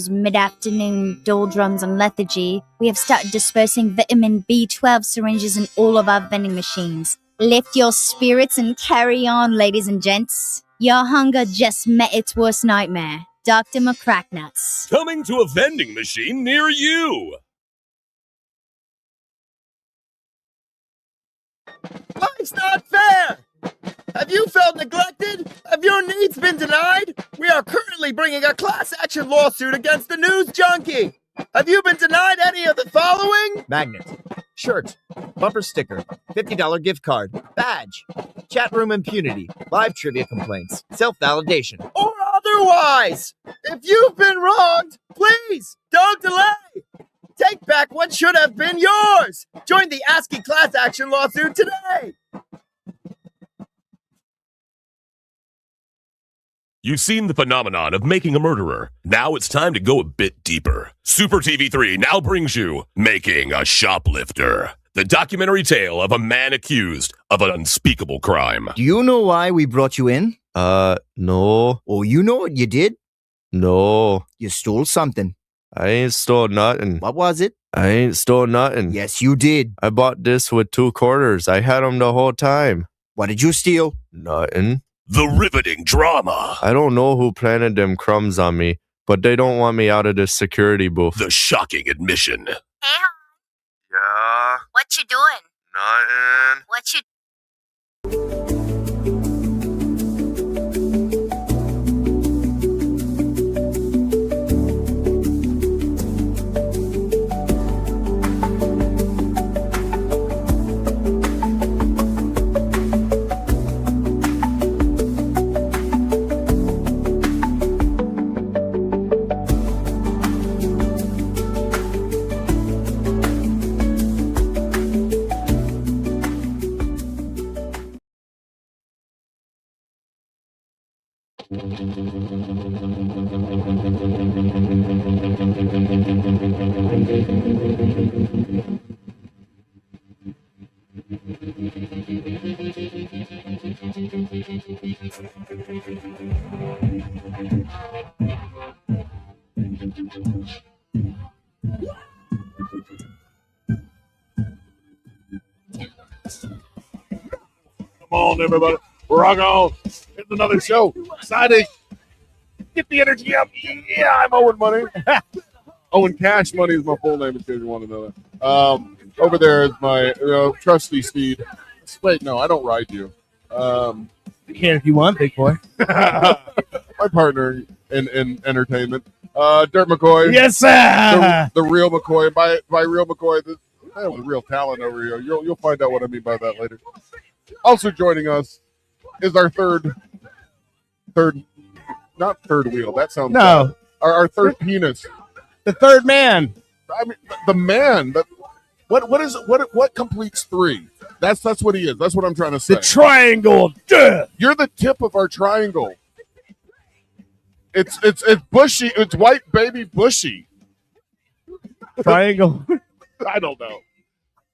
mid-afternoon doldrums and lethargy, we have started dispersing vitamin B12 syringes in all of our vending machines. Lift your spirits and carry on, ladies and gents. Your hunger just met its worst nightmare. Dr. McCracknuts. Coming to a vending machine near you. Life's not fair! Have you felt neglected? Have your needs been denied? We are currently bringing a class action lawsuit against the news junkie. Have you been denied any of the following? Magnets, shirts, bumper sticker, $50 gift card, badge, chat room impunity, live trivia complaints, self-validation. Or otherwise. If you've been wronged, please don't delay. Take back what should have been yours. Join the ASCII class action lawsuit today. You've seen the phenomenon of making a murderer. Now it's time to go a bit deeper. Super TV3 now brings you Making a Shoplifter, the documentary tale of a man accused of an unspeakable crime. Do you know why we brought you in? No. Oh, you know what you did? No. You stole something. I ain't stole nothing. What was it? I ain't stole nothing. Yes, you did. I bought this with 2 quarters. I had them the whole time. What did you steal? Nothing. The riveting drama. I don't know who planted them crumbs on me, but they don't want me out of this security booth. The shocking admission. Hey, Yeah. what you doing? Nothing. What you... Come on, everybody. Rock on. It's another show. Exciting. Get the energy up. Yeah, I'm Owen Money. Owen Cash Money is my full name in case you want to know that. Over there is my trusty steed. Wait, no, I don't ride you. You can if you want, big boy. My partner in entertainment. Dirt McCoy. Yes, sir. The real McCoy. By real McCoy, the real talent over here. You'll find out what I mean by that later. Also joining us is our third, not third wheel. That sounds No. bad. Our third penis. The third man. I mean, the man. What completes 3? That's what he is. That's what I'm trying to say. The triangle of death. You're the tip of our triangle. It's bushy. It's white baby bushy. Triangle. I don't know.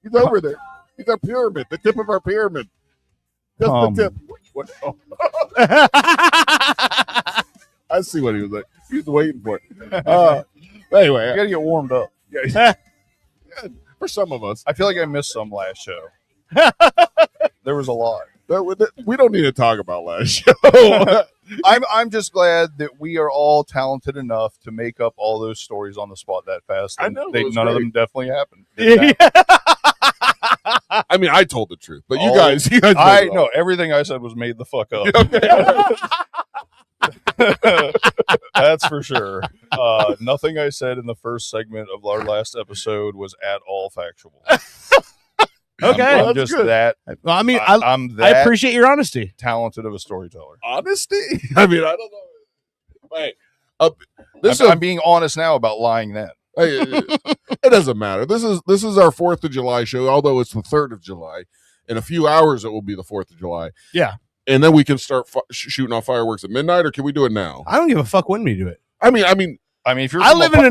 He's over there. He's our pyramid. The tip of our pyramid. Just the tip. What? Oh. I see what he was like. He was waiting for it. Anyway, I gotta get warmed up. yeah, for some of us, I feel like I missed some last show. There was a lot. we don't need to talk about last show. I'm just glad that we are all talented enough to make up all those stories on the spot that fast. I know, None of them definitely happened. I mean, I told the truth, but you guys I know everything I said was made the fuck up. That's for sure. Nothing I said in the first segment of our last episode was at all factual. Okay. I'm just good. Well, I mean, I'm I that appreciate your honesty. talented of a storyteller. Honesty? I mean, I don't know. Wait, I'm being honest now about lying then. it doesn't matter. This is our 4th of July show, although it's the 3rd of July. In a few hours, it will be the 4th of July. Yeah. And then we can start shooting off fireworks at midnight, or can we do it now? I don't give a fuck when we do it. I mean, I mean, if you're I from live a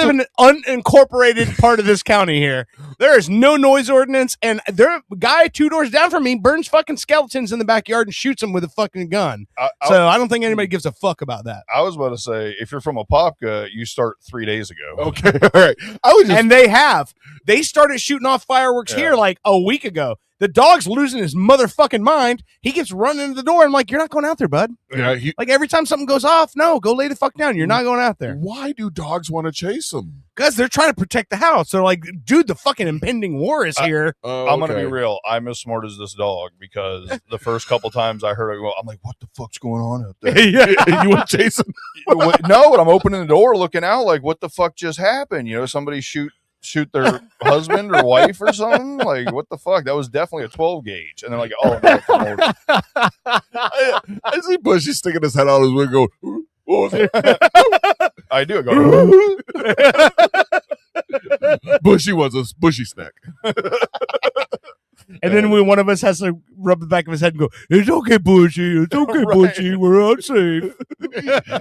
in an unincorporated part of this county here. There is no noise ordinance, and there guy 2 doors down from me burns fucking skeletons in the backyard and shoots them with a fucking gun. So I don't think anybody gives a fuck about that. I was about to say, if you're from Apopka, you start 3 days ago. Okay, all right. I was just And they started shooting off fireworks here like a week ago. The dog's losing his motherfucking mind. He gets running into the door. I'm like, you're not going out there, bud. Like every time something goes off, no, go lay the fuck down. You're not going out there. Why do dogs want to chase them? Because they're trying to protect the house. They're like, dude, the fucking impending war is here. I'm going to be real. I'm as smart as this dog because the first couple times I heard it go, I'm like, what the fuck's going on out there? Yeah, you went chasing? No, and I'm opening the door looking out like, what the fuck just happened? You know, somebody shoot their husband or wife or something? Like, what the fuck? That was definitely a 12 gauge. And they're like, oh, no. I see Bushy sticking his head out his window. What was it? I do. I go, Bushy was a bushy snack. And then when one of us has to rub the back of his head and go, it's okay, Bushy. It's okay, Bushy. We're all safe.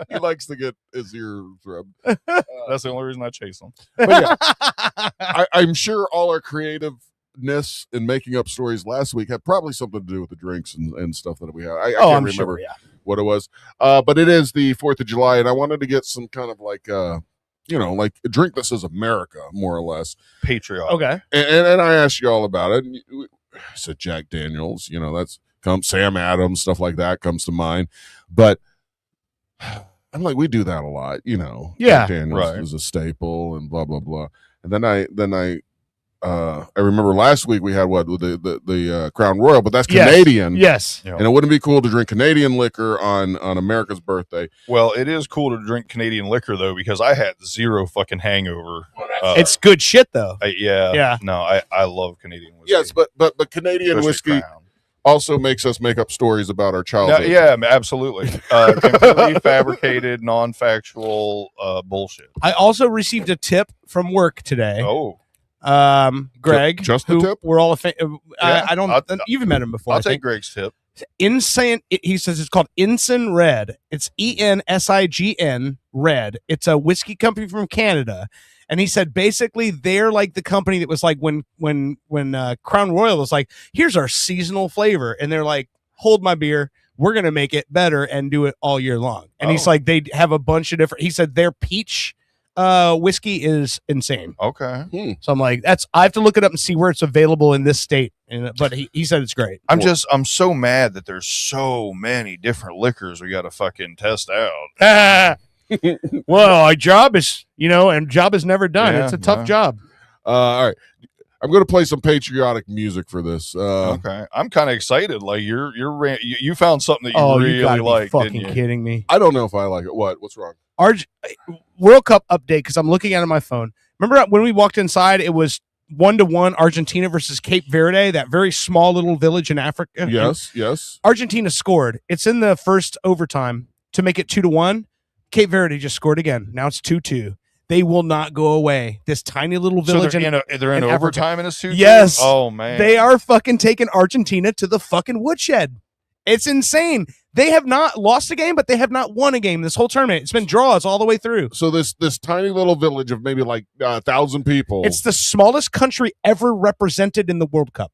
He likes to get his ears rubbed. that's the only reason I chase them. But yeah, I'm sure all our creativeness in making up stories last week had probably something to do with the drinks and stuff that we had. I can't remember what it was. But it is the 4th of July, and I wanted to get some kind of like, like a drink that says America, more or less. Patriotic. Okay. And I asked you all about it. And I said Jack Daniels, that's Sam Adams, stuff like that comes to mind. But I'm like, we do that a lot, Yeah. Jack Daniels Right. is a staple and blah blah blah. And then I remember last week we had the Crown Royal, but that's Canadian. Yes. Yeah. And it wouldn't be cool to drink Canadian liquor on America's birthday. Well, it is cool to drink Canadian liquor, though, because I had zero fucking hangover. It's good shit, though. Yeah. No, I love Canadian whiskey. Yes, but Canadian Especially whiskey Crown. also makes us make up stories about our No, childhood. yeah, absolutely. Completely fabricated, non-factual bullshit. I also received a tip from work today. Oh, Greg. Just the who tip? We're all a fan. Yeah. I don't. You've met him before. I'll I take think. Greg's tip. Insane. He says it's called Ensign Red. It's ENSIGN Red. It's a whiskey company from Canada, and he said basically they're like the company that was like when Crown Royal was like, here's our seasonal flavor, and they're like, hold my beer. We're gonna make it better and do it all year long. And he's like, they have a bunch of different. He said their peach whiskey is insane. Okay. So I'm like, I have to look it up and see where it's available in this state. But he said it's great. I'm so mad that there's so many different liquors we got to fucking test out. Well, our job is, and job is never done. Yeah, It's a tough job. All right. I'm going to play some patriotic music for this. Okay. I'm kind of excited. Like you found something that you really you gotta be like. fucking didn't you? kidding me. I don't know if I like it. What's wrong? World Cup update, because I'm looking at it on my phone. Remember when we walked inside, it was 1-1 Argentina versus Cape Verde, that very small little village in Africa. Yes. Argentina scored. It's in the first overtime to make it 2-1. Cape Verde just scored again. Now it's 2-2. They will not go away. This tiny little village. So they're in in overtime in a suit. Yes. Oh man. They are fucking taking Argentina to the fucking woodshed. It's insane. They have not lost a game, but they have not won a game this whole tournament. It's been draws all the way through. So this tiny little village of maybe like 1,000 people. It's the smallest country ever represented in the World Cup.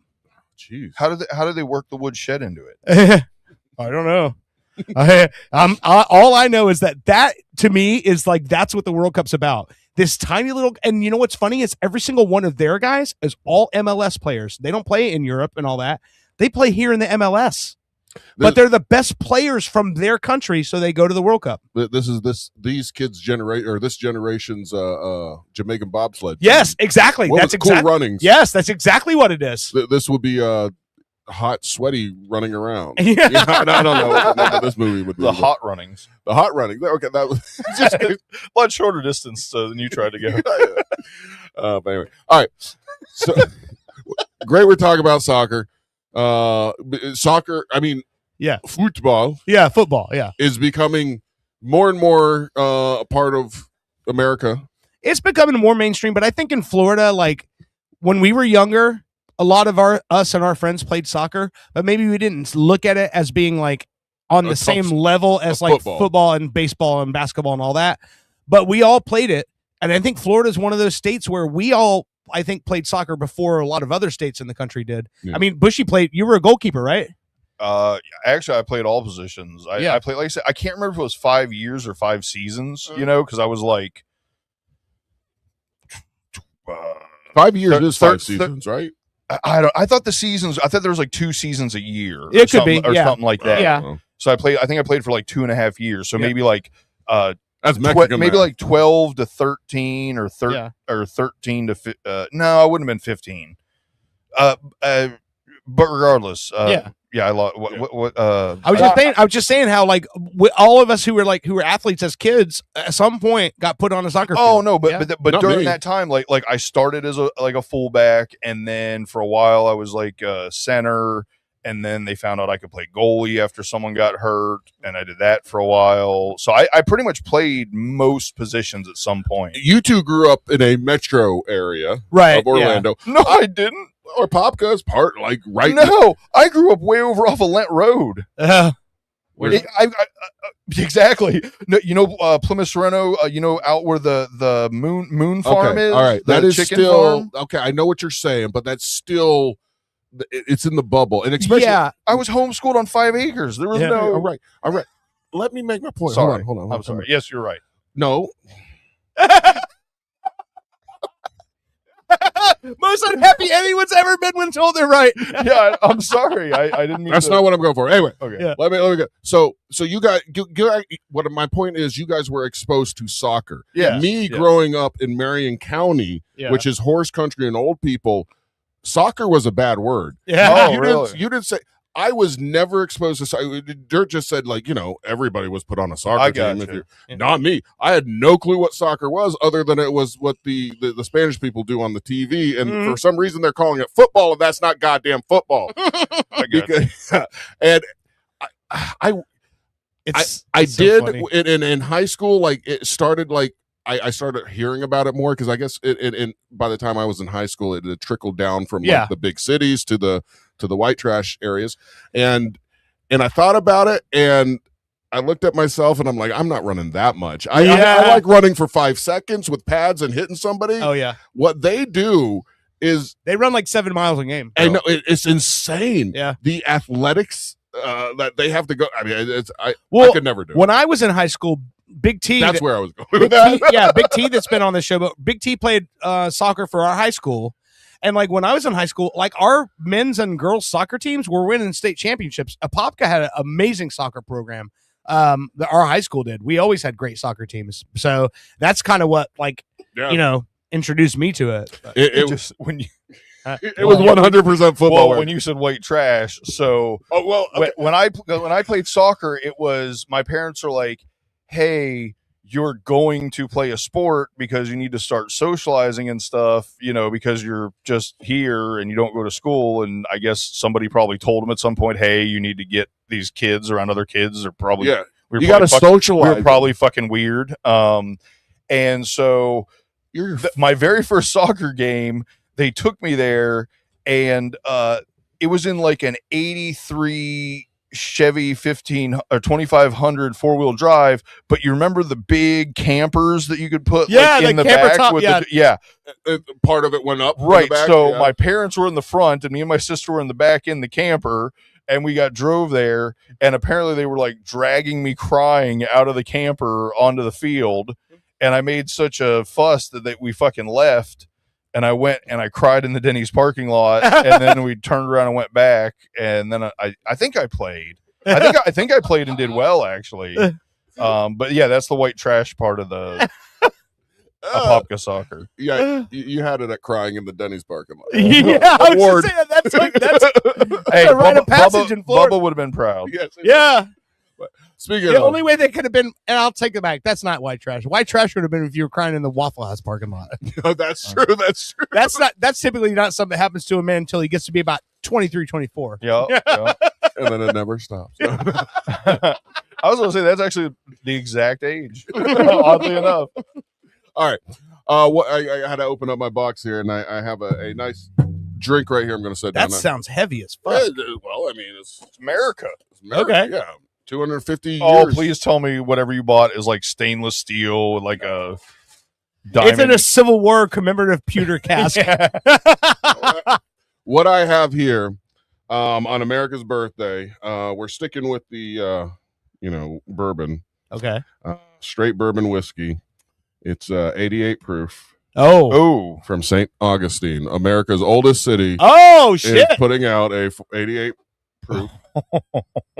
Jeez. How do they work the woodshed into it? I don't know. All I know is that to me is like that's what the World Cup's about. This tiny little, and you know what's funny is every single one of their guys is all MLS players. They don't play in Europe and all that. They play here in the MLS. But they're the best players from their country, so they go to the World Cup. These kids this generation's Jamaican bobsled. Yes, exactly. That's Cool Runnings. Yes, that's exactly what it is. This would be hot, sweaty running around. Yeah. I don't know what this movie would be. The hot runnings. The hot running. Okay, that was Just a lot shorter distance than you tried to go. but anyway, all right. So great. We're talking about soccer. Soccer. I mean, football. Yeah, football. Yeah, is becoming more and more a part of America. It's becoming more mainstream. But I think in Florida, like when we were younger, a lot of us and our friends played soccer, but maybe we didn't look at it as being like on the same level as like football and baseball and basketball and all that. but we all played it. And I think Florida is one of those states where we all, I think, played soccer before a lot of other states in the country did. Yeah. I mean, Bushy you were a goalkeeper, right? Actually, I played all positions. I played, like I said, I can't remember if it was 5 years or 5 seasons, because I was like 5 years is 5 seasons, right? I thought there was like 2 seasons a year. It could be, or something like that. Yeah. So I think I played for like 2.5 years. So maybe like that's Mexican maybe math. like 12 to 13 or 13 to no, I wouldn't have been 15. But regardless, I lost. I was just saying how like all of us who were athletes as kids at some point got put on a soccer field. Oh no, but Not during me. that time, like I started as a fullback, and then for a while I was like a center, and then they found out I could play goalie after someone got hurt, and I did that for a while. So I pretty much played most positions at some point. You two grew up in a metro area Right, of Orlando. No, I didn't. Or Popka is part like right. No, I grew up way over off of Lent Road. Exactly. No, Plymouth Sereno. Out where the moon farm is. All right, the that is chicken still farm. okay. I know what you're saying, but that's still it's in the bubble, and especially I was homeschooled on 5 acres. There was no. All right. Let me make my point. Sorry, Hold on. I'm sorry. Yes, you're right. No, Most unhappy anyone's ever been when told they're right. Yeah, I'm sorry. I didn't mean that's to. not what I'm going for. Anyway, Okay. Yeah. let me go. So you guys, what my point is, you guys were exposed to soccer. Yeah. Me Yeah. growing up in Marion County, which is horse country and old people, soccer was a bad word. Yeah. Oh, really? You didn't say. I was never exposed to soccer. Dirt just said, like, everybody was put on a soccer I team. got you. Not me. I had no clue what soccer was other than it was what the Spanish people do on the TV. And for some reason, they're calling it football, and that's not goddamn football. I got you. And I so did funny. in high school, like, it started, like, I started hearing about it more because I guess by the time I was in high school, it had trickled down from like, the big cities to the white trash areas, and I thought about it, and I looked at myself, and I'm like, I'm not running that much. I like running for 5 seconds with pads and hitting somebody. Oh yeah, What they do is they run like 7 miles a game. I know it's insane. Yeah, the athletics that they have to go. I mean, I could never do it. When I was in high school, Big T. That's where I was going with that. Big T that's been on the show, but Big T played soccer for our high school. And like when I was in high school, like our men's and girls soccer teams were winning state championships. Apopka had an amazing soccer program. That our high school did. We always had great soccer teams. So that's kind of what introduced me to it. It just when you. It was 100% football. Well, when you said white trash, so okay. when I played soccer, it was my parents are like, "Hey, you're going to play a sport because you need to start socializing and stuff, because you're just here and you don't go to school." And I guess somebody probably told them at some point, "Hey, you need to get these kids around other kids." Or probably you got to socialize. We were probably fucking weird. And so my very first soccer game, they took me there, and it was in like an 83 Chevy 2500 4-wheel drive, but you remember the big campers that you could put in the back top, with part of it went up right. Back, so my parents were in the front, and me and my sister were in the back in the camper, and we drove there, and apparently they were like dragging me crying out of the camper onto the field, and I made such a fuss that we fucking left. And I went and I cried in the Denny's parking lot, and then we turned around and went back. And then I think I played. I think I played and did well, actually. But yeah, that's the white trash part of the Apopka soccer. Yeah, you had it at crying in the Denny's parking lot. Yeah, I was just saying, that's hey, a rite of passage in Florida. Bubba would have been proud. Yes, yeah. Speaking The of, only way they could have been, and I'll take it back, that's not white trash. White trash would have been if you were crying in the Waffle House parking lot. that's true. That's true. That's typically not something that happens to a man until he gets to be about 23, 24. Yeah. And then it never stops. I was going to say that's actually the exact age. Oddly enough. All right. I had to open up my box here, and I have a nice drink right here. I'm going to set down. That sounds heavy as fuck. Well, I mean, it's America. America. Okay. Yeah. 250 Oh, years. please tell me whatever you bought is like stainless steel with like a It's diamond. in a Civil War commemorative pewter cask. What I have here on America's birthday, we're sticking with the bourbon, Okay. straight bourbon whiskey. It's 88 proof Oh. Oh, from St. Augustine, America's oldest city. Oh Is shit. putting out a 88 proof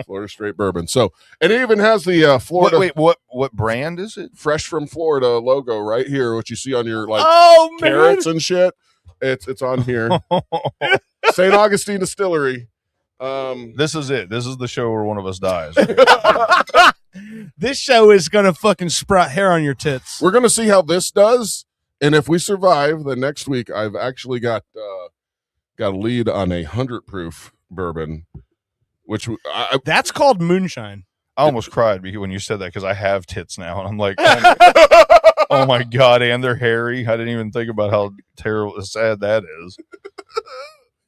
Florida straight bourbon. So, and it even has the Florida wait, what brand is it? fresh from Florida logo right here, what you see on your like Oh man. carrots and shit. It's on here. St. Augustine Distillery. This is it. This is the show where one of us dies. This show is gonna fucking sprout hair on your tits. We're gonna see how this does, and if we survive, then next week I've actually got a lead on 100 proof bourbon, which That's called moonshine. I almost cried when you said that because I have tits now, and I'm like, oh my god, and they're hairy. I didn't even think about how terrible, sad that is.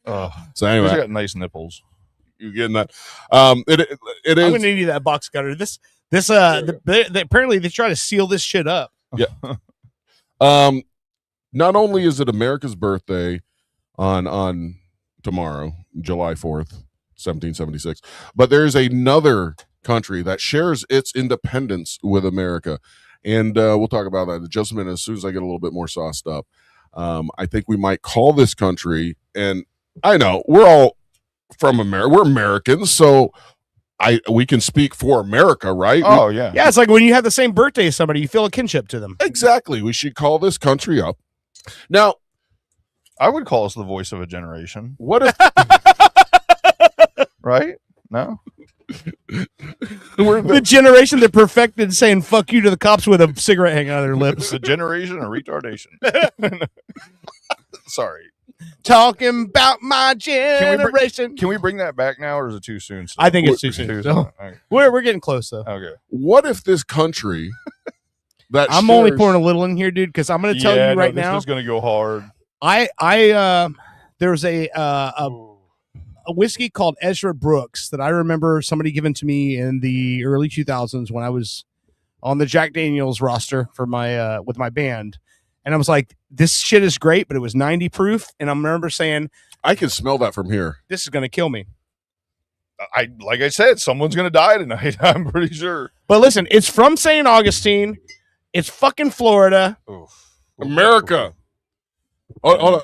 Oh, so I anyway, got nice nipples. you getting that? It I'm is. gonna need you that box cutter. Apparently they try to seal this shit up. Not only is it America's birthday on tomorrow, July 4th, 1776, but there's another country that shares its independence with America, and we'll talk about that in just a minute. As soon as I get a little bit more sauced up, I think we might call this country, and I know we're all from America. We're Americans, so we can speak for America, right? Oh yeah, Yeah, it's like when you have the same birthday as somebody, you feel a kinship to them. Exactly. We should call this country up. Now, I would call us the voice of a generation, what if right? No, we're The generation that perfected saying "fuck you" to the cops with a cigarette hanging out of their lips. the generation of retardation. Sorry. Talking about my we bring- generation. Can we bring that back now, or is it too soon? Still? I think it's too soon. Okay. We're getting close though. Okay. what if this country that I'm only shares- pouring a little in here, dude, because I'm going to tell Yeah, you no, right this now. is going to go hard. There's a whiskey called Ezra Brooks that I remember somebody giving to me in the early 2000s when I was on the Jack Daniels roster for my with my band, and I was like, this shit is great, but it was 90 proof, and I remember saying, I can smell that from here. this is going to kill me. Like I said, someone's going to die tonight. I'm pretty sure. But listen, it's from St. Augustine. It's fucking Florida. Oof. America. Hold on.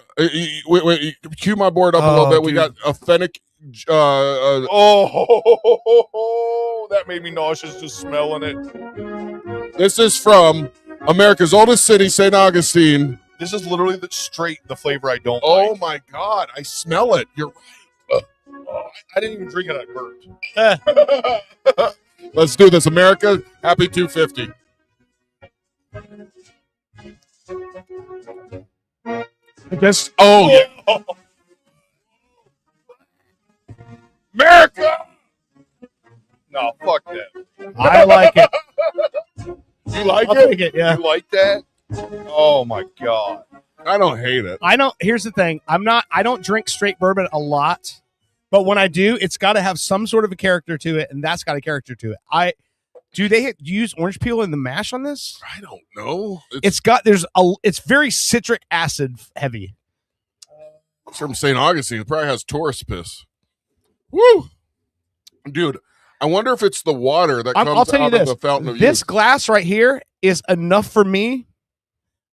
Wait. Cue my board up a little Oh, bit. We dude. got authentic. Oh, that made me nauseous just smelling it. This is from America's oldest city, St. Augustine. This is literally the flavor I don't Oh like. my God, I smell it. You're right. I didn't even drink it. I burped. Let's do this, America. Happy 250. Just yeah. America. No, fuck that. I like it. You like I'll it? take it. Yeah. You like that? Oh my god. I don't hate it. I don't. Here's the thing. I don't drink straight bourbon a lot, but when I do, it's got to have some sort of a character to it, and that's got a character to it. Do they use orange peel in the mash on this? I don't know. It's very citric acid heavy. It's from St. Augustine. It probably has tourist piss. Woo! Dude, I wonder if it's the water that comes I'll tell you out of this. the fountain of This youth. glass right here is enough for me.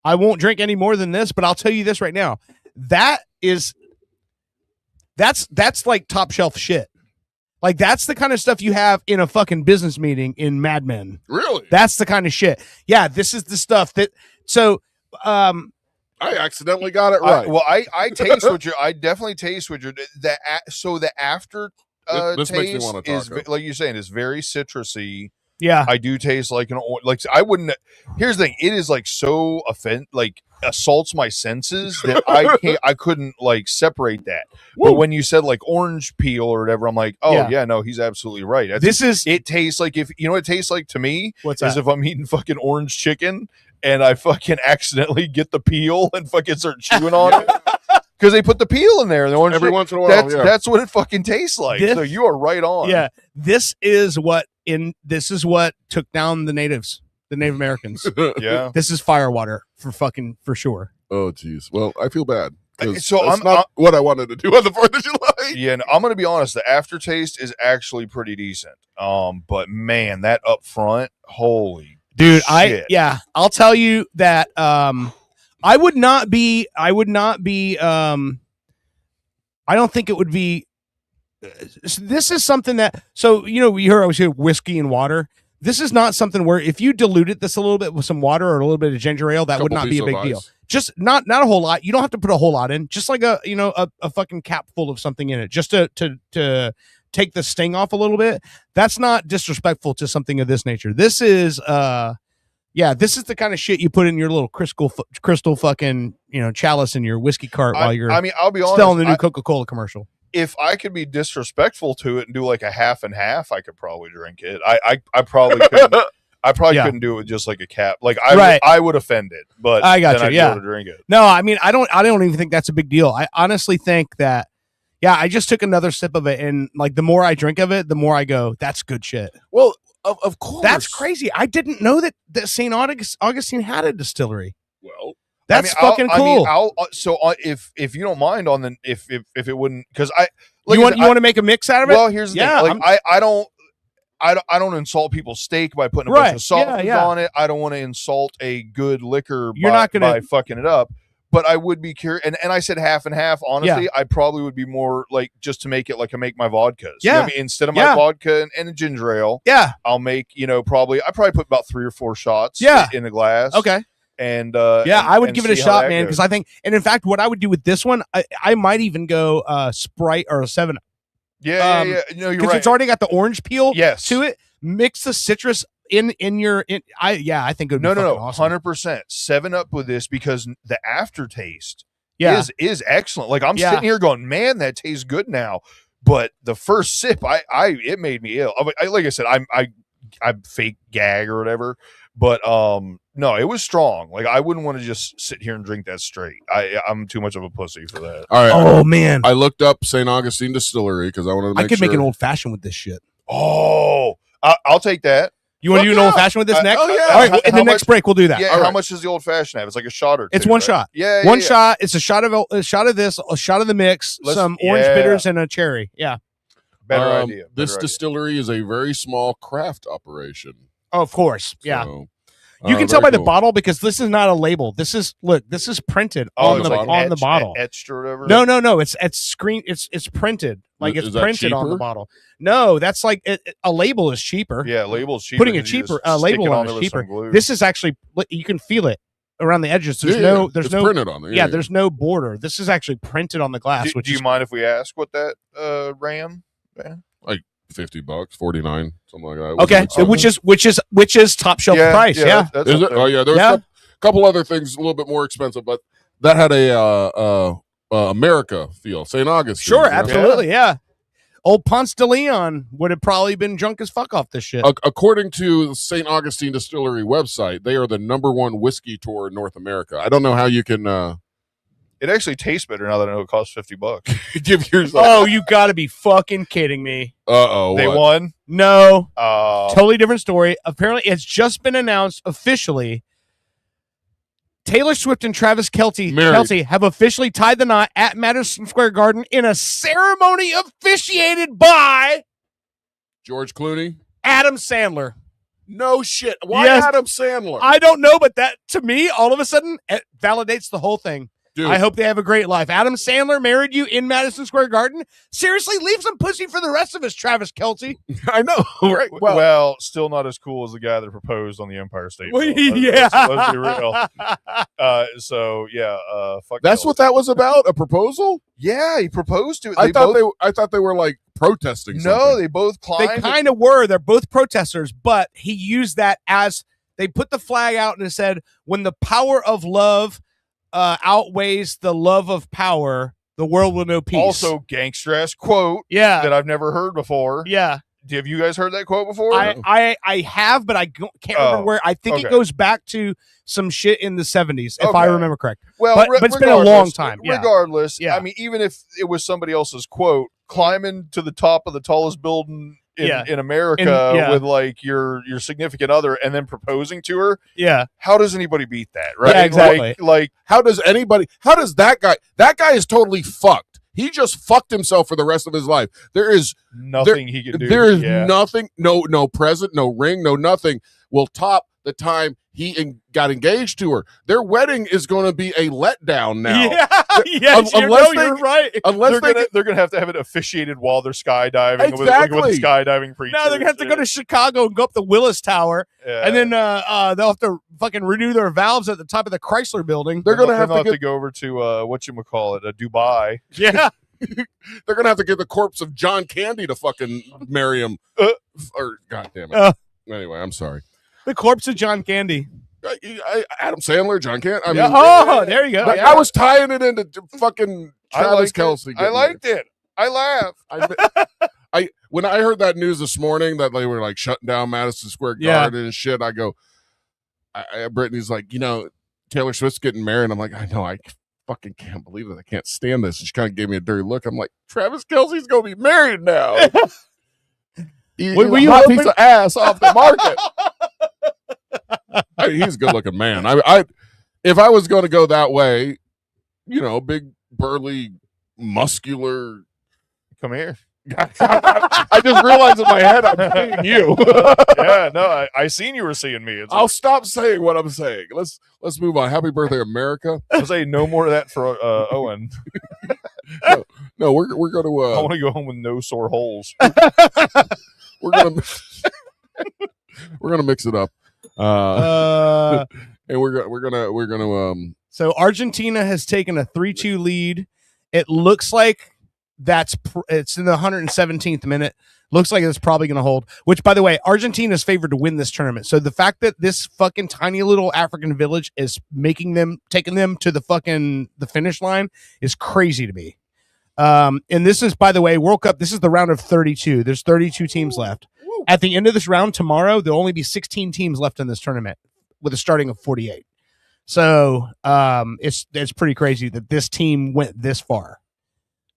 I won't drink any more than this, but I'll tell you this right now. That's like top shelf shit. Like that's the kind of stuff you have in a fucking business meeting in Mad Men. Really? That's the kind of shit. Yeah, this is the stuff that I accidentally got it right. I taste what you're. I definitely taste what you're. So the after This makes me taste wanna is taco. like you're saying is very citrusy. yeah. I do taste like I wouldn't. Here's the thing: it is like so assaults my senses that I couldn't like separate that. But when you said like orange peel or whatever, I'm like, oh Yeah. yeah, no, he's absolutely right. It tastes like if you know what it tastes like to me What's is that? if I'm eating fucking orange chicken and I fucking accidentally get the peel and fucking start chewing on it. Because they put the peel in there, the orange Every chicken. once in a while, That's what it fucking tastes like. This- So you are right on. Yeah, this is what this is what took down the Native Americans. Yeah. This is firewater for sure. Oh, geez. Well, I feel bad. 'cause So that's I'm not what I wanted to do on the 4th of July. Yeah, and I'm gonna be honest. The aftertaste is actually pretty decent. But man, that up front, holy Dude, shit. I'll tell you that I would not be I don't think it would be this is something that you heard I was here whiskey and water. This is not something where if you diluted this a little bit with some water or a little bit of ginger ale, that would not be a big deal. Just not a whole lot. You don't have to put a whole lot in. Just like a fucking cap full of something in it, just to take the sting off a little bit. That's not disrespectful to something of this nature. This is this is the kind of shit you put in your little crystal fucking chalice in your whiskey cart while you're. I mean, I'll be honest. Selling the new Coca-Cola commercial. If I could be disrespectful to it and do like a half and half, I could probably drink it. I probably couldn't. I probably couldn't do it with just like a cap. Like I would offend it, but I got then you. I'd be Yeah, able to drink it. No, I mean I don't even think that's a big deal. I honestly think that. Yeah, I just took another sip of it, and like the more I drink of it, the more I go, that's good shit. Well, of course. That's crazy. I didn't know that St. Augustine had a distillery. Well, that's fucking cool. If you don't mind on the if it wouldn't, because you want to make a mix out of it. Well, here's the thing. Like I don't insult people's steak by putting a bunch of salt on it. I don't want to insult a good liquor by fucking it up. But I would be curious, and I said half and half. Honestly, I probably would be more like just to make it like I make my vodkas. Yeah, you know what I mean? Instead of my vodka and a ginger ale. Yeah, I'll make I probably put about 3 or 4 shots. in a glass. Okay, and I would give it a shot, man, because I think, and in fact, what I would do with this one, I might even go Sprite or a 7-Up. Yeah. No, you're right. It's already got the orange peel. To it. Mix the citrus I think it would be awesome. 100% 7-Up with this, because the aftertaste is excellent. Like I'm sitting here going, man, that tastes good now. But the first sip, it made me ill. Like I said, I fake gag or whatever. But no, it was strong. Like I wouldn't want to just sit here and drink that straight. I'm too much of a pussy for that. All right. Oh man, I looked up St. Augustine Distillery because I wanted to make I could make an old fashioned with this shit. Oh, I'll take that. You want to do an old fashioned with this next? Oh, yeah. All right. In the next break, we'll do that. Yeah. How much does the old fashioned have? It's like a shot or two. It's one shot. Yeah. One shot. It's a shot of this, a shot of the mix, some orange bitters, and a cherry. Yeah. Better idea. This distillery is a very small craft operation. Oh, of course. Yeah. So, you can tell by the bottle, because this is not a label. This is printed on the bottle. Etched or whatever. No. It's screen. It's printed. Like it's printed on the bottle. No, that's like a label is cheaper. Yeah, label's cheaper. Putting a cheaper label on is cheaper. This is actually, you can feel it around the edges. There's no printed on there. Yeah, there's no border. This is actually printed on the glass. Do you mind if we ask what that ran? Like $50, $49, something like that. Okay, which is top shelf price. Yeah. Is it? Oh yeah, there's a couple other things a little bit more expensive, but that had a America feel. St. Augustine. Sure, absolutely, yeah. Old Ponce de Leon would have probably been drunk as fuck off this shit. According to the St. Augustine Distillery website, they are the #1 whiskey tour in North America. I don't know how you can. It actually tastes better now that I know it costs $50. Give yourself. Oh, you got to be fucking kidding me! They won? No, totally different story. Apparently, it's just been announced officially. Taylor Swift and Travis Kelce have officially tied the knot at Madison Square Garden in a ceremony officiated by George Clooney, Adam Sandler. No shit. Why Adam Sandler? I don't know, but that, to me, all of a sudden, it validates the whole thing. Dude. I hope they have a great life. Adam Sandler married you in Madison Square Garden? Seriously, leave some pussy for the rest of us, Travis Kelce. I know, right? Well, still not as cool as the guy that proposed on the Empire State Building. Yeah. Let's be real. Fuck. That's what that was about? A proposal? Yeah, he proposed to it. I thought they were like protesting something. No, they both climbed. They kind of were. They're both protesters, but he used that as they put the flag out and it said, when the power of love outweighs the love of power, the world will know peace. Also, gangster-ass quote that I've never heard before. Yeah. Have you guys heard that quote before? I have, but I can't remember where. I think it goes back to some shit in the 70s, if I remember correct. Well, but it's been a long time. Regardless, I mean, even if it was somebody else's quote, climbing to the top of the tallest building in America yeah. with like your significant other and then proposing to her. Yeah. How does anybody beat that? Right. Yeah, exactly. Like How does that guy is totally fucked. He just fucked himself for the rest of his life. There is nothing he can do. There is nothing, no present, no ring, no nothing will top the time he got engaged to her. Their wedding is going to be a letdown now. Yeah, yes, you're right. Unless they're gonna have to have it officiated while they're skydiving Exactly. with the skydiving preacher. Now they're gonna have to go to Chicago and go up the Willis Tower, and then they'll have to fucking renew their valves at the top of the Chrysler Building. they're going to have to go over to Dubai. Yeah. they're going to have to get the corpse of John Candy to fucking marry him. Or God damn it. Anyway, I'm sorry. The corpse of John Candy. Adam Sandler, John Candy. I mean, Oh, there you go. I was tying it into fucking Travis Kelce. I liked it. I laughed. When I heard that news this morning that they were like shutting down Madison Square Garden and shit, I go, Brittany's like, Taylor Swift's getting married. I'm like, I know, I fucking can't believe it. I can't stand this. And she kind of gave me a dirty look. I'm like, Travis Kelce's gonna be married now. Were you hot hoping- piece of ass off the market? I mean, he's a good looking man. If I was going to go that way, big, burly, muscular. Come here. I just realized in my head I'm seeing you. Yeah, no, I seen you were seeing me. I'll stop saying what I'm saying. Let's move on. Happy birthday, America. I'll say no more of that for Owen. No, we're going to. I want to go home with no sore holes. We're gonna mix it up. And we're gonna. So Argentina has taken a 3-2 lead. It looks like it's in the 117th minute. Looks like it's probably going to hold. Which, by the way, Argentina is favored to win this tournament. So the fact that this fucking tiny little African village is taking them to the finish line is crazy to me. And this is, by the way, World Cup. This is the round of 32. There's 32 teams left. At the end of this round tomorrow, there'll only be 16 teams left in this tournament with a starting of 48. So it's pretty crazy that this team went this far.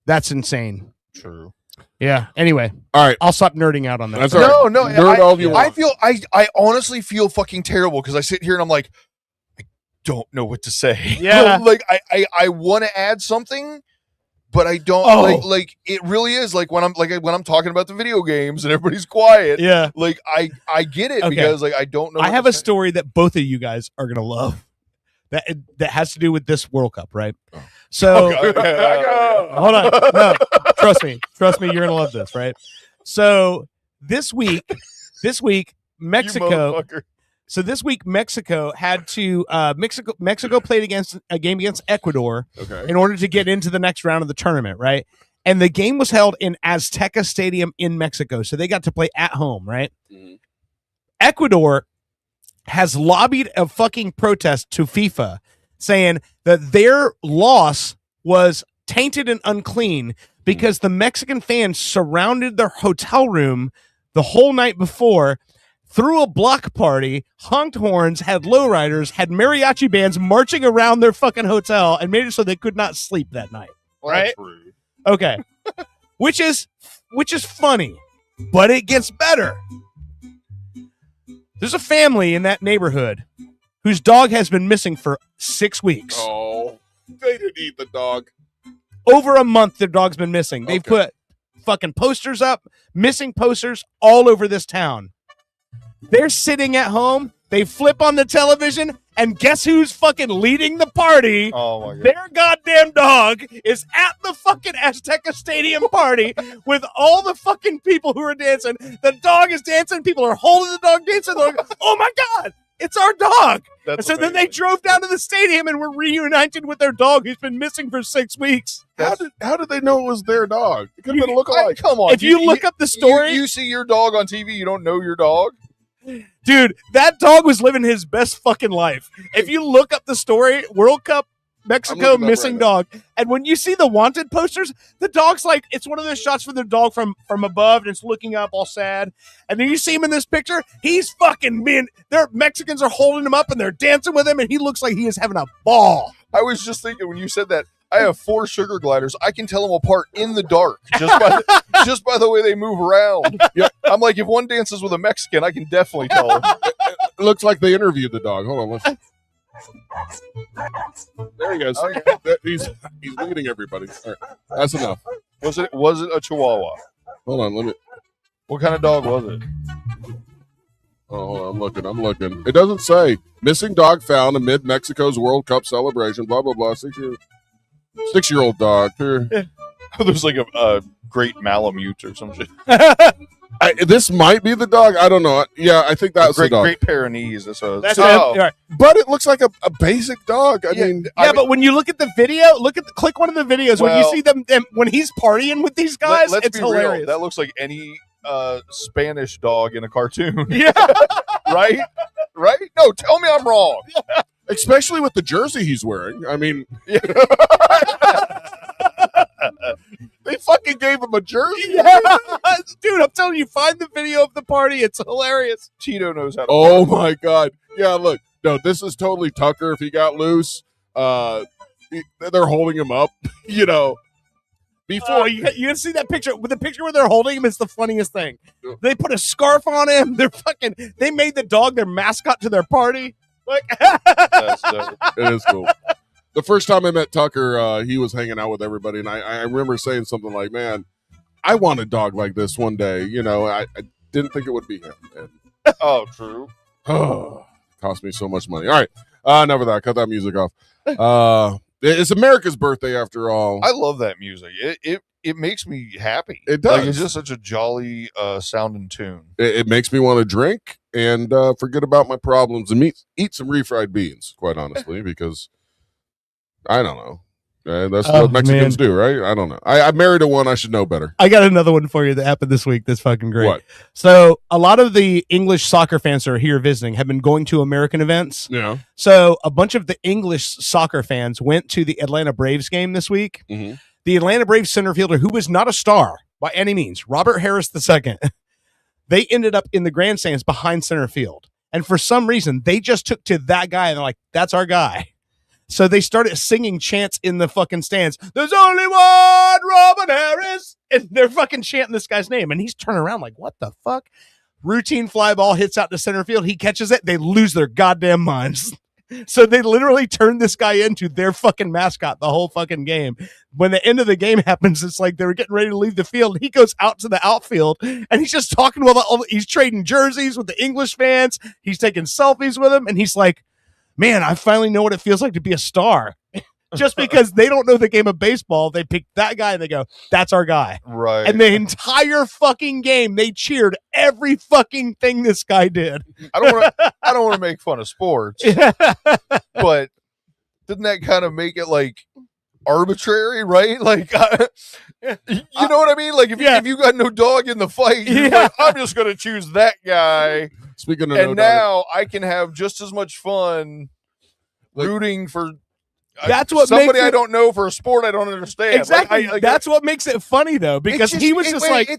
That's insane. True. Yeah. Anyway, all right. I'll stop nerding out on that. That's all right. No. Nerd all you want. I honestly feel fucking terrible because I sit here and I'm like, I don't know what to say. Yeah. Like I want to add something, but I don't. Like it really is like when I'm talking about the video games and everybody's quiet. Yeah. Like I get it because like I don't know. I have a story that both of you guys are gonna love. That has to do with this World Cup, right? So hold on. No, trust me, you're gonna love this, right? So this week, Mexico. So this week, Mexico had to Mexico played a game against Ecuador in order to get into the next round of the tournament, right? And the game was held in Azteca Stadium in Mexico, so they got to play at home, right? Mm-hmm. Ecuador has lobbied a fucking protest to FIFA saying that their loss was tainted and unclean because the Mexican fans surrounded their hotel room the whole night before, threw a block party, honked horns, had lowriders, had mariachi bands marching around their fucking hotel, and made it so they could not sleep that night. Right? Okay. Which is funny, but it gets better. There's a family in that neighborhood whose dog has been missing for 6 weeks. Oh, they didn't eat the dog. Over a month, their dog's been missing. They've put fucking posters up, missing posters all over this town. They're sitting at home. They flip on the television, and guess who's fucking leading the party? Oh my God. Their goddamn dog is at the fucking Azteca Stadium party with all the fucking people who are dancing. The dog is dancing. People are holding the dog dancing. They're like, oh my God, it's our dog. And so then they drove down to the stadium and were reunited with their dog who's been missing for 6 weeks. How did they know it was their dog? It could have been a lookalike. Come on. If you look up the story. You see your dog on TV, you don't know your dog? Dude, that dog was living his best fucking life. If you look up the story, World Cup, Mexico missing dog, and when you see the wanted posters, the dog's like, it's one of those shots for the dog from above, and it's looking up all sad. And then you see him in this picture, he's fucking their Mexicans are holding him up and they're dancing with him, and he looks like he is having a ball. I was just thinking when you said that, I have 4 sugar gliders. I can tell them apart in the dark just by the way they move around. Yeah. I'm like, if one dances with a Mexican, I can definitely tell them. It looks like they interviewed the dog. Hold on, listen. There he goes. Oh, yeah. He's leading everybody. All right, that's enough. Was it a Chihuahua? Hold on, let me. What kind of dog was it? Oh, hold on, I'm looking. It doesn't say. Missing dog found amid Mexico's World Cup celebration. Blah blah blah. 6-year-old dog. Here. There's like a great Malamute or some shit. This might be the dog. I don't know. Yeah, I think that's the Great dog. Great Pyrenees. That's That's it. all right. But it looks like a basic dog. I mean, But when you look at the video, click one of the videos when you Well- see them when he's partying with these guys. Let's It's be real. hilarious. That looks like any Spanish dog in a cartoon. Yeah. Right? No, tell me I'm wrong. especially with the jersey he's wearing. I mean, they fucking gave him a jersey. Dude, I'm telling you, find the video of the party. It's hilarious. Tito knows how to. Oh my god. Yeah, look. No, this is totally Tucker if he got loose. They're holding him up, you know. Before you can see that picture. With the picture where they're holding him, it's the funniest thing. They put a scarf on him. They made the dog their mascot to their party. Like, That's dope. It is cool. The first time I met Tucker, he was hanging out with everybody, and I remember saying something like, "Man, I want a dog like this one day." You know, I didn't think it would be him. And, Oh, true. cost me so much money. All right, enough of that. Cut that music off. It's America's birthday after all. I love that music. It makes me happy. It does. Like, it's just such a jolly sounding tune. It makes me want to drink and forget about my problems and eat some refried beans, quite honestly, because I don't know. That's what Mexicans do, right? I don't know. I married a one. I should know better. I got another one for you that happened this week. That's fucking great. What? So a lot of the English soccer fans that are here visiting have been going to American events. Yeah. So a bunch of the English soccer fans went to the Atlanta Braves game this week. Mm-hmm. The Atlanta Braves center fielder, who was not a star by any means, Robert Harris II, they ended up in the grandstands behind center field. And for some reason, they just took to that guy and they're like, that's our guy. So they started singing chants in the fucking stands. There's only one Robert Harris. And they're fucking chanting this guy's name. And he's turning around like, what the fuck? Routine fly ball hits out to center field. He catches it. They lose their goddamn minds. So they literally turned this guy into their fucking mascot the whole fucking game. When the end of the game happens, it's like they were getting ready to leave the field. He goes out to the outfield and he's just talking with he's trading jerseys with the English fans. He's taking selfies with them. And he's like, man, I finally know what it feels like to be a star. Just because they don't know the game of baseball, they pick that guy and they go, that's our guy. Right. And the entire fucking game, they cheered every fucking thing this guy did. I don't want to make fun of sports, but didn't that kind of make it like arbitrary, right? Like, you know what I mean? Like, if you got no dog in the fight, you're like, I'm just going to choose that guy. Speaking of and no now I can have just as much fun rooting for that's what somebody makes I don't know for a sport I don't understand. Exactly. Like, that's what makes it funny though, because he was just like,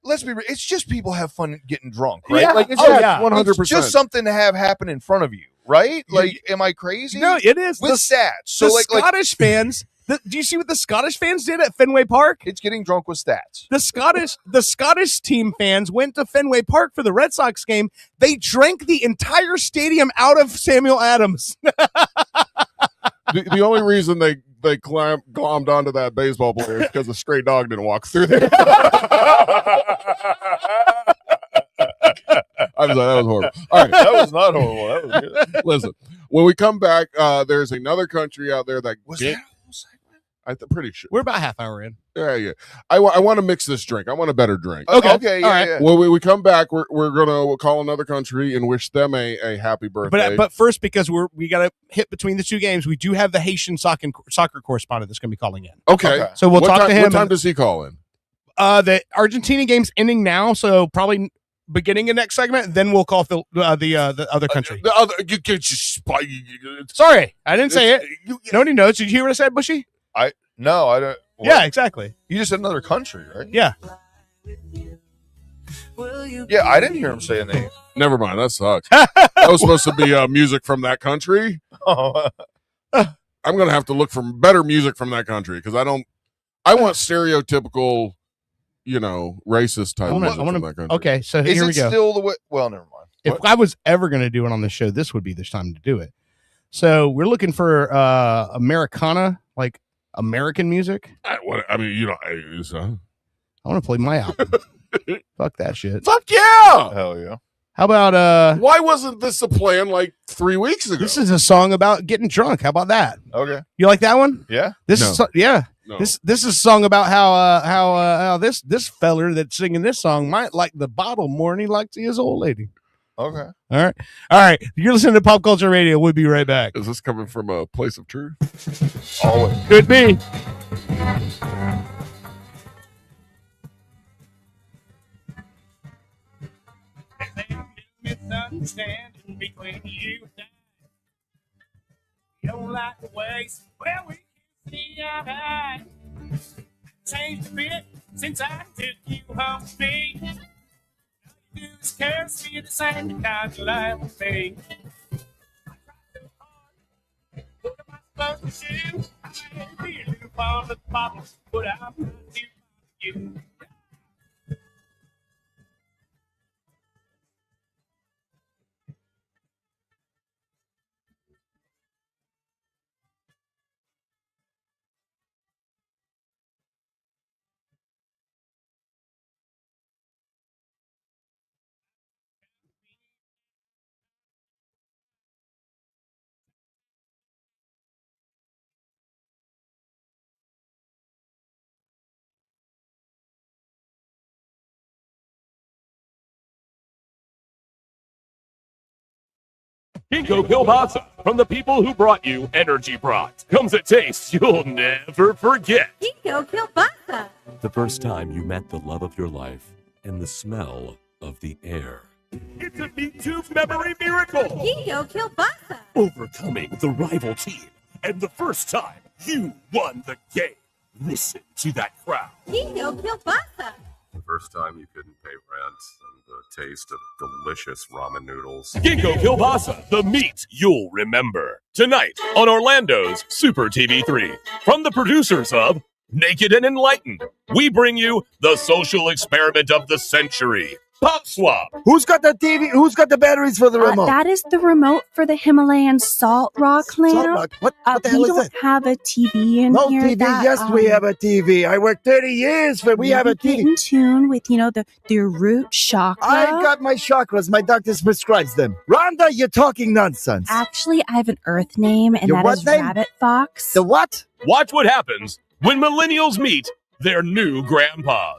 let's be real. It's just people have fun getting drunk, right? Yeah. Like, it's 100%. It's just something to have happen in front of you, right? Like, am I crazy? No, it is. With stats. So the like Scottish fans, do you see what the Scottish fans did at Fenway Park? It's getting drunk with stats. The Scottish team fans went to Fenway Park for the Red Sox game. They drank the entire stadium out of Samuel Adams. The only reason they glommed onto that baseball player is because a stray dog didn't walk through there. I'm sorry, that was horrible. All right, That was not horrible. That was good. listen. When we come back, there's another country out there that Was that a whole segment? I'm pretty sure. We're about half hour in. Yeah. I want to mix this drink. I want a better drink. Okay. Yeah, All right. yeah. When we come back, we're gonna call another country and wish them a happy birthday. But first, because we got to hit between the two games, we do have the Haitian soccer correspondent that's going to be calling in. okay. Okay. So we'll What talk time, to him. What time does he call in? The Argentina game's ending now, so probably beginning of next segment. Then we'll call the other country. The other, you get Sorry, I didn't say it. Nobody knows. Did you hear what I said, Bushy? No, I don't. What? Yeah, exactly. You just said another country, right? Yeah. Yeah, I didn't hear him say a name. Never mind. That sucks. That was supposed to be music from that country. Oh, I'm gonna have to look for better music from that country because I want stereotypical, racist type music from that country. Okay, so Is here it we go. still the way? Well, never mind. If I was ever going to do it on the show, this would be the time to do it. So we're looking for Americana, like American music. I want to play my album. Fuck that shit. Fuck yeah! Hell yeah! How about Why wasn't this a plan like 3 weeks ago? This is a song about getting drunk. How about that? Okay. You like that one? Yeah. This No. is yeah. No. This is a song about how this feller that's singing this song might like the bottle more than he likes his old lady. Okay. All right. You're listening to Pop Culture Radio. We'll be right back. Is this coming from a place of truth? Always. Could be. Misunderstanding between you and I. You don't like the ways where we can see eye to eye. Changed a bit since I took you home with me. All you do is curse me the same kind of life with me. I try so hard. What am I supposed to do? I may be a little fond of the bottle, but I'm not too fond of you. Ginkgo Kielbasa, from the people who brought you Energy Brot, comes a taste you'll never forget. Ginkgo Kielbasa. The first time you met the love of your life and the smell of the air. It's a Meat Tube memory miracle. Ginkgo Kielbasa. Overcoming the rival team and the first time you won the game. Listen to that crowd. Ginkgo Kielbasa. The first time you couldn't pay rent and the taste of delicious ramen noodles. Ginkgo Kielbasa, the meat you'll remember. Tonight on Orlando's Super TV3. From the producers of Naked and Enlightened, we bring you the social experiment of the century, Pop Swap. Who's got the TV? Who's got the batteries for the remote? That is the remote for the Himalayan salt rock lamp. Salt rock? What the hell we is don't that? have a TV in No here. TV. That, Yes, we have a TV. I worked 30 years for. We have a get TV. in tune with the root chakra. I got my chakras. My doctor prescribes them. Rhonda, you're talking nonsense. Actually, I have an Earth name, and Your that what is name? Rabbit Fox. The what? Watch what happens when millennials meet their new grandpas.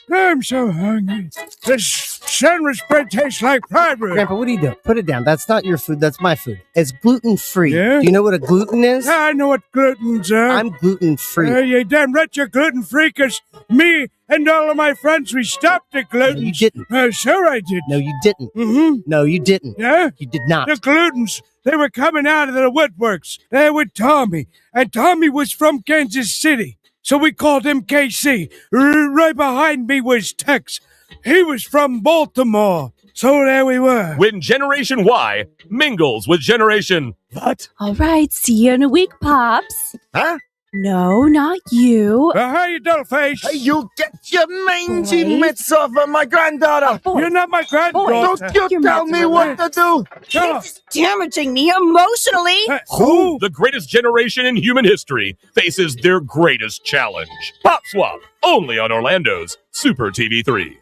I'm so hungry. This sandwich bread tastes like fried bread. Grandpa, what are you doing? Put it down. That's not your food. That's my food. It's gluten-free. Yeah? Do you know what a gluten is? I know what gluten's are. I'm gluten-free. You damn right you're gluten-free, because me and all of my friends, we stopped the gluten. No, you didn't. Sure I did. No, you didn't. Mm-hmm. No, you didn't. Yeah? You did not. The glutens, they were coming out of the woodworks. They were Tommy, and Tommy was from Kansas City. So we called him KC. Right behind me was Tex. He was from Baltimore. So there we were. When Generation Y mingles with Generation what? All right, see you in a week, Pops. Huh? No, not you. How you doing, face? Hey, you get your mangy Boy. mitts off of my granddaughter. You're not my granddaughter. Don't you tell me what to do. Shut This is damaging me emotionally. up. Who? The greatest generation in human history faces their greatest challenge. Pop Swap, only on Orlando's Super TV3.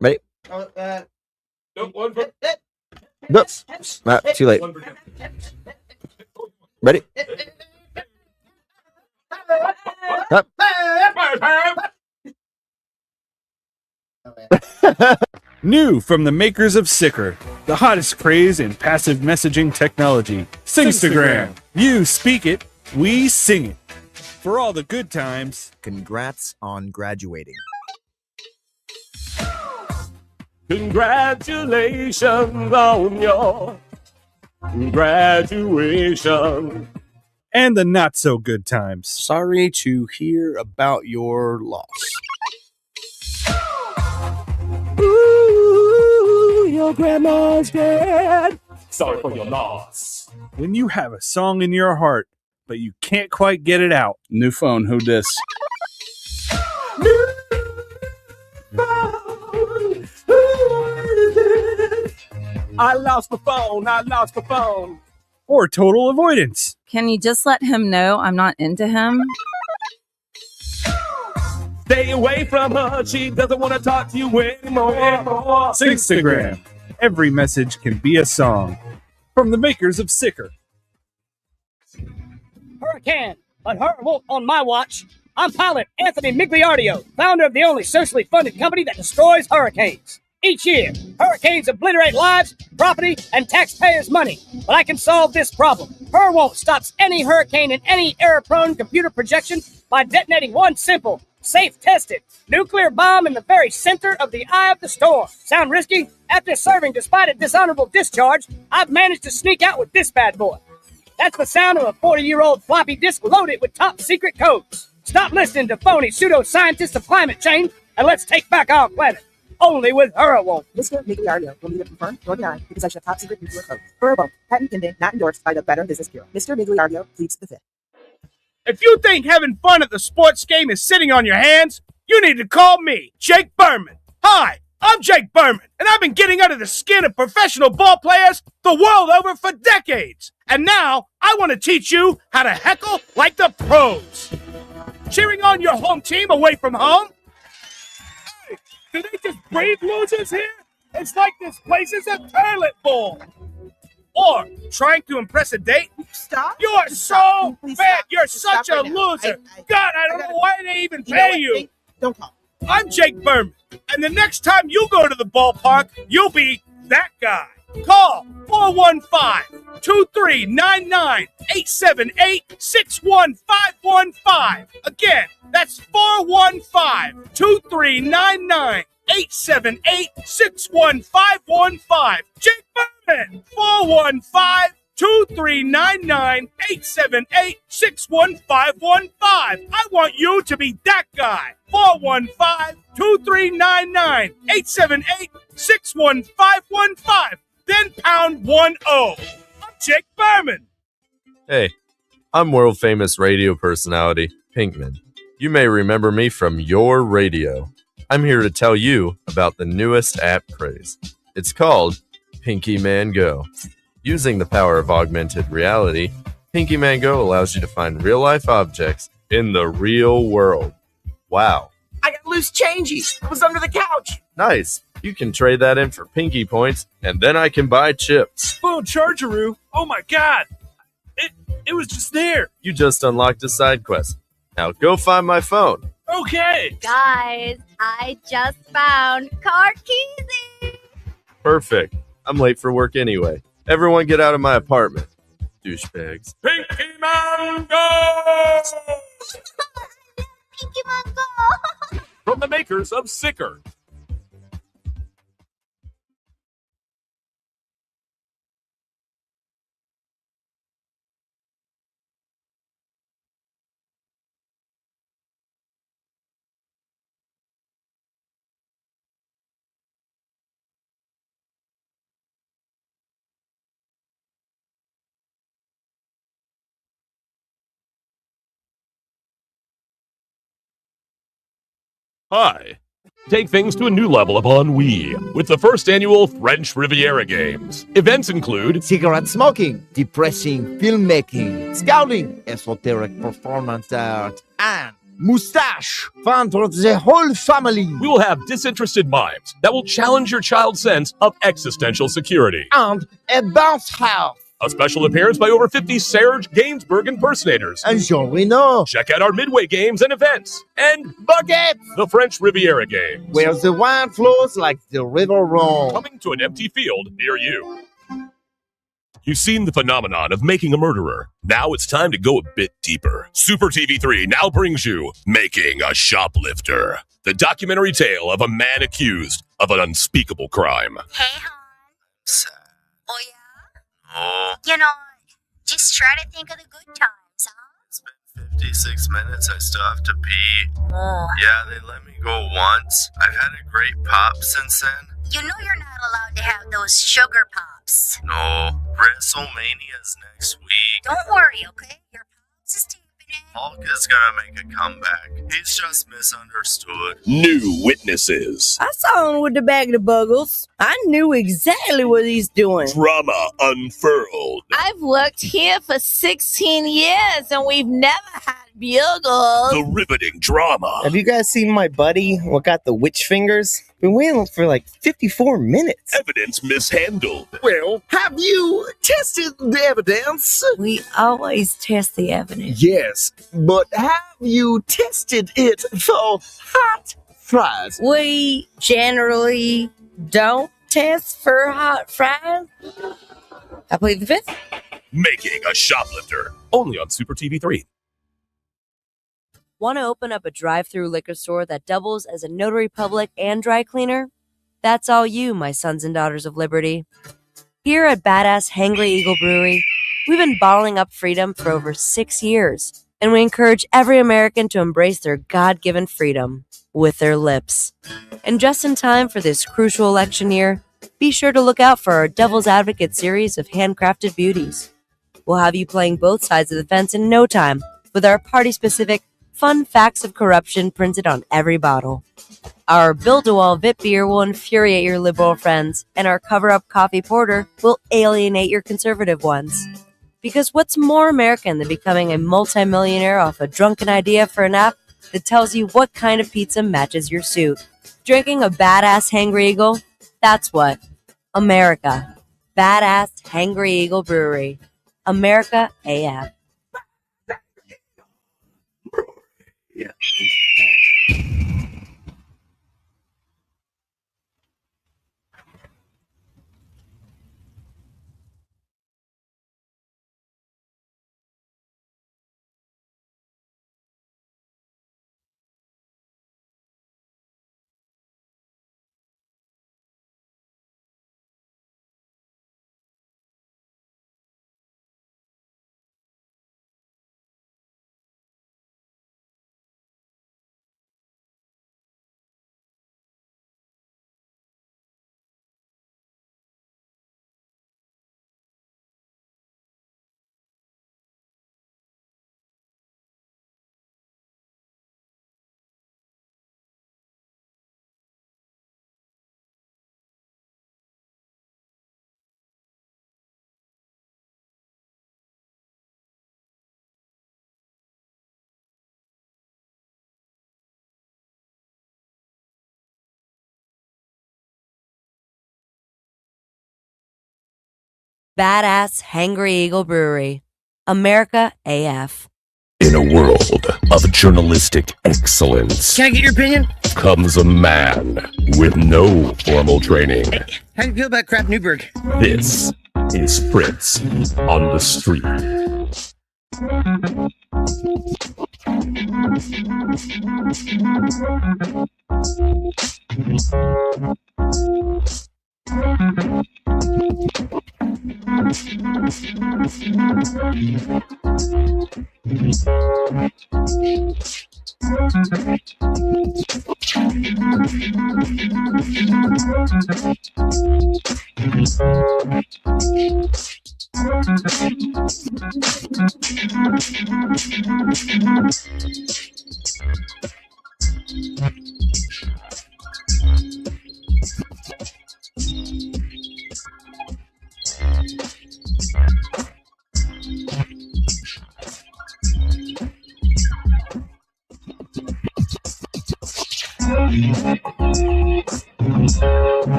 Ready? Nope, one for. Oops. Too late. Ready? Up. New from the makers of Sicker, the hottest craze in passive messaging technology. Singstagram. You speak it, we sing it. For all the good times. Congrats on graduating. Congratulations on your graduation. And the not so good times. Sorry to hear about your loss. Ooh, your grandma's dead. Sorry for your loss. When you have a song in your heart, but you can't quite get it out. New phone, who dis? I lost my phone. Or total avoidance. Can you just let him know I'm not into him? Stay away from her. She doesn't want to talk to you anymore. Singstagram. Every message can be a song. From the makers of Sicker. Hurricane, but her won't on my watch. I'm pilot Anthony Migliardio, founder of the only socially funded company that destroys hurricanes. Each year, hurricanes obliterate lives, property, and taxpayers' money. But I can solve this problem. Won't stops any hurricane in any error-prone computer projection by detonating one simple, safe-tested nuclear bomb in the very center of the eye of the storm. Sound risky? After serving despite a dishonorable discharge, I've managed to sneak out with this bad boy. That's the sound of a 40-year-old floppy disk loaded with top-secret codes. Stop listening to phony pseudoscientists of climate change, and let's take back our planet. Only with Hurricane. Mr. Migliardio will neither confirm nor deny the possession of top-secret nuclear codes. Hurricane, patent pending, not endorsed by the Better Business Bureau. Mr. Migliardio pleads the fifth. If you think having fun at the sports game is sitting on your hands, you need to call me, Jake Berman. Hi, I'm Jake Berman, and I've been getting under the skin of professional ball players the world over for decades. And now, I want to teach you how to heckle like the pros. Cheering on your home team away from home? Hey, do they just breed losers here? It's like this place is a toilet bowl. Or trying to impress a date? Stop. You are so bad. You're such a loser. God, I don't know why they even pay you. Don't call. I'm Jake Berman, and the next time you go to the ballpark, you'll be that guy. Call 415-239-9-878-61515. Again, that's 415-239-9-878-61515. Jake Berman, 415-239-9-878-61515. I want you to be that guy. 415-239-9-878-61515. Then pound 10. I'm Jake Berman. Hey, I'm world famous radio personality Pinkman. You may remember me from your radio. I'm here to tell you about the newest app craze. It's called Pinky Man Go. Using the power of augmented reality, Pinky Man Go allows you to find real-life objects in the real world. Wow. I got loose changes. It was under the couch. Nice. You can trade that in for Pinky points, and then I can buy chips. Phone chargeroo. Oh my god. It was just there. You just unlocked a side quest. Now go find my phone. Okay. Guys, I just found car keys. Perfect. I'm late for work anyway. Everyone get out of my apartment. Douchebags. Pinky Man Go! Pinky Man Go! From the makers of Sicker. Hi. Take things to a new level of ennui with the first annual French Riviera Games. Events include cigarette smoking, depressing filmmaking, scouting, esoteric performance art, and Moustache. Fun for the whole family. We will have disinterested mimes that will challenge your child's sense of existential security. And a bounce house. A special appearance by over 50 Serge Gainsbourg impersonators. And Jean Reno. Check out our Midway games and events. And Buckets. The French Riviera Games. Where the wine flows like the river Rhone. Coming to an empty field near you. You've seen the phenomenon of making a murderer. Now it's time to go a bit deeper. Super TV3 now brings you Making a Shoplifter, the documentary tale of a man accused of an unspeakable crime. Hey, hon. Oh, yeah? Oh, You know, just try to think of the good times, huh? it's been 56 minutes. I still have to pee. Oh. Yeah, they let me go once. I've had a great pop since then. You know you're not allowed to have those sugar pops. No, WrestleMania's next week. Don't worry, okay? Your pops is taping it. Hulk is gonna make a comeback. He's just misunderstood. New witnesses. I saw him with the bag of the buggles. I knew exactly what he's doing. Drama unfurled. I've worked here for 16 years and we've never had bugles. The riveting drama. Have you guys seen my buddy, what got the witch fingers? Been waiting for like 54 minutes. Evidence mishandled. Well, have you tested the evidence? We always test the evidence. Yes, but have you tested it for hot fries? We generally don't test for hot fries. I plead the fifth. Making a Shoplifter. Only on Super TV3. Want to open up a drive-through liquor store that doubles as a notary public and dry cleaner? That's all you, my sons and daughters of liberty. Here at Badass Hangry Eagle Brewery, we've been bottling up freedom for over 6 years, and we encourage every American to embrace their God-given freedom with their lips. And just in time for this crucial election year, be sure to look out for our Devil's Advocate series of handcrafted beauties. We'll have you playing both sides of the fence in no time with our party-specific fun facts of corruption printed on every bottle. Our Build-A-Wall VIP beer will infuriate your liberal friends, and our cover-up coffee porter will alienate your conservative ones. Because what's more American than becoming a multimillionaire off a drunken idea for an app that tells you what kind of pizza matches your suit? Drinking a Badass Hangry Eagle? That's what. America. Badass Hangry Eagle Brewery. America AF. Yeah. Badass Hangry Eagle Brewery. America AF. In a world of journalistic excellence, Can I get your opinion? comes a man with no formal training. How do you feel about Crap Newberg? This is Fritz on the Street.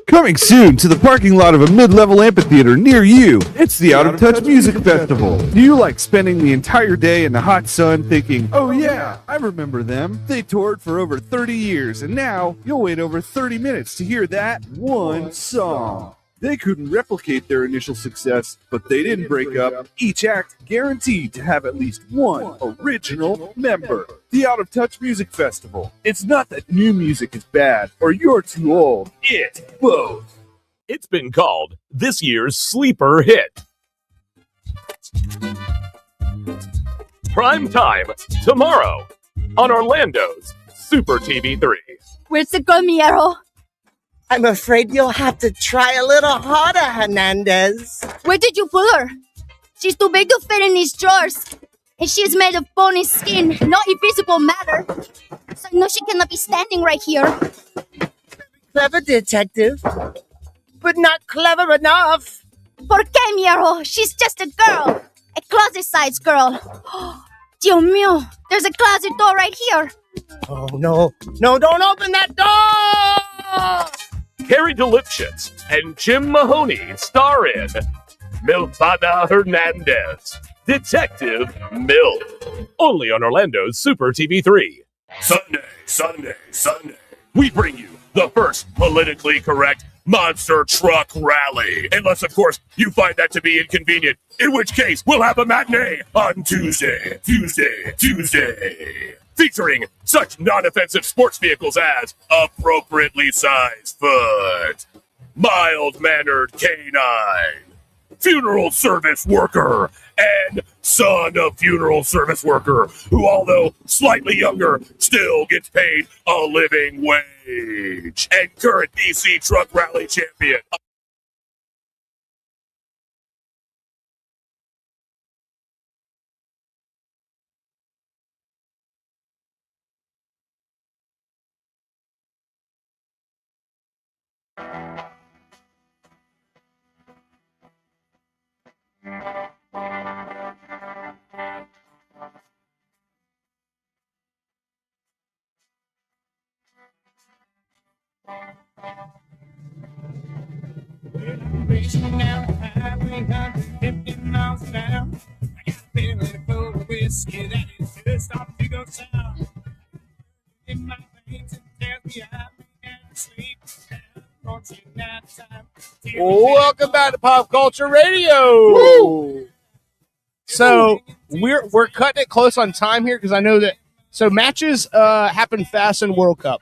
Coming soon to the parking lot of a mid-level amphitheater near you, it's the Out of Touch Music Festival. Do you like spending the entire day in the hot sun thinking, oh yeah, I remember them. They toured for over 30 years, and now you'll wait over 30 minutes to hear that one song. They couldn't replicate their initial success, but they didn't break up. Each act guaranteed to have at least one original member. The Out of Touch Music Festival. It's not that new music is bad or you're too old. It's both. It's been called this year's sleeper hit. Prime time tomorrow on Orlando's Super TV 3. Where's the girl, Miero? I'm afraid you'll have to try a little harder, Hernandez. Where did you pull her? She's too big to fit in these drawers. And she is made of bony skin, not invisible matter. So I know she cannot be standing right here. Clever detective, but not clever enough. ¿Por qué, Miero? She's just a girl. A closet-sized girl. Dios mío, there's a closet door right here. Oh, no. No, don't open that door! Carrie DeLipschitz and Jim Mahoney star in Milfada Hernandez, Detective Milf. Only on Orlando's Super TV 3. Sunday. We bring you the first politically correct monster truck rally. Unless, of course, you find that to be inconvenient. In which case, we'll have a matinee on Tuesday. Featuring such non-offensive sports vehicles as appropriately sized foot, mild-mannered canine, funeral service worker, and son of funeral service worker, who, although slightly younger, still gets paid a living wage, and current DC Truck Rally champion. Racing down the highway, 150 miles an hour. I got a belly full of whiskey that is just off to go sound. In my veins, it tells me I can't sleep. Welcome back to Pop Culture Radio. Woo! So we're cutting it close on time here because I know that matches happen fast in World Cup.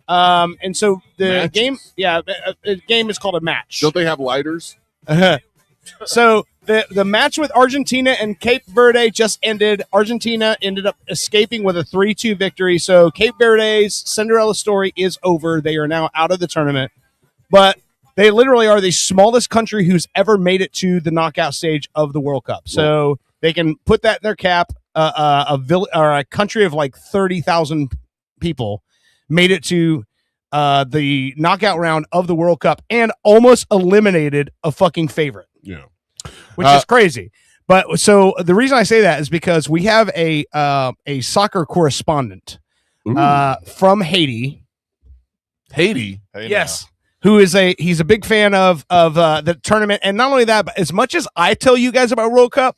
And so the game is called a match. Don't they have lighters? So the match with Argentina and Cape Verde just ended. Argentina ended up escaping with a 3-2 victory. So Cape Verde's Cinderella story is over. They are now out of the tournament. But they literally are the smallest country who's ever made it to the knockout stage of the World Cup. So they can put that in their cap. A country of like 30,000 people made it to the knockout round of the World Cup and almost eliminated a fucking favorite. Yeah. Which is crazy. But so the reason I say that is because we have a soccer correspondent from Haiti. Haiti? Yes. Who is he's a big fan of the tournament. And not only that, but as much as I tell you guys about World Cup,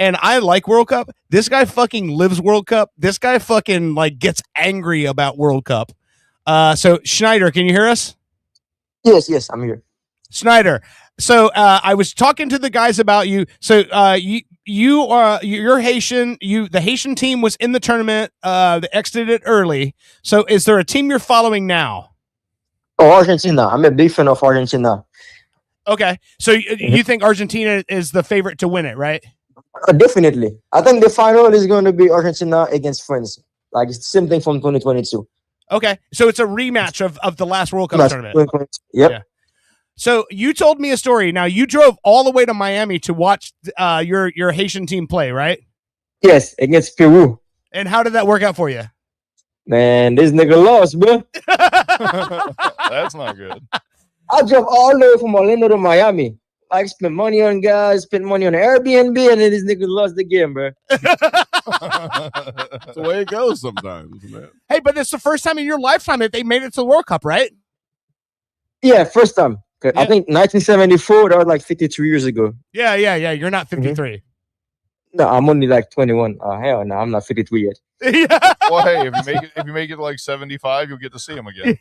and I like World Cup. This guy fucking lives World Cup. This guy fucking like gets angry about World Cup. So Schneider, can you hear us? Yes, I'm here. Schneider. So I was talking to the guys about you. So you're Haitian. The Haitian team was in the tournament. They exited it early. So is there a team you're following now? Oh, Argentina. I'm a big fan of Argentina. Okay. So you think Argentina is the favorite to win it, right? Definitely. I think the final is going to be Argentina against France. Like it's the same thing from 2022. Okay. So it's a rematch of the last World Cup tournament. Yep. Yeah. So you told me a story. Now you drove all the way to Miami to watch your Haitian team play, right? Yes, against Peru. And how did that work out for you? Man, this nigga lost, bro. That's not good. I drove all the way from Orlando to Miami. I spent money on guys, spent money on Airbnb, and then this nigga lost the game, bro. That's the way it goes sometimes, isn't it? Hey, but it's the first time in your lifetime that they made it to the World Cup, right? Yeah, first time. I think 1974, that was like 52 years ago. Yeah. You're not 53. No, I'm only like 21. Hell no, I'm not 53 yet. Well, hey, if you make it to like 75, you'll get to see him again.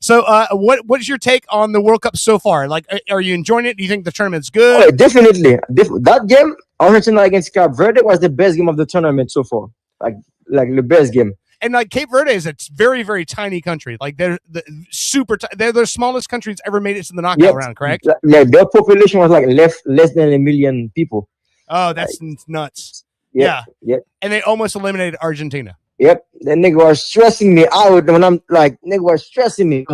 So, what's your take on the World Cup so far? Like, are you enjoying it? Do you think the tournament's good? Oh, definitely. That game, Argentina against Cape Verde, was the best game of the tournament so far. Like the best game. And like Cape Verde is a very, very tiny country. Like they're they're the smallest country that's ever made it to the knockout round, correct? Like their population was like less than 1 million people. Oh, that's nuts. Yep. And they almost eliminated Argentina. Yep. That nigga was stressing me out when I'm like, nigga was stressing me.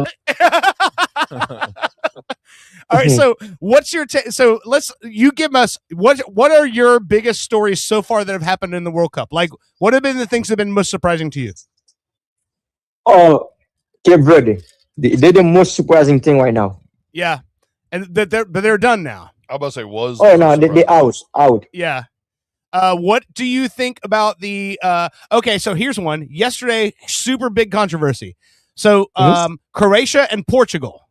All right, so what's your so you give us what are your biggest stories so far that have happened in the World Cup? Like, what have been the things that have been most surprising to you? Oh, Cape Verde. They're the most surprising thing right now. Yeah, and they're done now. I was about to say was. Oh no, they out. Yeah. What do you think about the? Okay, so here's one. Yesterday, super big controversy. So, Croatia and Portugal.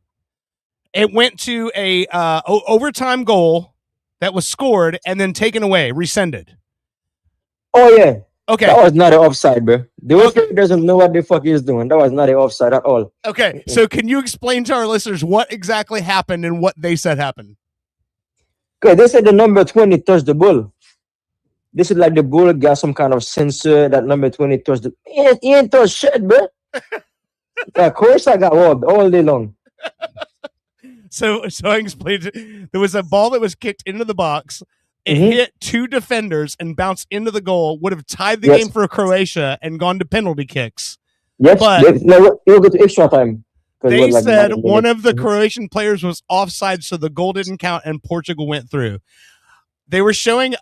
It went to a overtime goal that was scored and then taken away, rescinded. Oh yeah. Okay. That was not an offside, bro. The referee doesn't know what the fuck he's doing. That was not an offside at all. Okay, so can you explain to our listeners what exactly happened and what they said happened? Okay, they said the number 20 touched the ball. They said like the ball got some kind of sensor that number 20 touched the. He ain't touched shit, bro. Of course, I got robbed all day long. So I explained it. There was a ball that was kicked into the box. It hit two defenders and bounced into the goal. Would have tied the game for Croatia and gone to penalty kicks. Yes, but it'll go to extra time. They said one of the Croatian players was offside, so the goal didn't count, and Portugal went through. They were showing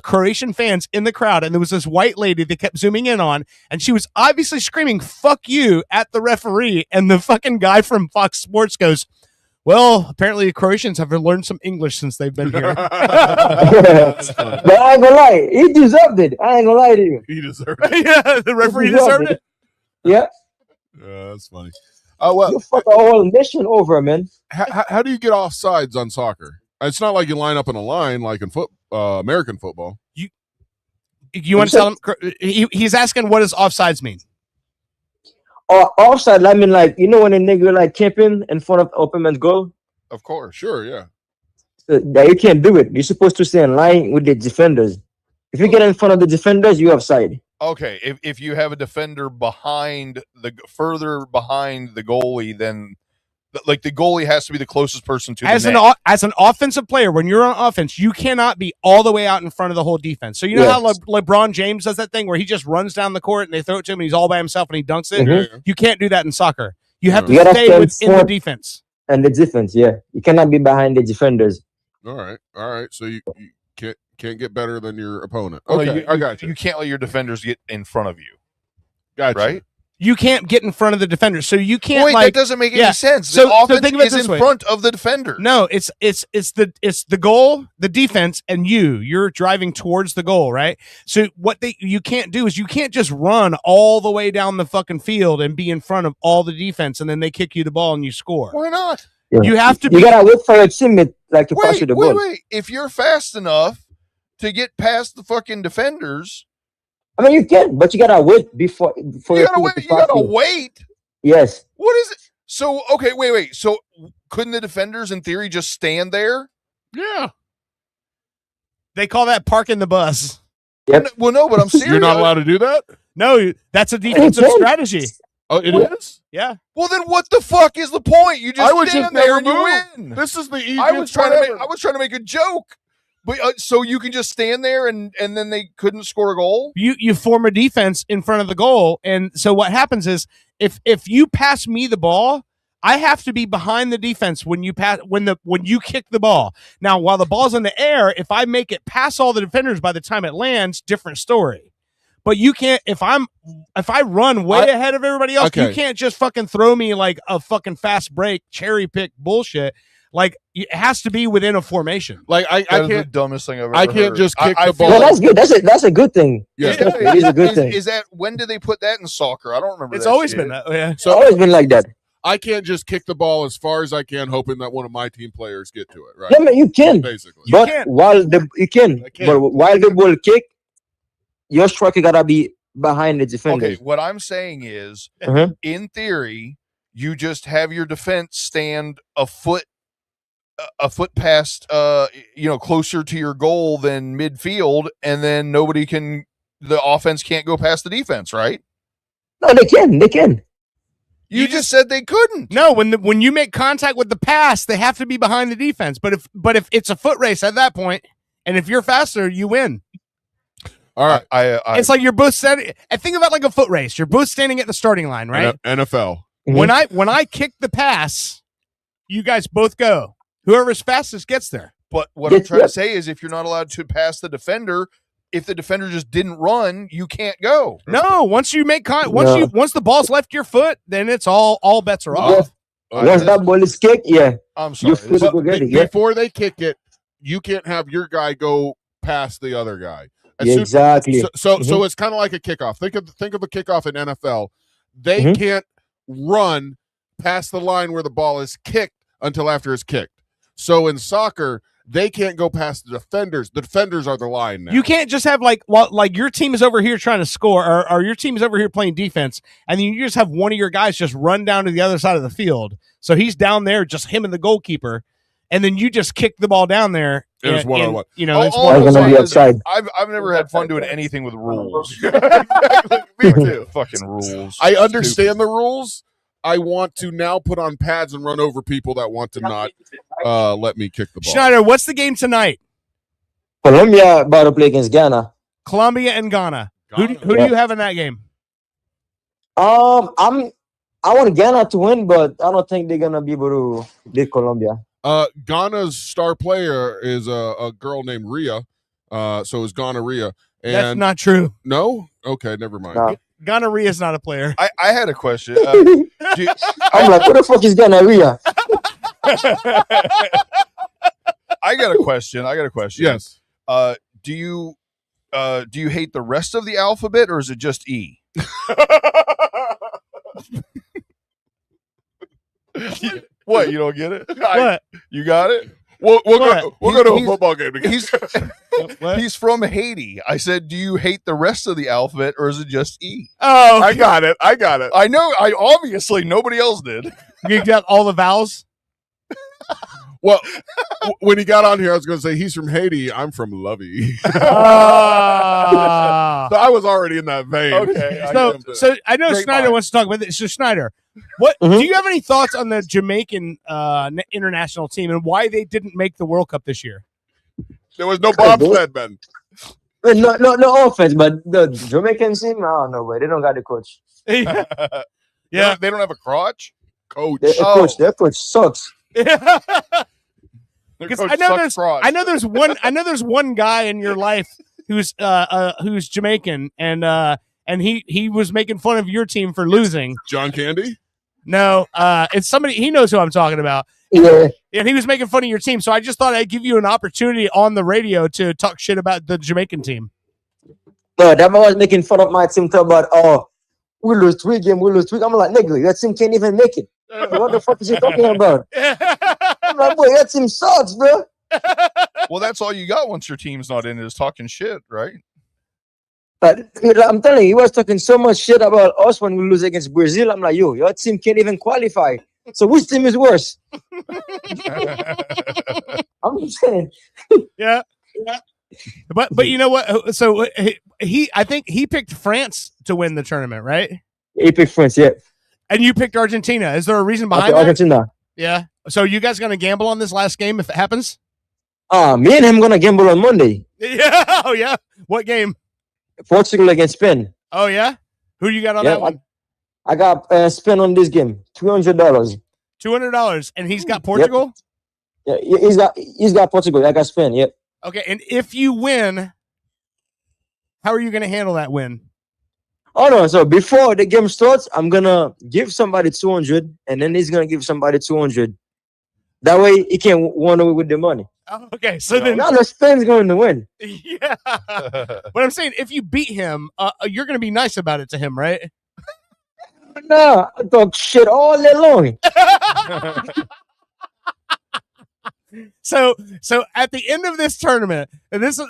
Croatian fans in the crowd, and there was this white lady they kept zooming in on, and she was obviously screaming "fuck you" at the referee, and the fucking guy from Fox Sports goes, well, apparently Croatians have learned some English since they've been here. But I ain't gonna lie, he deserved it. I ain't gonna lie to you. He deserved it. Yeah, the referee deserved it. Yeah. That's funny. Well, you fuck a whole nation over, man. How do you get offsides on soccer? It's not like you line up in a line like in American football. You want to tell him? He's asking, what does offsides mean? Offside, I mean, like, you know when a nigga like camping in front of open man's goal? Of course, sure, yeah. You can't do it. You're supposed to stay in line with the defenders. If you get in front of the defenders, you're offside. Okay, if you have a defender further behind the goalie, then like the goalie has to be the closest person to the net. As an offensive player, when you're on offense, you cannot be all the way out in front of the whole defense. So you know how LeBron James does that thing where he just runs down the court and they throw it to him and he's all by himself and he dunks it? You can't do that in soccer. You have to stay within the defense. And the defense, yeah. You cannot be behind the defenders. All right. So you can't get better than your opponent. Okay, I got you. You can't let your defenders get in front of you. Gotcha. Right? You can't get in front of the defenders, so you can't. Wait, that doesn't make any sense. The offense think of it is in front of the defender. No, it's the goal, the defense, and you're driving towards the goal, right? So what you can't do is you can't just run all the way down the fucking field and be in front of all the defense, and then they kick you the ball and you score. Why not? Yeah. You have to. You gotta wait for your teammate like to pass you Wait, the wait, ball. wait. If you're fast enough to get past the fucking defenders, I mean, you can, but you gotta wait before for you your gotta team wait. to You pass gotta you. wait. Yes. What is it? So okay, wait. So couldn't the defenders, in theory, just stand there? Yeah. They call that parking the bus. Yep. Well, no, but I'm serious. You're not allowed to do that? No, that's a defensive can. strategy. Oh, it is? Yeah. Well, then what the fuck is the point? You just I would stand just there never and you move. win. This is the easiest I was trying to make. forever. I was trying to make a joke, but so you can just stand there and then they couldn't score a goal. You form a defense in front of the goal, and so what happens is if you pass me the ball, I have to be behind the defense when you pass when you kick the ball. Now, while the ball's in the air, if I make it past all the defenders by the time it lands, different story. But you can't if I run way ahead of everybody else, you Okay. can't just fucking throw me like a fucking fast break, cherry pick bullshit. Like it has to be within a formation. Like I That is the can't dumbest thing I've ever I can't heard. just kick I the feel ball. No, like- that's good. That's a good thing. Yeah. Trust me, it is a good thing. Is that when did they put that in soccer? I don't remember. It's that always shit. been that. Yeah. It's always been like that. I can't just kick the ball as far as I can, hoping that one of my team players get to it. Right? Yeah, man, you can. Basically. But can. while you can, I can. but while the ball kick, your striker gotta be behind the defender. Okay, what I'm saying is, Uh-huh. in theory, you just have your defense stand a foot past, closer to your goal than midfield, and then the offense can't go past the defense, right? No, they can. They can. You just said they couldn't. No, when you make contact with the pass, they have to be behind the defense. But if it's a foot race at that point, and if you're faster, you win. All right. I It's like you're both standing. I think about it like a foot race. You're both standing at the starting line, right? NFL. When I kick the pass, you guys both go. Whoever's fastest gets there. But what I'm trying to say is, if you're not allowed to pass the defender, if the defender just didn't run, you can't go. No, once you make once the ball's left your foot, then it's all bets are off. Once that ball is kicked, yeah. I'm You sorry. feel But go get it, yeah. before they kick it, you can't have your guy go past the other guy. As Yeah, soon- exactly. So Mhm. it's kind of like a kickoff. Think of a kickoff in NFL. They Mhm. can't run past the line where the ball is kicked until after it's kicked. So in soccer, they can't go past the defenders. The defenders are the line now. You can't just have like your team is over here trying to score, or your team is over here playing defense, and then you just have one of your guys just run down to the other side of the field. So he's down there, just him and the goalkeeper, and then you just kick the ball down there. It was and- one-on-one. You know, it's All I'm gonna saying be is, outside. I've never had fun doing anything with rules. Me too. Fucking rules. I understand the rules. I want to now put on pads and run over people that want to not let me kick the ball. Schneider, what's the game tonight? Colombia about to play against Ghana. Colombia and Ghana. Who do Yeah. you have in that game? I want Ghana to win, but I don't think they're gonna be able to beat Colombia. Ghana's star player is a girl named Rhea. So it's Ghana Rhea. And That's not true. No? Okay, never mind. No. Gonorrhea is not a player. I had a question. I'm like, who the fuck is Ghana Ria? I got a question. Yes. Do you hate the rest of the alphabet, or is it just E? What? You don't get it? What? You got it? We'll go to a He's- football game together. He's from Haiti. I said, do you hate the rest of the alphabet, or is it just E? Oh, I got it. I know. I obviously nobody else did. You got all the vowels. Well, when he got on here, I was going to say he's from Haiti. I'm from Lovey. Ah. So I was already in that vein. Okay. So I know Great Schneider mind. wants to talk about this. So Schneider, what do you have any thoughts on the Jamaican international team and why they didn't make the World Cup this year? There was no bobsled, man. No offense, but the Jamaican team, I don't know, but they don't got the coach. Yeah. They don't have a crotch. Coach. Their coach sucks. Their Because coach I know sucks there's crotch. there's one guy in your life who's Jamaican and he was making fun of your team for losing. John Candy? No, it's somebody he knows who I'm talking about. Yeah. And he was making fun of your team, so I just thought I'd give you an opportunity on the radio to talk shit about the Jamaican team. No, that man was making fun of my team, talk about, we lose 3 games, we lose 3. I'm like, nigga, your team can't even make it. What the fuck is he talking about? I'm like, boy, that team sucks, bro. Well, that's all you got once your team's not in it is talking shit, right? But I'm telling you, he was talking so much shit about us when we lose against Brazil. I'm like, yo, your team can't even qualify. So which team is worse? I'm just saying. Yeah. But you know what? So I think he picked France to win the tournament, right? He picked France, yeah. And you picked Argentina. Is there a reason behind that? Argentina. Yeah. So you guys going to gamble on this last game if it happens? Me and him gonna gamble on Monday. Yeah. Oh yeah. What game? Portugal against Spain. Oh yeah. Who you got on that one? I got Spain on this game. $200. $200, and he's got Portugal. Yep. Yeah, he's got Portugal. I got Spain. Yep. Okay, and if you win, how are you going to handle that win? Oh no! So before the game starts, I'm gonna give somebody 200, and then he's gonna give somebody 200. That way, he can run away with the money. Oh, okay, so then now the Spain's going to win. Yeah. But I'm saying, if you beat him, you're going to be nice about it to him, right? No, I talk shit all day long. So at the end of this tournament, and this is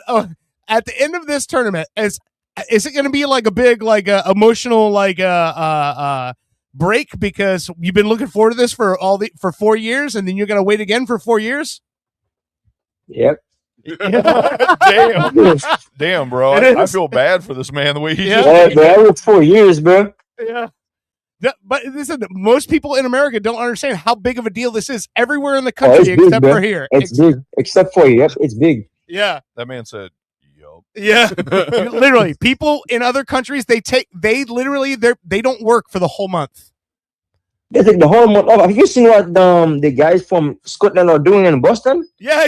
at the end of this tournament, is it going to be like a big emotional break because you've been looking forward to this for 4 years, and then you're going to wait again for 4 years? Yep. Damn, bro. I feel bad for this man the way he Yeah, bro, every 4 years, bro. Yeah. But listen, most people in America don't understand how big of a deal this is everywhere in the country except for here. It's big, except for you. Yep, it's big. Yeah. That man said, "Yup." Yeah. Literally, people in other countries they don't work for the whole month. They take the whole month off. Have you seen what the guys from Scotland are doing in Boston? Yeah.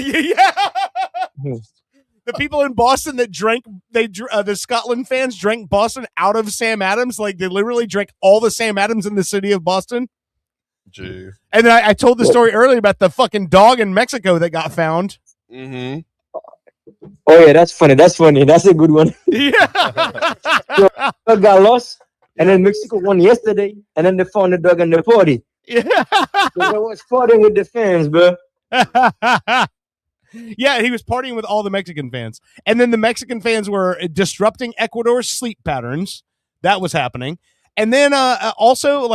The people in Boston that the Scotland fans drank Boston out of Sam Adams. Like, they literally drank all the Sam Adams in the city of Boston. Gee. And then I told the story earlier about the fucking dog in Mexico that got found. Mm-hmm. Oh, yeah, that's funny. That's a good one. Yeah. Dog got lost, and then Mexico won yesterday, and then they found the dog in the party. Yeah. So they was partying with the fans, bro. Yeah, he was partying with all the Mexican fans. And then the Mexican fans were disrupting Ecuador's sleep patterns. That was happening. And then also,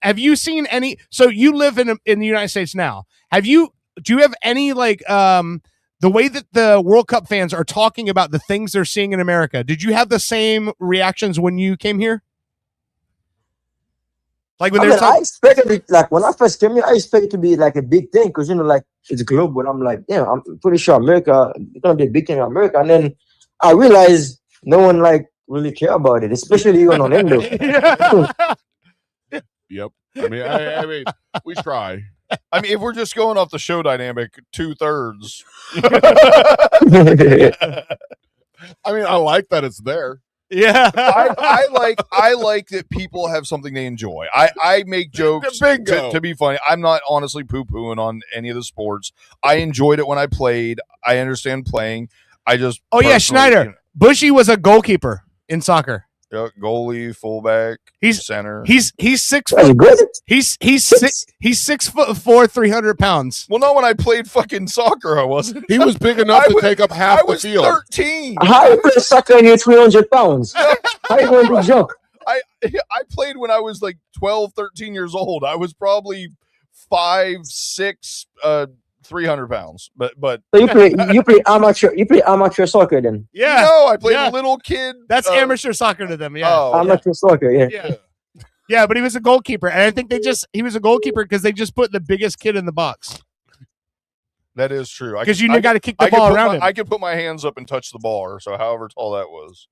have you seen any... So you live in the United States now. Do you have any, the way that the World Cup fans are talking about the things they're seeing in America, did you have the same reactions when you came here? Like when I expected it, when I first came here, I expected it to be like a big thing because it's global. I'm like, yeah, I'm pretty sure America it's gonna be a big thing in America. And then I realized no one really care about it, especially even on Indo. Yep. I mean, we try. I mean, if we're just going off the show dynamic, 2/3. I mean, I like that it's there. Yeah. I like that people have something they enjoy. I make jokes to be funny. I'm not honestly poo-pooing on any of the sports. I enjoyed it when I played. I understand playing. I just Schneider. Bushy was a goalkeeper in soccer. Yeah, goalie, fullback, center. He's 6 foot. He's 6'4", 300 pounds. Well, not when I played fucking soccer. I wasn't. He was big enough to take up half the field. 13. How you play soccer and you're 300 pounds? How you going to jump? I played when I was 12, 13 years old. I was probably 5'6", 300 pounds. But so you play amateur soccer then? Yeah. No, I played little kid. That's amateur soccer to them. Yeah. Oh, amateur soccer. Yeah. Yeah, but he was a goalkeeper, and I think he was a goalkeeper because they just put the biggest kid in the box. That is true. Because you got to kick the ball around him. I could put my hands up and touch the bar, so however tall that was.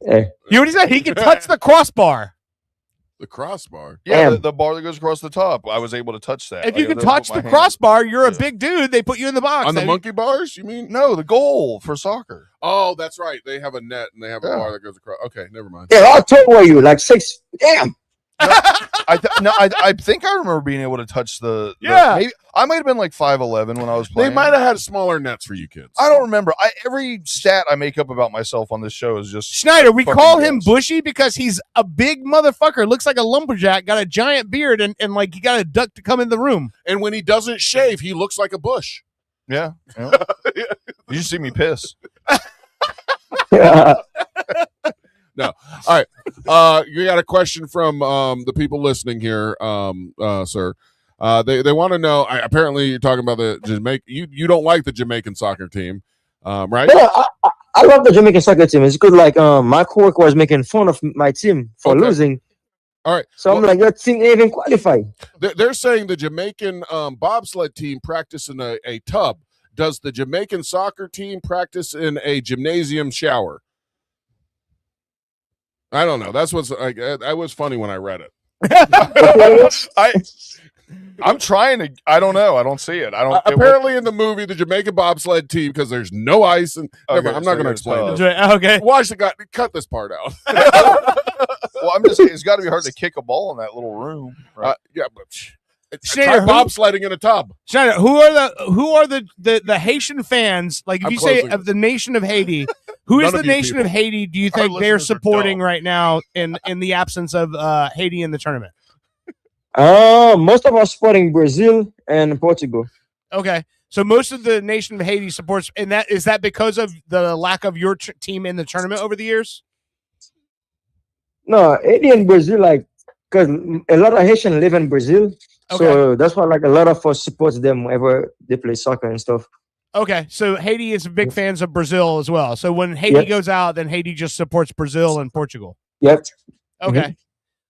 Hey. You know what he said? He could touch the crossbar. The crossbar? Yeah, the bar that goes across the top. I was able to touch that. If you can touch the crossbar, you're a big dude. They put you in the box. On the monkey bars, you mean? No, the goal for soccer. Oh, that's right. They have a net and they have a bar that goes across. Okay, never mind. Yeah, how tall were you? 6? Damn. I think I remember being able to touch the Yeah. maybe, I might have been like 5'11" when I was playing. They might have had smaller nets for you kids. I don't remember. Every stat I make up about myself on this show is just Schneider, we fucking call him guess. Bushy because he's a big motherfucker. Looks like a lumberjack, got a giant beard, and like he got a duck to come in the room. And when he doesn't shave, he looks like a bush. Yeah. You should see me piss. No. All right. You got a question from the people listening here, sir. They want to know. Apparently, you're talking about the Jamaican. You don't like the Jamaican soccer team, right? Yeah, I love the Jamaican soccer team. It's good. Like my coworker was making fun of my team for losing. All right. So I'm like, your team didn't even qualify. They're saying the Jamaican bobsled team practice in a tub. Does the Jamaican soccer team practice in a gymnasium shower? I don't know. That's what's like. That was funny when I read it. I'm trying to. I don't know. I don't see it. I don't. Apparently, in the movie, the Jamaican bobsled team, because there's no ice, and Okay, I'm not going to explain this. Okay, watch the guy. Cut this part out. Well, I'm just saying it's got to be hard to kick a ball in that little room. Right? Yeah, but Schneider, try bobsledding in a tub. Schneider, who are the Haitian fans? Like if I'm you say closing of the nation of Haiti, who is None of the you nation people. of Haiti? Do you Our think they're listeners are supporting right now in the absence of Haiti in the tournament? Most of us supporting Brazil and Portugal. Okay, so most of the nation of Haiti supports, and is that because of the lack of your team in the tournament over the years? No, Haiti and Brazil, like, because a lot of Haitians live in Brazil. So that's why, like, a lot of us supports them whenever they play soccer and stuff. Okay, so Haiti is big fans of Brazil as well. So when Haiti Yep. goes out, then Haiti just supports Brazil and Portugal. Yep. Okay. Mhm.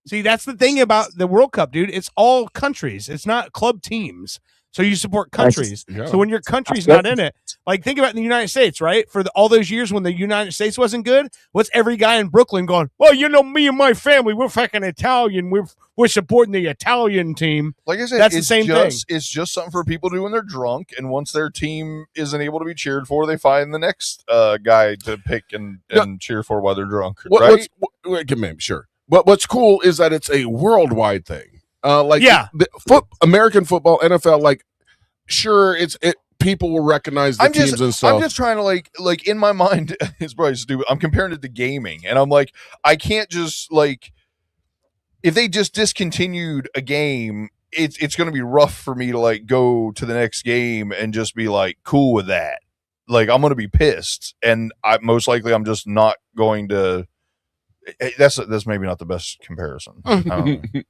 See, that's the thing about the World Cup, dude. It's all countries. It's not club teams. So you support countries. Yeah. So when your country's Yep. not in it, like think about in the United States, right? For all those years when the United States wasn't good, what's every guy in Brooklyn going? Well, you know, me and my family, we're fucking Italian. We're supporting the Italian team. Like I said, that's the it's same just, thing. It's just something for people to do when they're drunk, and once their team isn't able to be cheered for, they find the next guy to pick and cheer for while they're drunk. Right? Sure. But what's cool is that it's a worldwide thing. Yeah. American football, NFL, like, sure, people will recognize the teams and stuff. I'm just trying to like in my mind, it's probably stupid. I'm comparing it to gaming, and I'm like, I can't just like, if they just discontinued a game, it's going to be rough for me to like go to the next game and just be like cool with that. Like I'm going to be pissed, and most likely I'm just not going to. That's maybe not the best comparison. I don't know.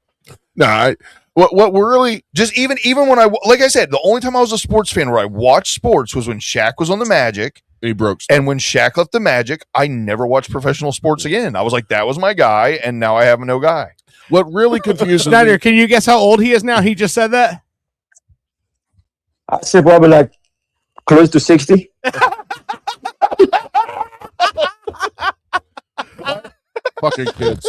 No, what we're really just even when I, like I said, the only time I was a sports fan where I watched sports was when Shaq was on the Magic. He broke stuff. And when Shaq left the Magic, I never watched professional sports again. I was like, that was my guy, and now I have no guy. What really confuses Schneider, me, can you guess how old he is now? He just said that. I'd say probably like close to 60. fucking kids.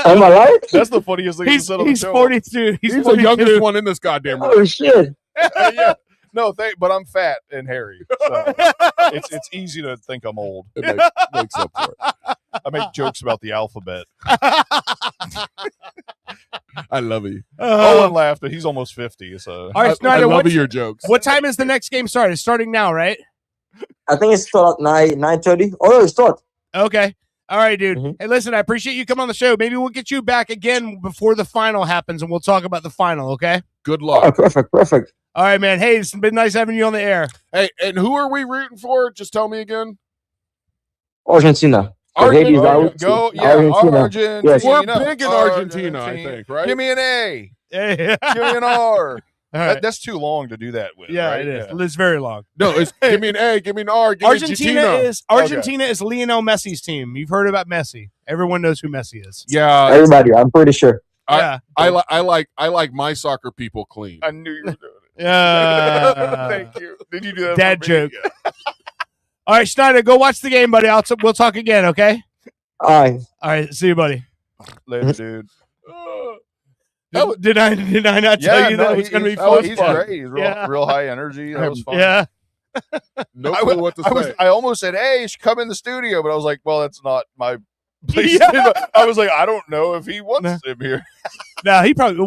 Am I right? That's the funniest thing you said on the He's show. 42. He's the 42. youngest one in this goddamn room. Oh shit! Yeah. No, but I'm fat and hairy, so it's easy to think I'm old. It makes up for it. I make jokes about the alphabet. I love you. Owen laughed, but he's almost 50. So All right, Snyder, I love your jokes. What time is the next game start? It's starting now, right? I think it's start at 9:30. Oh, it's start. Okay. All right, dude. Mm-hmm. Hey, listen, I appreciate you coming on the show. Maybe we'll get you back again before the final happens, and we'll talk about the final, okay? Good Oh, luck. perfect. All right, man. Hey, it's been nice having you on the air. Hey, and who are we rooting for? Just tell me again. Argentina. Argentina. Go, yeah, Argentina. Argentina. Yes. We're big in Argentina, I think, right? Give me an A. Yeah. Give me an R. All right. That's too long to do that with. Yeah, right? it is. It's very long. No, it's give me an A, give me an R, give Argentina me is Lionel Messi's team. You've heard about Messi. Everyone knows who Messi is. Yeah, Everybody, I'm pretty sure. Yeah. I like my soccer people clean. I knew you were doing it. Yeah. Thank you. Did you do that? Dad for me? joke. All right, Schneider, go watch the game, buddy. We'll talk again, okay? All right. All right, see you, buddy. Later, dude. Did I not tell you that it was going to be fun? He's great. He's real high energy. That was fun. Yeah. No clue what to say. I almost said, "Hey, you should come in the studio," but I was like, "Well, that's not my placed him. I was like, I don't know if he wants him here. No, he probably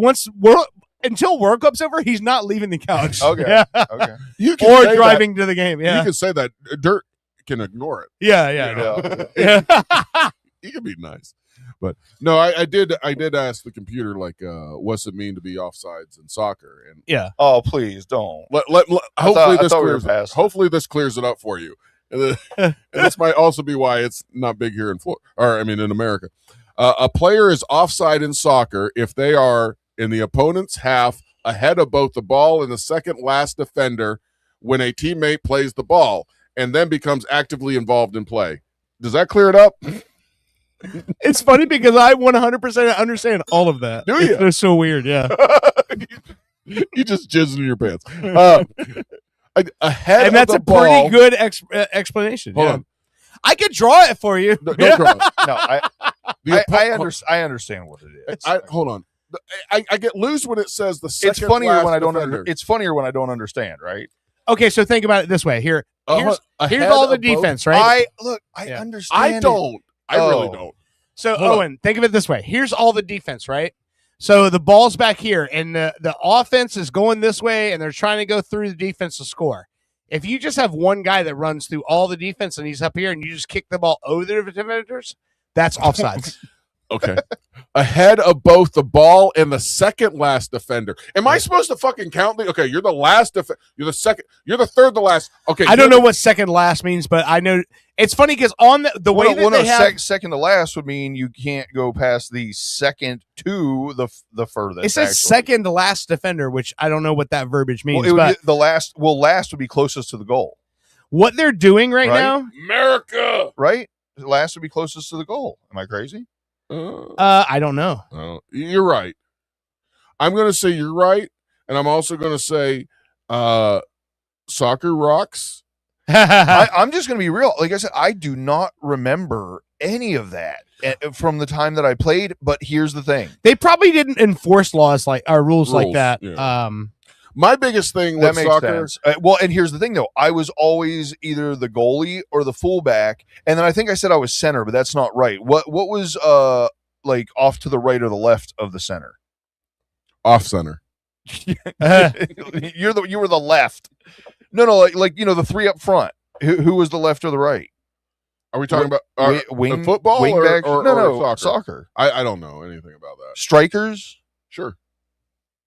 until World Cup's over, he's not leaving the couch. Okay. Yeah. Okay. You can Or say driving that. to the game. Yeah. You can say that. Dirt can ignore it. Yeah. You know? He can be nice. But no, I did ask the computer, like, what's it mean to be offsides in soccer? And yeah. Oh, please don't. Hopefully this clears it up for you. And this might also be why it's not big here in Florida, in America. A player is offside in soccer if they are in the opponent's half ahead of both the ball and the second last defender when a teammate plays the ball and then becomes actively involved in play. Does that clear it up? It's funny because I 100% understand all of that. Do you? They're so weird. Yeah. You just jizzing in your pants. Ahead And that's of a the ball, pretty good explanation. Hold yeah. on. I could draw it for you. Don't draw it. No, I understand what it is. Hold on. I get loose when it says the second. It's funnier last when I don't. defender. It's funnier when I don't understand. Right. Okay, so think about it this way. Here's Ahead all the of both- defense, right? I Yeah. understand. I don't. I really don't. So, Hold on. Owen, think of it this way. Here's all the defense, right? So the ball's back here, and the offense is going this way, and they're trying to go through the defense to score. If you just have one guy that runs through all the defense, and he's up here, and you just kick the ball over the defenders, that's offsides. Okay. Ahead of both the ball and the second last defender. Am I supposed to fucking count the? Okay, you're the last you're the second. You're the third to last. Okay. I don't know what second last means, but I know it's funny because on the way that they have, second to last would mean you can't go past the second to the furthest. it says actually. second to last defender, which I don't know what that verbiage means. Well, it would but be the last. Well, last would be closest to the goal. what they're doing right now, America. Right. Last would be closest to the goal. Am I crazy? I don't know. You're right. I'm going to say you're right, and I'm also going to say soccer rocks. I'm just going to be real. Like I said, I do not remember any of that from the time that I played. But here's the thing: They probably didn't enforce laws like rules like that. yeah. My biggest thing that with makes soccer. sense. Well, and here's the thing, though: I was always either the goalie or the fullback, and then I think I said I was center, but that's not right. What was like off to the right or the left of the center? Off center. You were the left. No, like the three up front. Who was the left or the right? Are we talking about wing football wing or, back? or No, soccer? I don't know anything about that. Strikers? Sure.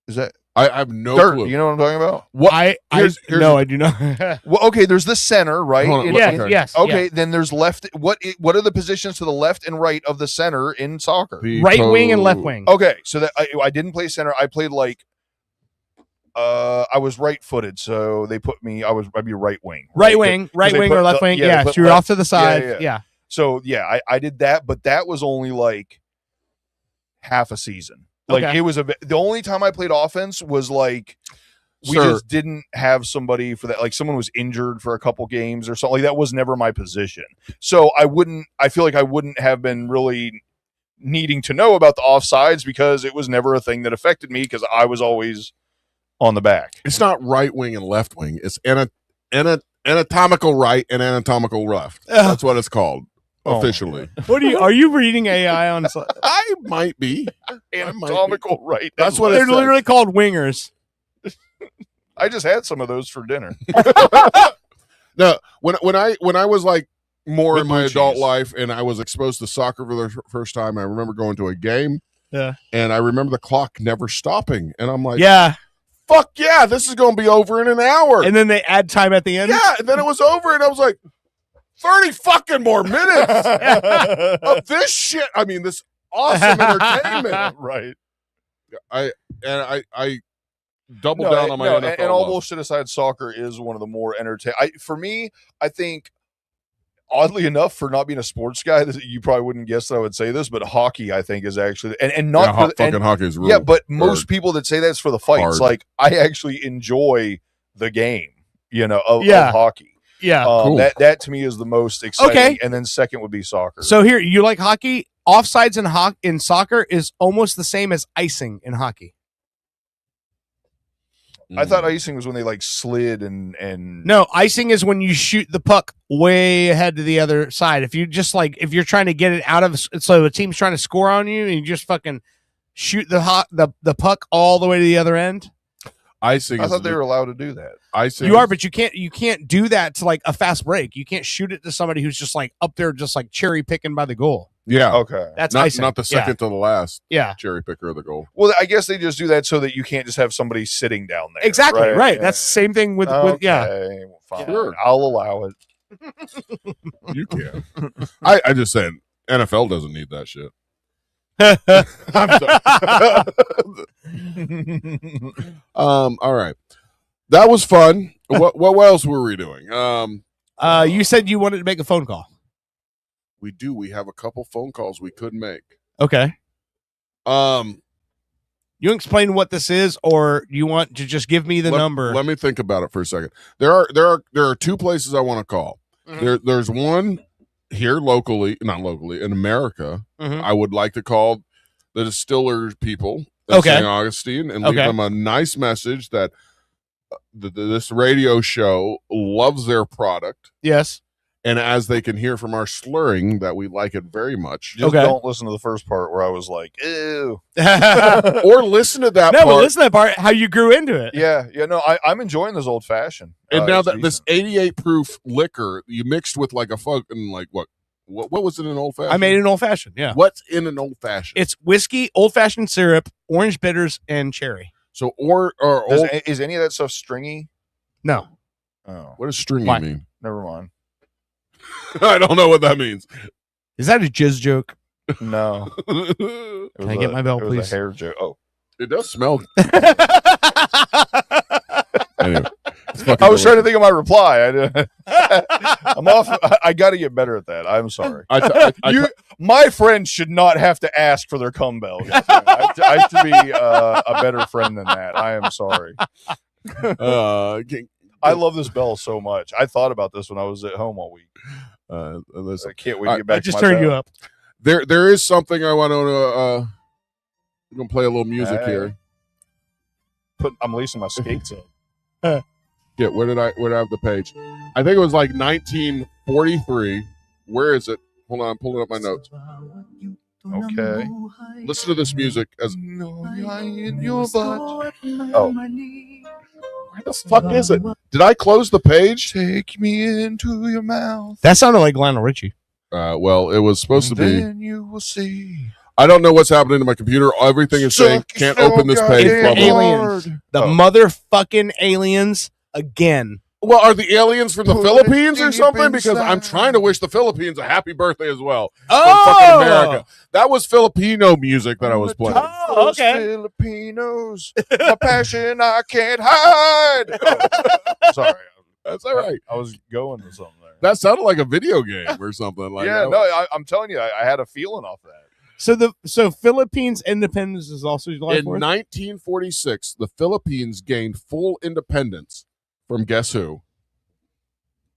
Is that? I have no Dirt, clue. you know what I'm talking about? What? I do not. Well, okay, there's the center, right? Hold on, Yes. Okay, then there's left. What are the positions to the left and right of the center in soccer? Right wing and left wing. Okay, so that I didn't play center. I played like I was right-footed, so they put me. I'd be right wing. Right wing or left wing. Yeah, so you're off to the side. Yeah. So yeah, I did that, but that was only like half a season. Like Okay. it was the only time I played offense was like we Sir. just didn't have somebody for that. Like someone was injured for a couple games or something. Like that was never my position. So I feel like I wouldn't have been really needing to know about the offsides because it was never a thing that affected me because I was always on the back. It's not right wing and left wing. It's anatomical right and anatomical left. That's what it's called officially. Are you reading AI on? I might be Anatomical right. That's what They're it's literally called wingers. I just had some of those for dinner. No, when I was like more With in my blue adult cheese. life and I was exposed to soccer for the first time, I remember going to a game. Yeah. And I remember the clock never stopping, and I'm like, Yeah. fuck yeah, this is going to be over in an hour. And then they add time at the end. Yeah, and then it was over, and I was like, 30 fucking more minutes of this shit. I mean, this awesome entertainment. Right. I doubled down on my NFL and all love. bullshit aside, soccer is one of the more entertaining. For me, I think, oddly enough, for not being a sports guy, you probably wouldn't guess that I would say this, but hockey, I think, is actually and not Yeah, for, fucking and- hockey is real yeah, but hard. most people that say that's for the fights. Hard. Like I actually enjoy the game, of hockey. Yeah. Cool. That to me is the most exciting. Okay. And then second would be soccer. So here, you like hockey? Offsides in soccer is almost the same as icing in hockey. I thought icing was when they like slid and No, icing is when you shoot the puck way ahead to the other side. If you just like, if you're trying to get it out of, so a team's trying to score on you, and you just fucking shoot the puck all the way to the other end. Icing. I thought they were allowed to do that. Icing. You are, but you can't do that to like a fast break. You can't shoot it to somebody who's just like up there, just like cherry picking by the goal. Yeah. Okay. That's not, icing. not the second Yeah. to the last. Yeah. Cherry picker of the goal. Well, I guess they just do that so that you can't just have somebody sitting down there. Exactly. Right. Yeah. That's the same thing with yeah. Okay, well, fine. Sure. I'll allow it. You can. I just said NFL doesn't need that shit. I'm sorry. All right. That was fun. What else were we doing? You said you wanted to make a phone call. We do. We have a couple phone calls we could make. Okay. You explain what this is, or you want to just give me the number? Let me think about it for a second. There are two places I want to call. Mm-hmm. There's one here locally, not locally, in America. Mhm. I would like to call the distillers people of Okay. St. Augustine and leave Okay. them a nice message that this radio show loves their product. Yes. And as they can hear from our slurring, that we like it very much. Just don't listen to the first part where I was like, ew. Or listen to that No, part. but listen to that part, how you grew into it. Yeah, no, I'm enjoying this old fashioned. And now that this 88 proof liquor you mixed with like a fucking like what was it in an old fashioned? I made an old fashioned. Yeah. What's in an old fashioned? It's whiskey, old fashioned syrup, orange bitters, and cherry. So is any of that stuff stringy? No. Oh, what does stringy Why? mean? Never mind. I don't know what that means. Is that a jizz joke? No. Can I get my bell, it was please? a hair joke. Oh, it does smell. Anyway, I was trying to think of my reply. I'm off. I got to get better at that. I'm sorry. My friends should not have to ask for their cum bell. I should be a better friend than that. I am sorry. I love this bell so much. I thought about this when I was at home all week. Listen, I can't wait to get back. I just to my turned you bell. up. There is something I want to. We're gonna play a little music Hey. here. I'm lacing my skates up. Yeah, where did I have the page? I think it was like 1943. Where is it? Hold on, I'm pulling up my notes. Okay. Listen to this music as. Oh. Where the fuck is it? Did I close the page? Take me into your mouth. That sounded like Lionel Richie. Well, it was supposed to be. Then you will see. I don't know what's happening to my computer. Everything is saying can't open this page. It's blah, the blah, blah. aliens. The motherfucking aliens again. Well, are the aliens from the Philippines or something? Because I'm trying to wish the Philippines a happy birthday as well. Oh! From fucking America. That was Filipino music that I was playing. Oh, okay. Filipinos, a passion I can't hide. Oh, sorry, That's all right. I was going to something there. That sounded like a video game or something. Like Yeah, no, I'm telling you, I had a feeling off that. So Philippines independence is also July In 4th? 1946, the Philippines gained full independence from guess who?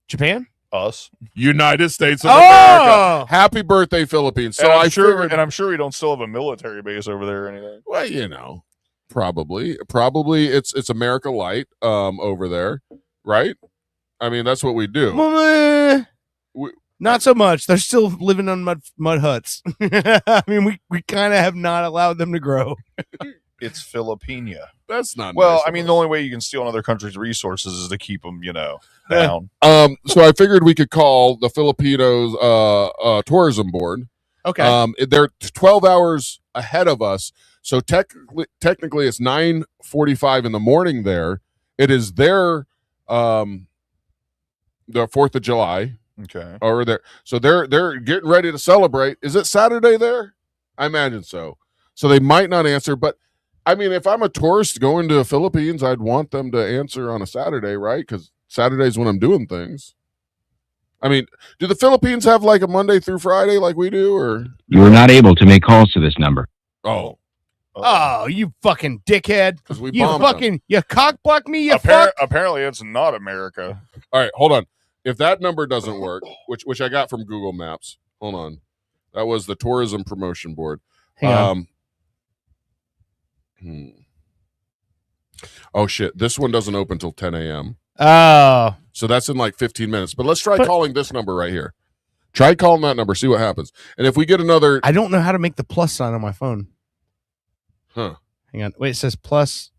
Japan? Us. United States of Oh! America. Happy birthday, Philippines. So I'm sure, figured- and I'm sure we don't still have a military base over there or anything. Well, you know, probably it's America Light over there, right? I mean, that's what we do. Well, not so much. They're still living on mud huts. I mean, we kind of have not allowed them to grow. It's Filipina. That's not well. nice I of mean, us. the only way you can steal another country's resources is to keep them, down. So I figured we could call the Filipinos tourism board. Okay. They're 12 hours ahead of us, so technically it's 9:45 in the morning there. It is their the 4th of July. Okay. Or they're getting ready to celebrate. Is it Saturday there? I imagine so. So they might not answer, but I mean, if I'm a tourist going to the Philippines, I'd want them to answer on a Saturday, right? Because Saturday's when I'm doing things. I mean, do the Philippines have like a Monday through Friday like we do, or You are not able to make calls to this number. oh, Oh, you fucking dickhead. because we You bombed fucking, you cock block me, you fuck. Apparently, it's not America. them. All right, hold on. If that number doesn't work, which I got from Google Maps, hold on. That was the tourism promotion board. Hang on. Oh shit! This one doesn't open till 10 a.m. Oh, so that's in like 15 minutes. But let's try calling this number right here. Try calling that number. See what happens. And if we get another, I don't know how to make the plus sign on my phone. Huh? Hang on. Wait, it says plus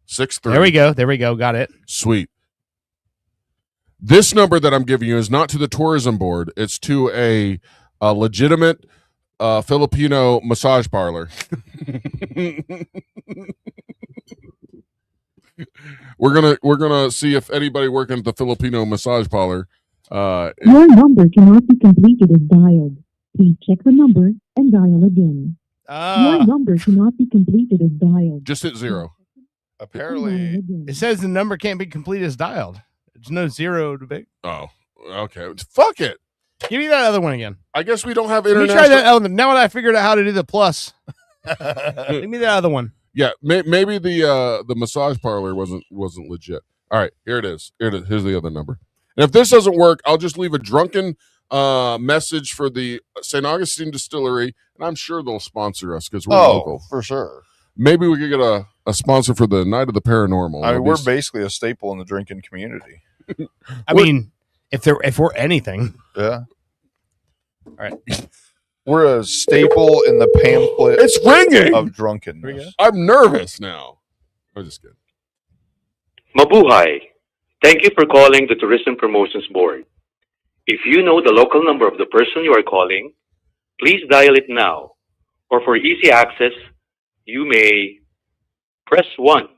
63. There we go. There we go. Got it. Sweet. This number that I'm giving you is not to the tourism board. It's to a legitimate Filipino massage parlor. We're gonna see if anybody working at the Filipino massage parlor. Your number cannot be completed as dialed. Please check the number and dial again. Your number cannot be completed as dialed. Just hit 0. Apparently, it says the number can't be completed as dialed. There's no 0 to be. Oh, okay. Fuck it. Give me that other one again. I guess we don't have Let me international. try that other. Now that I figured out how to do the plus. Give me that other one. Yeah, maybe the massage parlor wasn't legit. All right, here it is. Here's the other number. And if this doesn't work, I'll just leave a drunken message for the St. Augustine Distillery, and I'm sure they'll sponsor us because we're local. For sure. Maybe we could get a sponsor for the Night of the Paranormal. I mean, we're basically a staple in the drinking community. I mean, if we're anything. Yeah. All right. We're a staple in the pamphlet. It's ringing of drunkenness. I'm nervous now. I'm just kidding. Mabuhay. Thank you for calling the Tourism Promotions Board. If you know the local number of the person you are calling, please dial it now. Or for easy access, you may press 1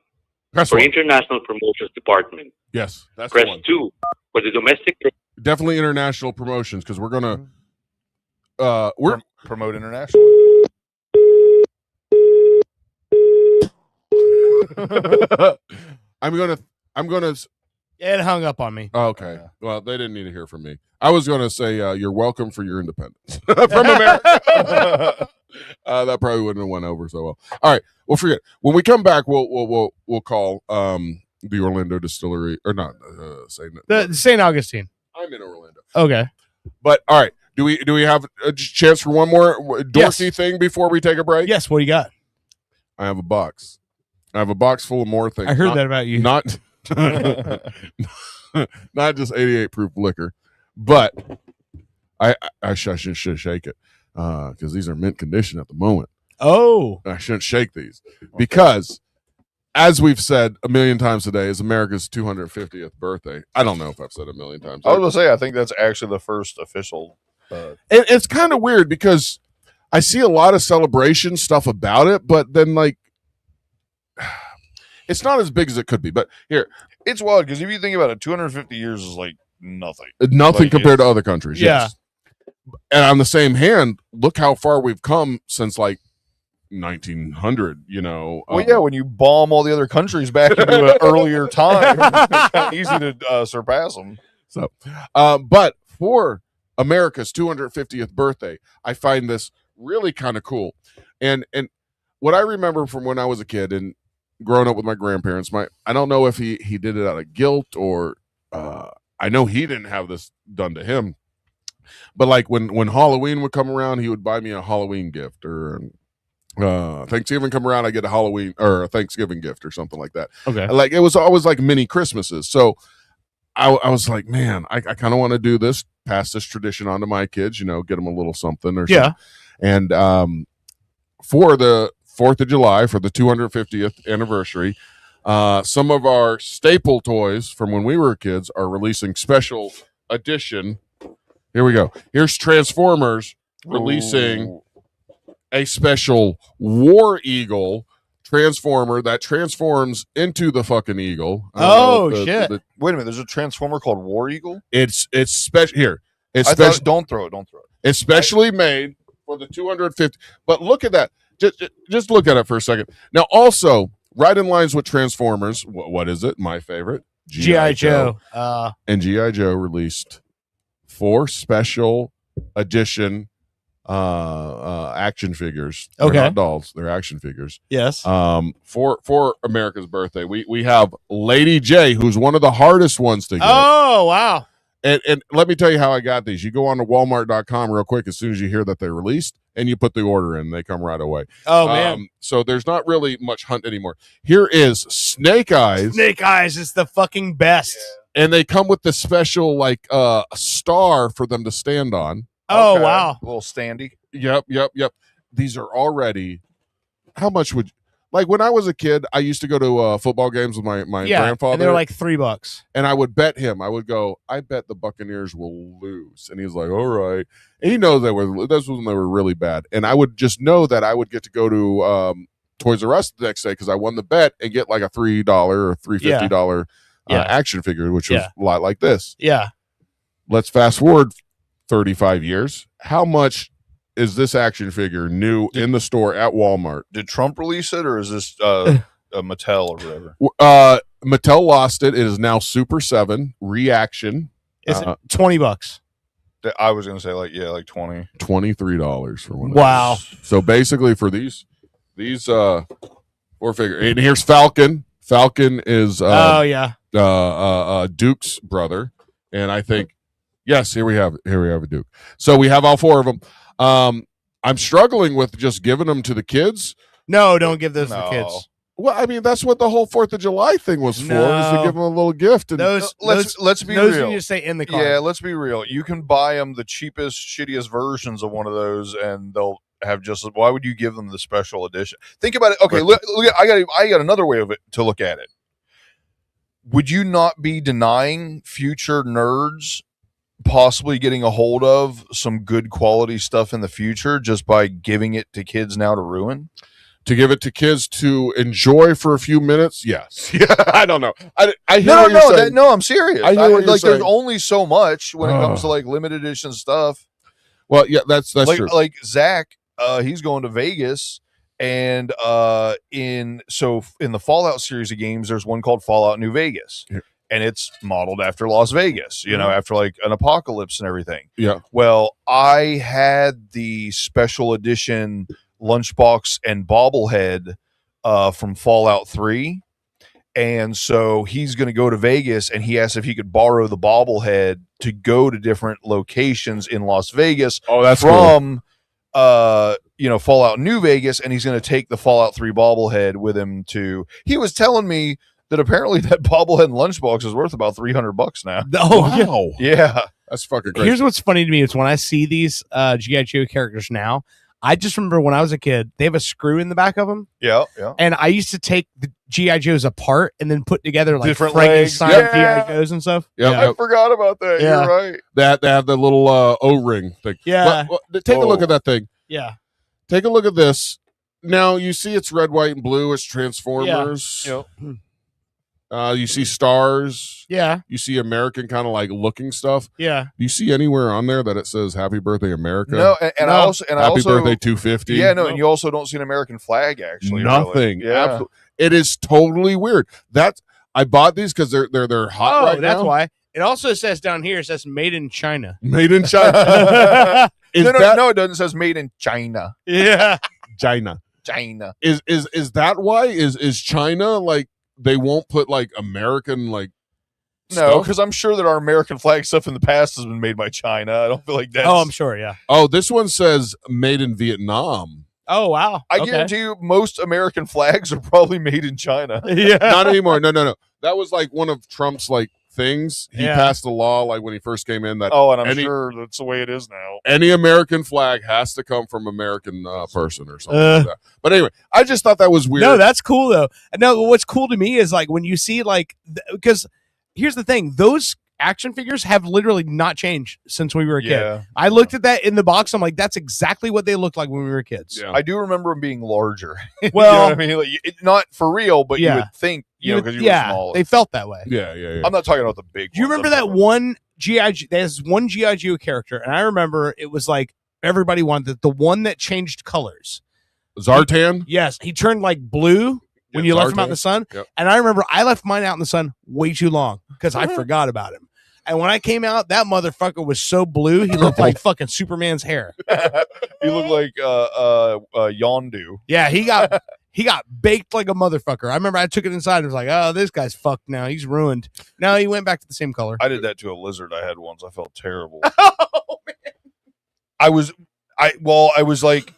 for International Promotions Department. Yes, that's press the one. 2 for the domestic. Definitely international promotions because we're gonna promote internationally. I'm gonna. It hung up on me. Oh, okay. Well, they didn't need to hear from me. I was gonna say you're welcome for your independence from America. That probably wouldn't have went over so well. All right, we'll forget. When we come back, we'll call the Orlando Distillery or not The St. Augustine. I'm in Orlando. Okay. But all right, do we have a chance for one more Dorothy thing before we take a break? Yes. What do you got? I have a box. I have a box full of more things. I heard that about you. Not not just 88 proof liquor, but I shouldn't shake it because these are mint condition at the moment. Oh, I shouldn't shake these because, as we've said a million times today, is America's 250th birthday. I don't know if I've said a million times. I was gonna say I think that's actually the first official. It's kind of weird because I see a lot of celebration stuff about it, but then like. It's not as big as it could be, but here it's wild because if you think about it, 250 years is like nothing. Nothing Like, compared to other countries. Yeah. Yes. And on the same hand, look how far we've come since like 1900. You know. Well, yeah, when you bomb all the other countries back into an earlier time, it's kind of easy to surpass them. So, but for America's 250th birthday, I find this really kind of cool. And what I remember from when I was a kid and growing up with my grandparents, I don't know if he did it out of guilt or I know he didn't have this done to him, but like when Halloween would come around, he would buy me a Halloween gift, or Thanksgiving come around, I get a Halloween or a Thanksgiving gift or something like that. Okay. Like it was always like mini Christmases. So I was like, man, I kind of want to do this, pass this tradition on to my kids, you know, get them a little something or something. And for the 4th of July, for the 250th anniversary, some of our staple toys from when we were kids are releasing special edition. Here we go. Here's Transformers releasing a special War Eagle Transformer that transforms into the fucking eagle. Shit. Wait a minute, there's a Transformer called War Eagle? It's special here. It's Don't special. throw it. It's specially made for the 250. But look at that. Just look at it for a second. Now, also, right in lines with Transformers, what is it? My favorite, G.I. Joe. And G.I. Joe released 4 special edition action figures. They're Okay. not dolls, they're action figures. Yes. For America's birthday, we have Lady J, who's one of the hardest ones to get. Oh, wow. And let me tell you how I got these. You go on to Walmart.com real quick as soon as you hear that they're released, and you put the order in. They come right away. Oh, man. So there's not really much hunt anymore. Here is Snake Eyes. Snake Eyes is the fucking best. And they come with the special, like, star for them to stand on. Oh, Okay. wow. A little standy. Yep. These are already, how much would, like when I was a kid, I used to go to football games with my grandfather. And they're like $3. And I would bet him. I would go, I bet the Buccaneers will lose. And he was like, all right. And he knows that's when they were really bad. And I would just know that I would get to go to Toys R Us the next day because I won the bet and get like a $3 or $3.50 action figure, which was a lot like this. Yeah. Let's fast forward 35 years. How much is this action figure new in the store at Walmart? Did Trump release it, or is this a Mattel or whatever? Mattel lost it. It is now Super 7 Reaction. Is it $20? I was gonna say like 20. $23 for one. Wow. Of those. So basically for these four figure, and here's Falcon. Falcon is Duke's brother, and I think yes, here we have a Duke. So we have all four of them. I'm struggling with just giving them to the kids. No, don't give those to the kids. Well, I mean, that's what the whole 4th of July thing was for, is to give them a little gift. And let's be those real. need to stay in the car. Yeah, let's be real. You can buy them the cheapest, shittiest versions of one of those, and they'll have just. Why would you give them the special edition? Think about it. Okay, look, I got another way of it to look at it. Would you not be denying future nerds possibly getting a hold of some good quality stuff in the future just by giving it to kids now to ruin? To give it to kids to enjoy for a few minutes, yes. I don't know. I hear No, what you're saying. no, I'm serious. I hear what you're like, there's saying. only so much when it comes to like limited edition stuff. Well, yeah, that's like, true. Like Zach, he's going to Vegas, and in the Fallout series of games, there's one called Fallout New Vegas. Yeah. And it's modeled after Las Vegas, you know, after like an apocalypse and everything. Yeah. Well, I had the special edition lunchbox and bobblehead from Fallout 3. And so he's going to go to Vegas, and he asked if he could borrow the bobblehead to go to different locations in Las Vegas. Oh, that's from Fallout New Vegas, and he's going to take the Fallout 3 bobblehead with him to. He was telling me that apparently that bobblehead and lunchbox is worth about $300 now. Oh, yeah. That's fucking great. Here's what's funny to me is when I see these G.I. Joe characters now, I just remember when I was a kid, they have a screw in the back of them. Yeah. And I used to take the G.I. Joes apart and then put together like Different legs. Frankenstein G.I. Joes and stuff. Yeah. I forgot about that. Yeah. You're right. They have the little O-ring thing. Yeah. Take a look at that thing. Yeah. Take a look at this. Now you see it's red, white, and blue. It's Transformers. Yeah. You see stars. Yeah. You see American kind of like looking stuff. Yeah. Do you see anywhere on there that it says "Happy Birthday, America"? No, and I also Happy Birthday 250. Yeah, no, and you also don't see an American flag actually. Nothing. Really. Yeah. It is totally weird. I bought these because they're hot right now. That's why. It also says down here, it says made in China. Made in China. No, it doesn't. It says made in China. Yeah. China. Is that why? Is China like they won't put like American like No, because I'm sure that our American flag stuff in the past has been made by China. I don't feel like that. Oh, I'm sure, yeah. Oh, this one says made in Vietnam. Oh, wow. I guarantee you most American flags are probably made in China. Yeah. Not anymore. No. That was like one of Trump's like things. He Yeah. passed a law like when he first came in that And I'm sure that's the way it is now. any American flag has to come from American person or something like that. But anyway, I just thought that was weird. No, that's cool though. No, what's cool to me is like when you see like because here's the thing: those action figures have literally not changed since we were a kid. Yeah. I looked at that in the box. I'm like, that's exactly what they looked like when we were kids. I do remember them being larger. Well, you know what I mean, like, not for real, but Yeah. you would think, because you were small. they felt that way. Yeah. I'm not talking about the big. Do you remember that one GI? There's one GI Joe character, and I remember it was like everybody wanted the one that changed colors. Zartan? Yes, he turned like blue when you left him out in the sun. Yep. And I remember I left mine out in the sun way too long because I forgot about him. And when I came out, that motherfucker was so blue, he looked like fucking Superman's hair. You look like Yondu. Yeah, he he got baked like a motherfucker. I remember I took it inside and was like, oh, this guy's fucked now. He's ruined. No, he went back to the same color. I did that to a lizard I had once. I felt terrible. Oh, man. I was like,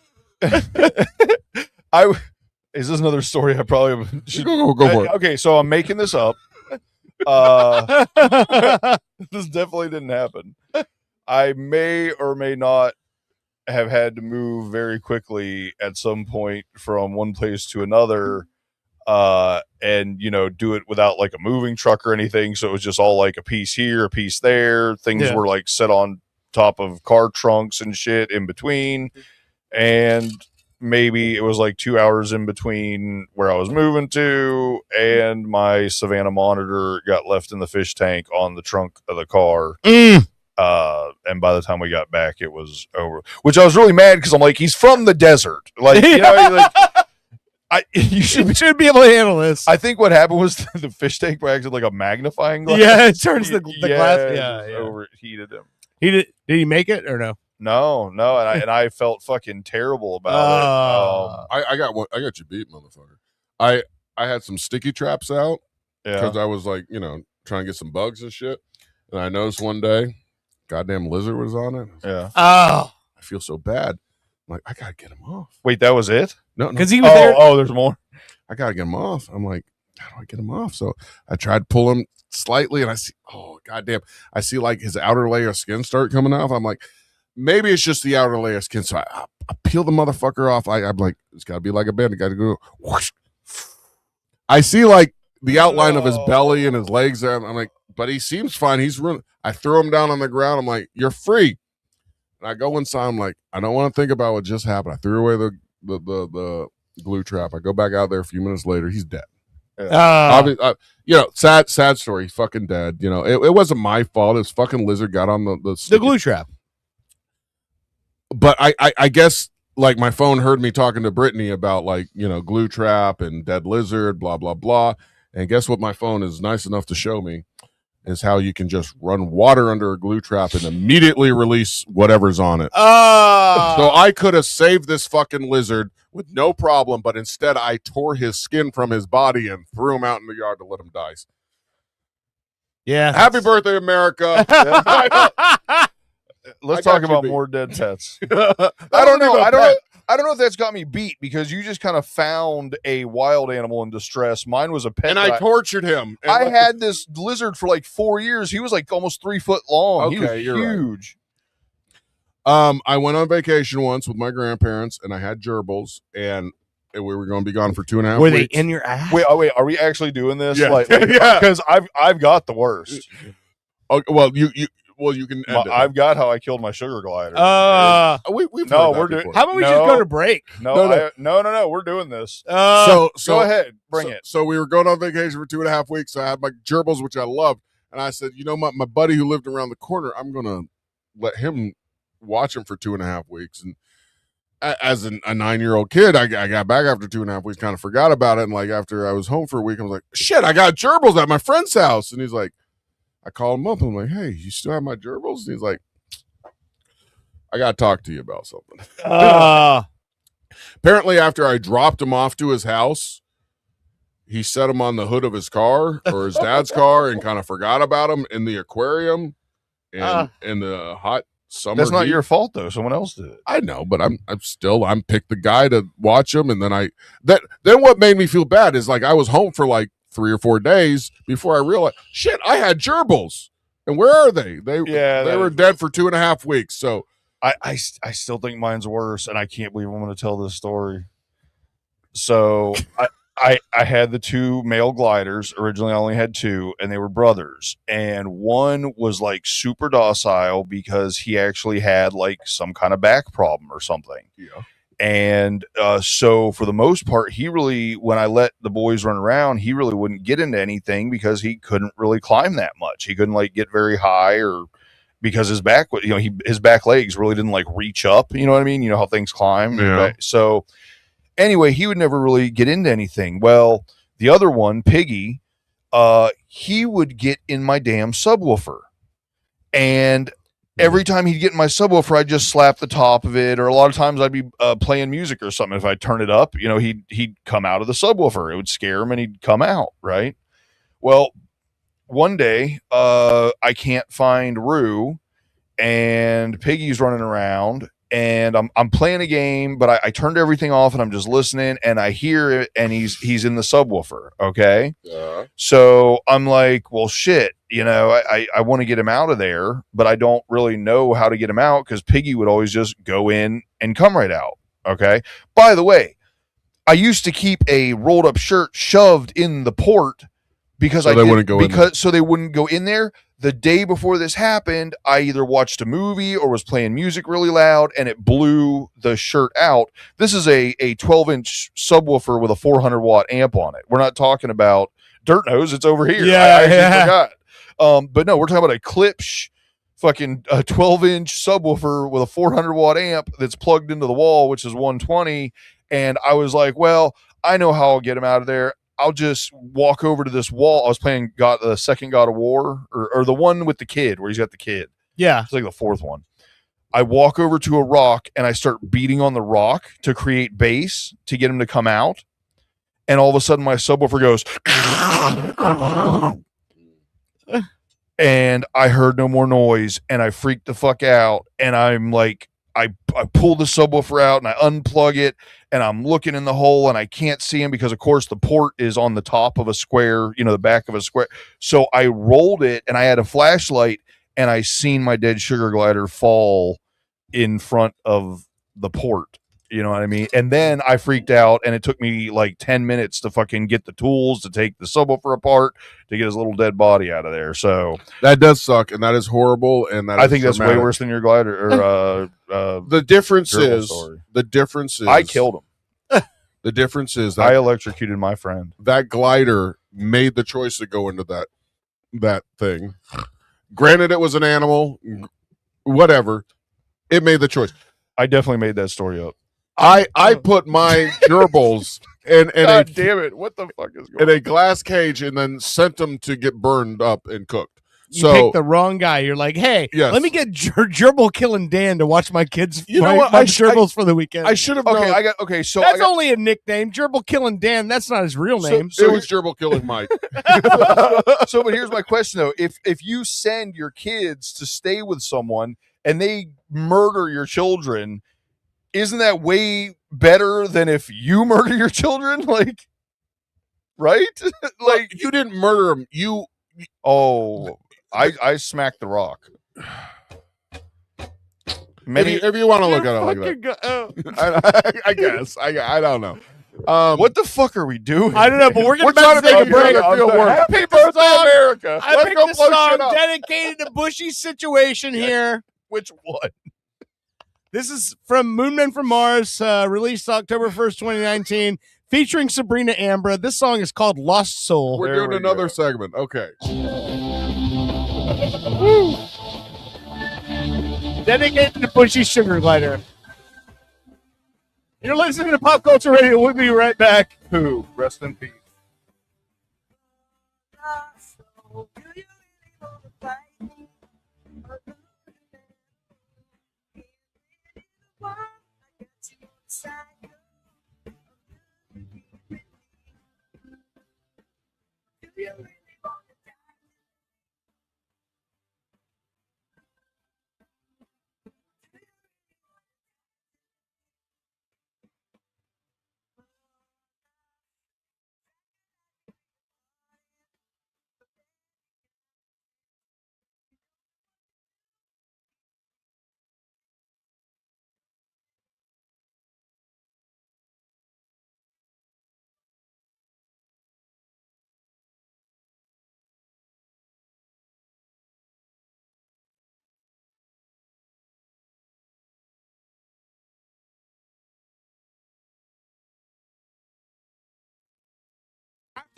is this another story I probably should go for it. Okay, so I'm making this up. This definitely didn't happen. I may or may not have had to move very quickly at some point from one place to another, and do it without like a moving truck or anything. So it was just all like a piece here, a piece there. Things were like set on top of car trunks and shit in between, and maybe it was like 2 hours in between where I was moving to, and my Savannah monitor got left in the fish tank on the trunk of the car. And by the time we got back, it was over, which I was really mad because I'm like, he's from the desert. Like, you should be able to handle this. I think what happened was the fish tank acted like a magnifying glass. Yeah, it turns the glass. Yeah, overheated him. Did he make it or no? No, and I felt fucking terrible about it. I got you beat, motherfucker. I had some sticky traps out because I was like, trying to get some bugs and shit. And I noticed one day, goddamn lizard was on it. Yeah. Oh, I feel so bad. I'm like, I gotta get him off. Wait, that was it? No, because he was there. Oh, there's more. I gotta get him off. I'm like, how do I get him off? So I tried to pull him slightly, and I see, oh goddamn, I see like his outer layer of skin start coming off. I'm like, maybe it's just the outer layer of skin. So I peel the motherfucker off. I'm like, it's gotta be like a bandit. Gotta go. Whoosh. I see like the outline of his belly and his legs there. I'm like, but he seems fine. He's running. I throw him down on the ground. I'm like, you're free. And I go inside. I'm like, I don't want to think about what just happened. I threw away the glue trap. I go back out there a few minutes later. He's dead. Sad story. He's fucking dead. It wasn't my fault. This fucking lizard got on the glue trap. But I guess like my phone heard me talking to Brittany about like, glue trap and dead lizard, blah, blah, blah. And guess what my phone is nice enough to show me is how you can just run water under a glue trap and immediately release whatever's on it. So I could have saved this fucking lizard with no problem, but instead I tore his skin from his body and threw him out in the yard to let him die. Yeah. Happy birthday, America. Let's talk about more dead pets. I don't know if that's got me beat because you just kind of found a wild animal in distress. Mine was a pet. And I tortured him. I had this lizard for like 4 years. He was like almost 3 foot long. Okay, he was huge. Right. I went on vacation once with my grandparents and I had gerbils and we were going to be gone for 2.5 weeks. Were they in your ass? Wait, are we actually doing this? Yeah. Yeah. Because I've got the worst. Okay, well, you can. I've got how I killed my sugar glider. We're doing. How about we just go to break? No. We're doing this. So go ahead, bring it. So we were going on vacation for 2.5 weeks. So I had my gerbils, which I loved, and I said, my buddy who lived around the corner, I'm gonna let him watch him for 2.5 weeks. And as a 9-year-old kid, I got back after 2.5 weeks, kind of forgot about it, and like after I was home for a week, I was like, shit, I got gerbils at my friend's house, and he's like. I called him up. I'm like, hey, you still have my gerbils? And he's like, I got to talk to you about something. Apparently, after I dropped him off to his house, he set him on the hood of his car or his dad's car and kind of forgot about him in the aquarium and in the hot summer. That's not heat. your fault, though. Someone else did it. I know, but I'm picked the guy to watch him. And then then what made me feel bad is like I was home for like 3 or 4 days before I realized, shit, I had gerbils. And where are they? They were dead for 2.5 weeks. So I still think mine's worse, and I can't believe I'm going to tell this story. So I had the 2 male gliders. Originally, I only had 2, and they were brothers. And one was like super docile because he actually had like some kind of back problem or something. Yeah. And so for the most part, he really, when I let the boys run around, he really wouldn't get into anything because he couldn't really climb that much. He couldn't like get very high, or because his back, his back legs really didn't like reach up. You know what I mean? You know how things climb. Yeah. So anyway, he would never really get into anything. Well, the other one, Piggy, he would get in my damn subwoofer. And every time he'd get in my subwoofer, I'd just slap the top of it, or a lot of times I'd be playing music or something. If I turn it up, he'd come out of the subwoofer. It would scare him, and he'd come out, right? Well, one day, I can't find Rue, and Piggy's running around, and I'm playing a game, but I turned everything off, and I'm just listening, and I hear it, and he's in the subwoofer. Okay, so I'm like, well, shit, I want to get him out of there, but I don't really know how to get him out because Piggy would always just go in and come right out. Okay. By the way, I used to keep a rolled up shirt shoved in the port because so they wouldn't go in there. The day before this happened, I either watched a movie or was playing music really loud, and it blew the shirt out. This is a 12-inch subwoofer with a 400-watt amp on it. We're not talking about Dirt Nose. It's over here. I forgot. But no, we're talking about a Klipsch fucking 12-inch subwoofer with a 400-watt amp that's plugged into the wall, which is 120. And I was like, well, I know how I'll get him out of there. I'll just walk over to this wall. I was playing the second God of War, or the one with the kid where he's got the kid. Yeah. It's like the fourth one. I walk over to a rock and I start beating on the rock to create bass to get him to come out. And all of a sudden my subwoofer goes, and I heard no more noise, and I freaked the fuck out. And I'm like, I pull the subwoofer out and I unplug it, and I'm looking in the hole, and I can't see him because, of course, the port is on the top of a square, the back of a square. So I rolled it, and I had a flashlight, and I seen my dead sugar glider fall in front of the port. You know what I mean? And then I freaked out, and it took me like 10 minutes to fucking get the tools to take the subwoofer apart to get his little dead body out of there. So that does suck, and that is horrible. And I think that's way worse than your glider. Or the difference is I killed him. The difference is that I electrocuted my friend. That glider made the choice to go into that thing. Granted, it was an animal, whatever. It made the choice. I definitely made that story up. I put my gerbils in God damn it! What the fuck is going in a glass cage and then sent them to get burned up and cooked. You picked the wrong guy. You're like, hey, let me get Gerbil Killing Dan to watch my kids. My gerbils for the weekend. I should have known. So that's only a nickname. Gerbil Killing Dan. That's not his real name. So it was Gerbil Killing Mike. But here's my question though: if you send your kids to stay with someone and they murder your children, isn't that way better than if you murder your children? Like, right? Like, you didn't murder them. I smacked the rock. If you want to look at it like that, I guess. I don't know. What the fuck are we doing? I don't know, but we're trying to make a break. Happy birthday, America! I picked the song dedicated to Bushy's situation here. Which one? This is from Moonmen from Mars, released October 1st, 2019, featuring Sabrina Ambra. This song is called Lost Soul. We're doing another segment. Okay. Dedicated to Bushy Sugar Glider. You're listening to Pop Culture Radio. We'll be right back. Who? Rest in peace.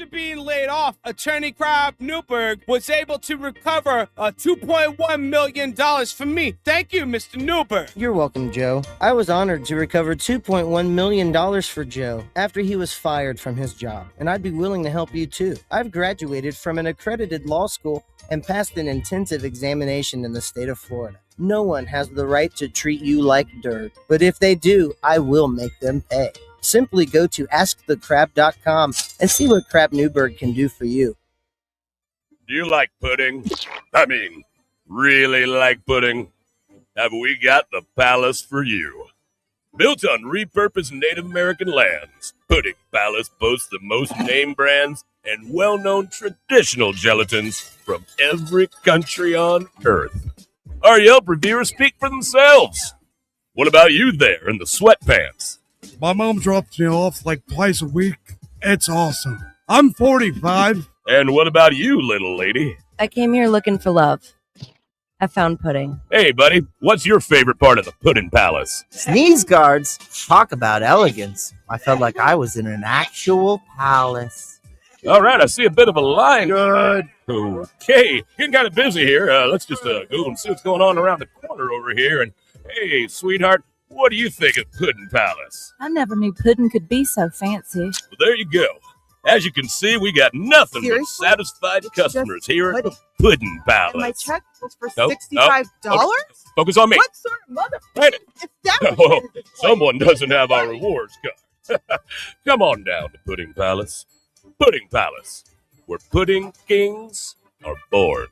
After being laid off, attorney Crab Newberg was able to recover $2.1 million from me. Thank you, Mr. Newberg. You're welcome, Joe. I was honored to recover $2.1 million for Joe after he was fired from his job, and I'd be willing to help you too. I've graduated from an accredited law school and passed an intensive examination in the state of Florida. No one has the right to treat you like dirt, but if they do, I will make them pay. Simply go to askthecrab.com and see what Crab Newberg can do for you. Do you like pudding? I mean, really like pudding? Have we got the palace for you? Built on repurposed Native American lands, Pudding Palace boasts the most name brands and well-known traditional gelatins from every country on Earth. Our Yelp reviewers speak for themselves. What about you there in the sweatpants? My mom drops me off like twice a week. It's awesome. I'm 45. And what about you, little lady? I came here looking for love. I found pudding. Hey, buddy, what's your favorite part of the Pudding Palace? Sneeze guards. Talk about elegance. I felt like I was in an actual palace. All right, I see a bit of a line. Good. Okay, getting kind of busy here. Let's just go and see what's going on around the corner over here. And hey, sweetheart, what do you think of Pudding Palace? I never knew pudding could be so fancy. Well, there you go. As you can see, we got nothing but satisfied customers here at the Pudding Palace. And my check was for Nope, $65? nope. Focus on me. What sort of mother? Wait it. It's down. Oh, someone doesn't have our rewards card. Come on down to Pudding Palace. Pudding Palace, where pudding kings are born.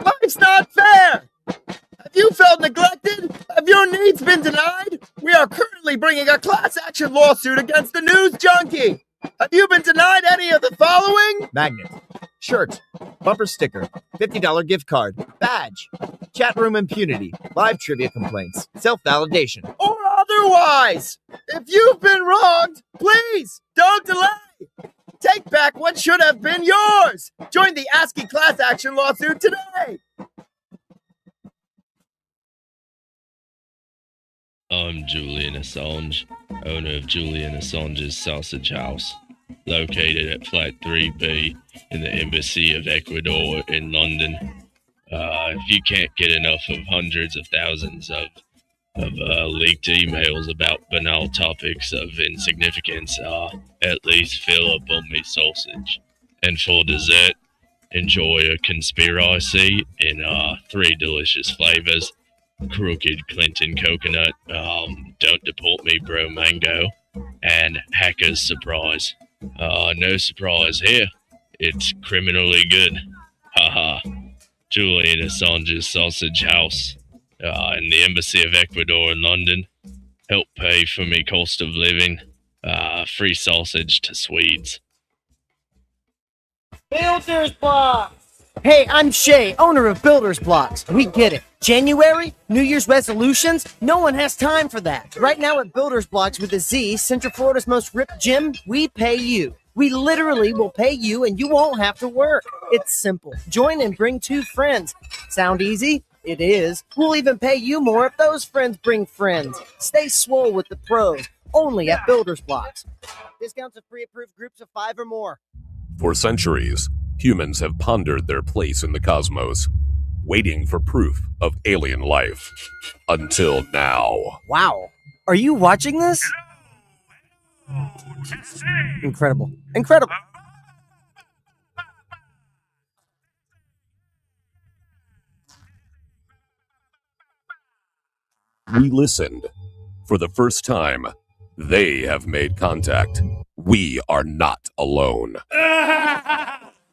Life's not fair! Have you felt neglected? Have your needs been denied? We are currently bringing a class action lawsuit against the news junkie. Have you been denied any of the following? Magnet, shirt, bumper sticker, $50 gift card, badge, chat room impunity, live trivia complaints, self-validation. Or otherwise? If you've been wronged, please don't delay. Take back what should have been yours. Join the ASCII class action lawsuit today. I'm Julian Assange, owner of Julian Assange's Sausage House, located at Flat 3B in the Embassy of Ecuador in London. If you can't get enough of hundreds of thousands of leaked emails about banal topics of insignificance, at least fill up on me sausage. And for dessert, enjoy a conspiracy in 3 delicious flavors. Crooked Clinton coconut, don't deport me bro mango, and Hacker's surprise. No surprise here. It's criminally good. Haha. Julian Assange's Sausage House in the Embassy of Ecuador in London. Help pay for me cost of living. Free sausage to Swedes. Builder's Blocks! Hey, I'm Shay, owner of Builder's Blocks. We get it. January? New Year's resolutions? No one has time for that. Right now at Builder's Blocks with a Z, Central Florida's most ripped gym, we pay you. We literally will pay you and you won't have to work. It's simple. Join and bring 2 friends. Sound easy? It is. We'll even pay you more if those friends bring friends. Stay swole with the pros. Only at Builder's Blocks. Discounts of pre-approved groups of 5 or more. For centuries, humans have pondered their place in the cosmos, waiting for proof of alien life. Until now. Wow. Are you watching this? Incredible. Incredible. We listened. For the first time, they have made contact. We are not alone.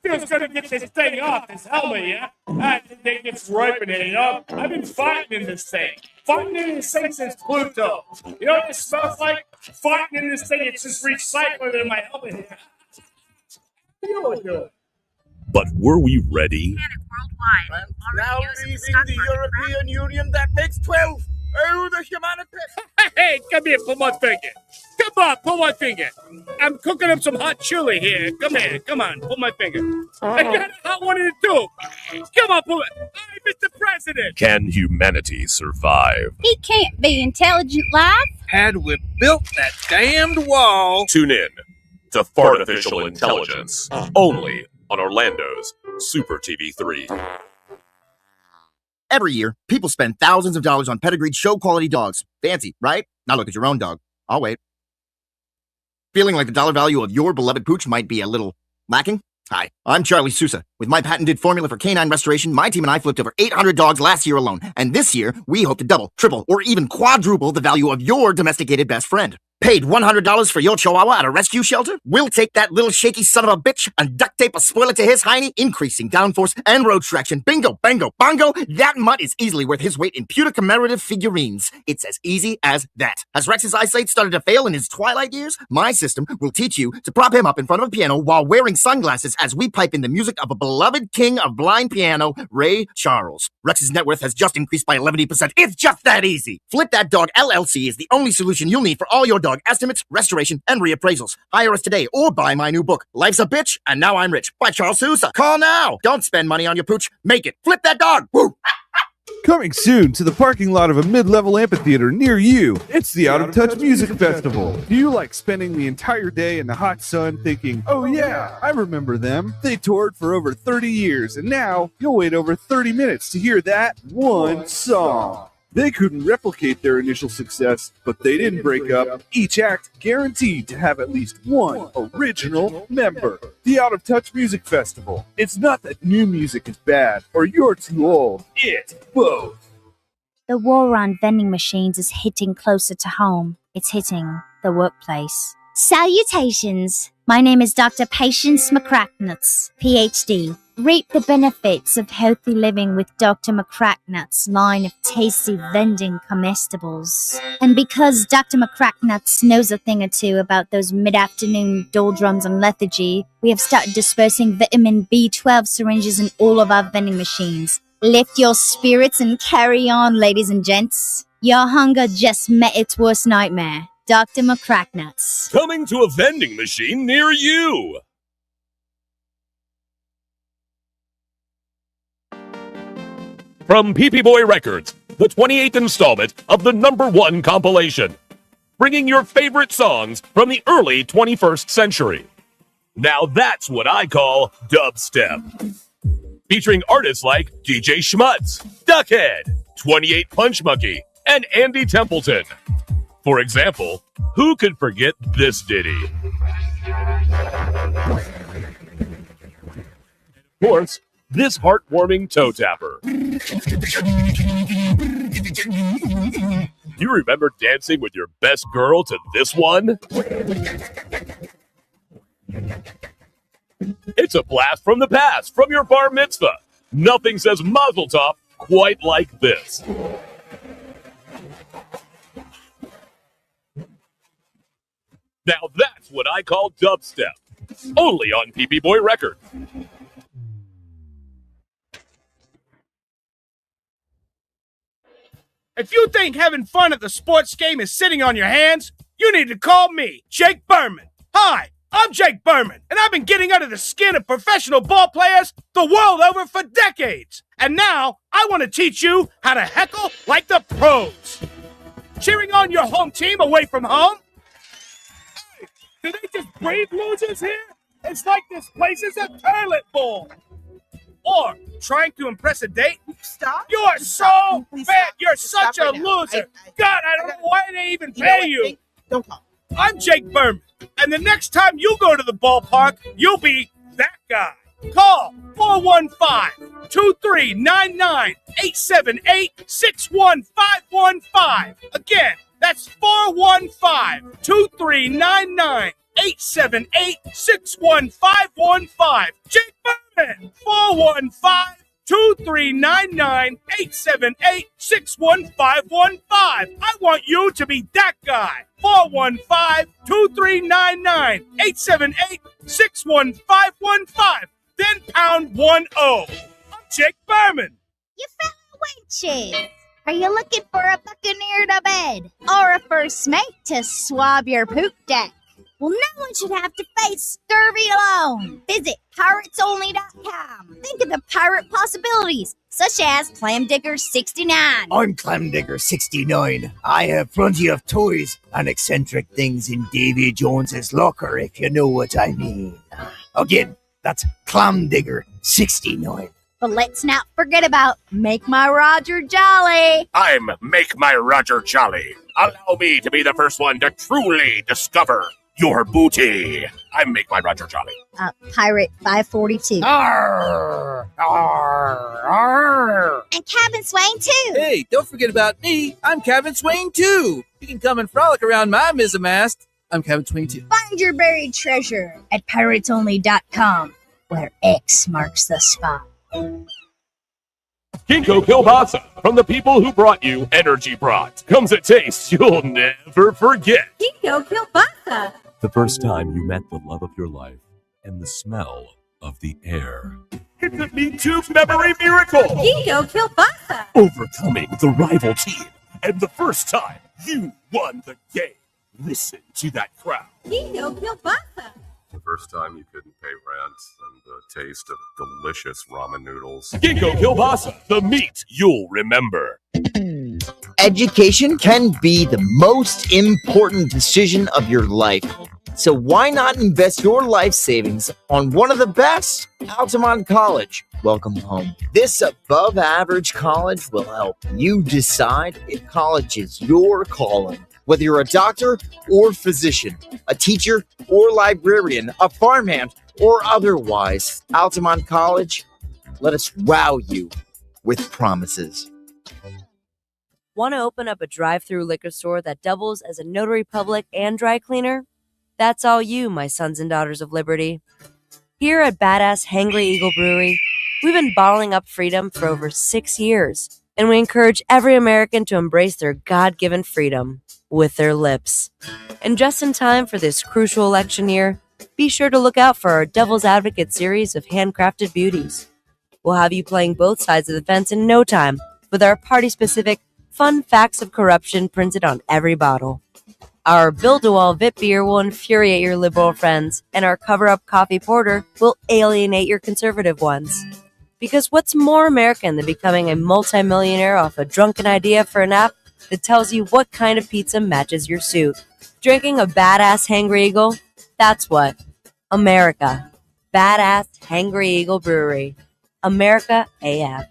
Just gonna get this thing off this helmet, yeah? I think it's ripening up. I've been fighting in this thing. Fighting in this thing since Pluto. You know what it smells like? Fighting in this thing, it's just recycling in my helmet here. Feel good. But were we ready? Now leaving the European Union, that makes 12. Oh, the humanity. Hey, come here, pull my finger. Come on, pull my finger. I'm cooking up some hot chili here. Come here, come on, pull my finger. I got a hot one in the tube. Come on, pull it. Hey, Mr. President. Can humanity survive? He can't be intelligent life. Had we built that damned wall. Tune in to Fartificial Intelligence, only on Orlando's Super TV 3. Every year, people spend thousands of dollars on pedigreed show-quality dogs. Fancy, right? Now look at your own dog. I'll wait. Feeling like the dollar value of your beloved pooch might be a little lacking? Hi, I'm Charlie Sousa. With my patented formula for canine restoration, my team and I flipped over 800 dogs last year alone. And this year, we hope to double, triple, or even quadruple the value of your domesticated best friend. Paid $100 for your chihuahua at a rescue shelter? We'll take that little shaky son of a bitch and duct tape a spoiler to his hiney, increasing downforce and road traction. Bingo, bango, bongo. That mutt is easily worth his weight in pewter commemorative figurines. It's as easy as that. Has Rex's eyesight started to fail in his twilight years? My system will teach you to prop him up in front of a piano while wearing sunglasses as we pipe in the music of a beloved king of blind piano, Ray Charles. Rex's net worth has just increased by 11%. It's just that easy. Flip That Dog LLC is the only solution you'll need for all your dog estimates, restoration, and reappraisals. Hire us today or buy my new book, Life's a Bitch, and Now I'm Rich, by Charles Sousa. Call now. Don't spend money on your pooch. Make it. Flip that dog. Woo! Coming soon to the parking lot of a mid-level amphitheater near you, it's the Out of Touch Music Festival. Do you like spending the entire day in the hot sun thinking, oh yeah, I remember them. They toured for over 30 years, and now you'll wait over 30 minutes to hear that one song. They couldn't replicate their initial success, but they didn't break up. Each act guaranteed to have at least one original member. The Out of Touch Music Festival. It's not that new music is bad or you're too old. It's both. The war on vending machines is hitting closer to home. It's hitting the workplace. Salutations! My name is Dr. Patience McCracknuts, PhD. Reap the benefits of healthy living with Dr. McCracknuts' line of tasty vending comestibles. And because Dr. McCracknuts knows a thing or two about those mid-afternoon doldrums and lethargy, we have started dispersing vitamin B12 syringes in all of our vending machines. Lift your spirits and carry on, ladies and gents. Your hunger just met its worst nightmare. Dr. McCracknuts. Coming to a vending machine near you. From PP Boy Records, the 28th installment of the #1 compilation, bringing your favorite songs from the early 21st century. Now that's what I call dubstep. Featuring artists like DJ Schmutz, Duckhead, 28 Punch Monkey, and Andy Templeton. For example, who could forget this ditty? Of course, this heartwarming toe tapper. You remember dancing with your best girl to this one? It's a blast from the past, from your bar mitzvah. Nothing says mazel tov quite like this. Now that's what I call dubstep. Only on PP Boy Records. If you think having fun at the sports game is sitting on your hands, you need to call me, Jake Berman. Hi, I'm Jake Berman, and I've been getting under the skin of professional ball players the world over for decades. And now, I want to teach you how to heckle like the pros. Cheering on your home team away from home? Hey, do they just breed losers here? It's like this place is a toilet bowl. Or trying to impress a date? Stop. You are so fat. You're such a loser. God, I don't know why they even pay you. Don't call. I'm Jake Berman, and the next time you go to the ballpark, you'll be that guy. Call 415-239-9-878-61515. Again, that's 415-239-9-878-61515. Jake Berman, 415-239-9-878-61515. I want you to be that guy. 415-239-9-878-61515. Then pound 10. I'm Jake Berman. You fellow wenches, are you looking for a buccaneer to bed or a first mate to swab your poop deck? Well, no one should have to face scurvy alone. Visit piratesonly.com. Think of the pirate possibilities, such as Clamdigger 69. I'm Clamdigger 69. I have plenty of toys and eccentric things in Davy Jones's locker, if you know what I mean. Again, that's Clamdigger 69. But let's not forget about Make My Roger Jolly. I'm Make My Roger Jolly. Allow me to be the first one to truly discover your booty. I'm Make My Roger Jolly. Pirate 542. Arr, arr, arr. And Cabin Swain too. Hey, don't forget about me. I'm Cabin Swain too. You can come and frolic around my mizzenmast. I'm Cabin Swain too. Find your buried treasure at piratesonly.com, where X marks the spot. Ginkgo Kielbasa, from the people who brought you Energy Brat, comes a taste you'll never forget. Ginkgo Kielbasa. The first time you met the love of your life and the smell of the air. It's a Me Too memory miracle. Ginkgo Kielbasa. Overcoming the rival team, and the first time you won the game. Listen to that crowd. Ginkgo Kielbasa. The first time you couldn't pay rent and the taste of delicious ramen noodles. Ginkgo Kielbasa, the meat you'll remember. Education can be the most important decision of your life. So why not invest your life savings on one of the best, Altamont College? Welcome home. This above average college will help you decide if college is your calling. Whether you're a doctor or physician, a teacher or librarian, a farmhand or otherwise, Altamont College, let us wow you with promises. Want to open up a drive-through liquor store that doubles as a notary public and dry cleaner? That's all you, my sons and daughters of liberty. Here at Badass Hangry Eagle Brewery, we've been bottling up freedom for over 6 years, and we encourage every American to embrace their God-given freedom with their lips. And just in time for this crucial election year, be sure to look out for our Devil's Advocate series of handcrafted beauties. We'll have you playing both sides of the fence in no time with our party-specific fun facts of corruption printed on every bottle. Our Build-A-Wall VIP beer will infuriate your liberal friends, and our cover-up coffee porter will alienate your conservative ones. Because what's more American than becoming a multimillionaire off a drunken idea for an app that tells you what kind of pizza matches your suit? Drinking a Badass Hangry Eagle? That's what. America. Badass Hangry Eagle Brewery. America AF.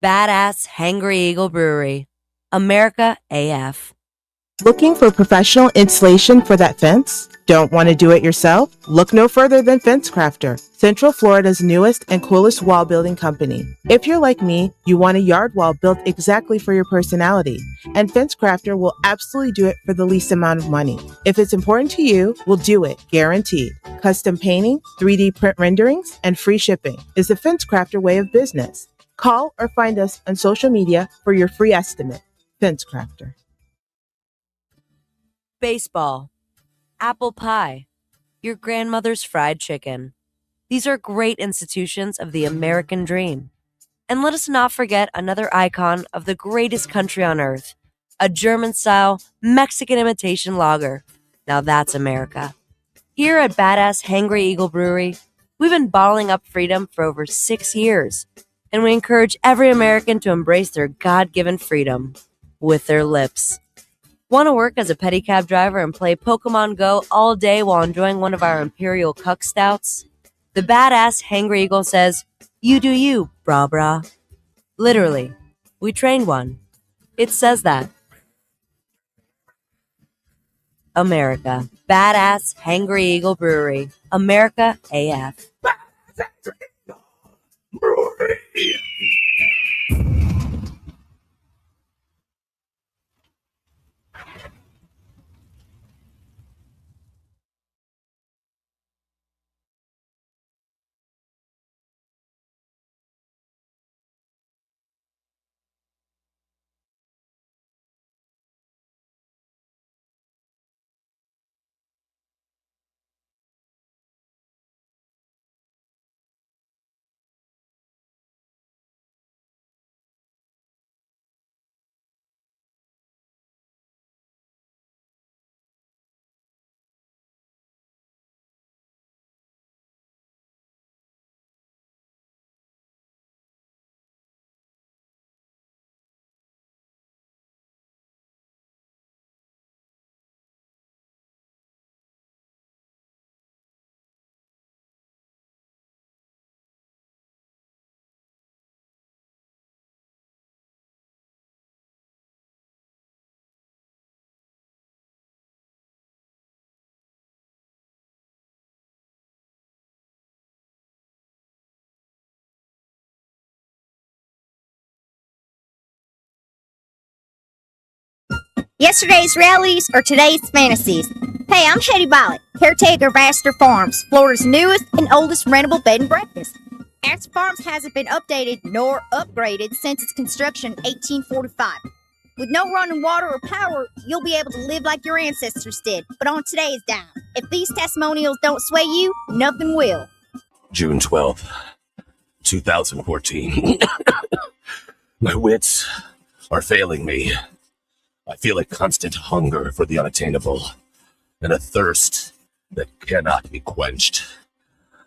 Badass Hangry Eagle Brewery. America AF. Looking for professional installation for that fence? Don't want to do it yourself? Look no further than Fence Crafter, Central Florida's newest and coolest wall building company. If you're like me, you want a yard wall built exactly for your personality, and Fence Crafter will absolutely do it for the least amount of money. If it's important to you, we'll do it, guaranteed. Custom painting, 3D print renderings, and free shipping is the Fence Crafter way of business. Call or find us on social media for your free estimate. Fence Crafter. Baseball. Apple pie. Your grandmother's fried chicken. These are great institutions of the American dream. And let us not forget another icon of the greatest country on earth, a German-style Mexican imitation lager. Now that's America. Here at Badass Hangry Eagle Brewery, We've been bottling up freedom for over 6 years, and we encourage every American to embrace their God-given freedom with their lips. Want to work as a pedicab driver and play Pokemon Go all day while enjoying one of our Imperial Cuck Stouts? The badass Hangry Eagle says, "You do you, brah brah." Literally, we trained one. It says that. America. Badass Hangry Eagle Brewery. America AF. Yesterday's realities are today's fantasies. Hey, I'm Hetty Violet, caretaker of Astor Farms, Florida's newest and oldest rentable bed and breakfast. Astor Farms hasn't been updated nor upgraded since its construction in 1845. With no running water or power, you'll be able to live like your ancestors did, but on today's dime. If these testimonials don't sway you, nothing will. June 12th, 2014. My wits are failing me. I feel a constant hunger for the unattainable and a thirst that cannot be quenched.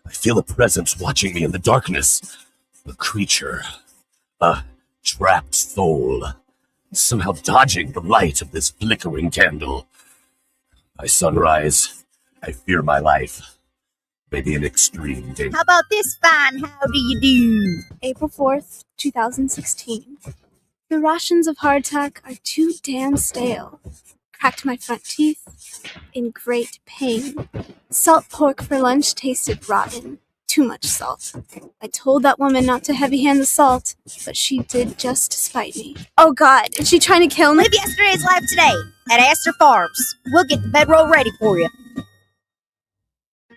I feel a presence watching me in the darkness. A creature, a trapped soul, somehow dodging the light of this flickering candle. By sunrise, I fear my life. Maybe an extreme danger. How about this fine how do you do? April 4th, 2016. The rations of hardtack are too damn stale. Cracked my front teeth in great pain. Salt pork for lunch tasted rotten. Too much salt. I told that woman not to heavy-hand the salt, but she did just to spite me. Oh God, is she trying to kill me? Live yesterday's life today at Astor Farms. We'll get the bedroll ready for you.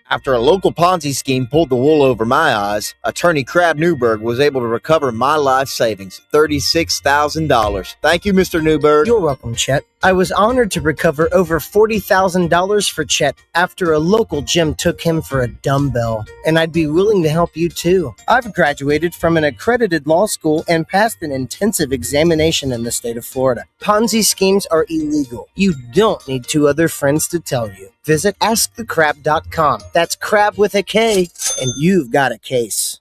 After a local Ponzi scheme pulled the wool over my eyes, attorney Crab Newberg was able to recover my life savings, $36,000. Thank you, Mr. Newberg. You're welcome, Chet. I was honored to recover over $40,000 for Chet after a local gym took him for a dumbbell, and I'd be willing to help you too. I've graduated from an accredited law school and passed an intensive examination in the state of Florida. Ponzi schemes are illegal. You don't need two other friends to tell you. Visit AskTheCrab.com. That's crab with a K, and you've got a case.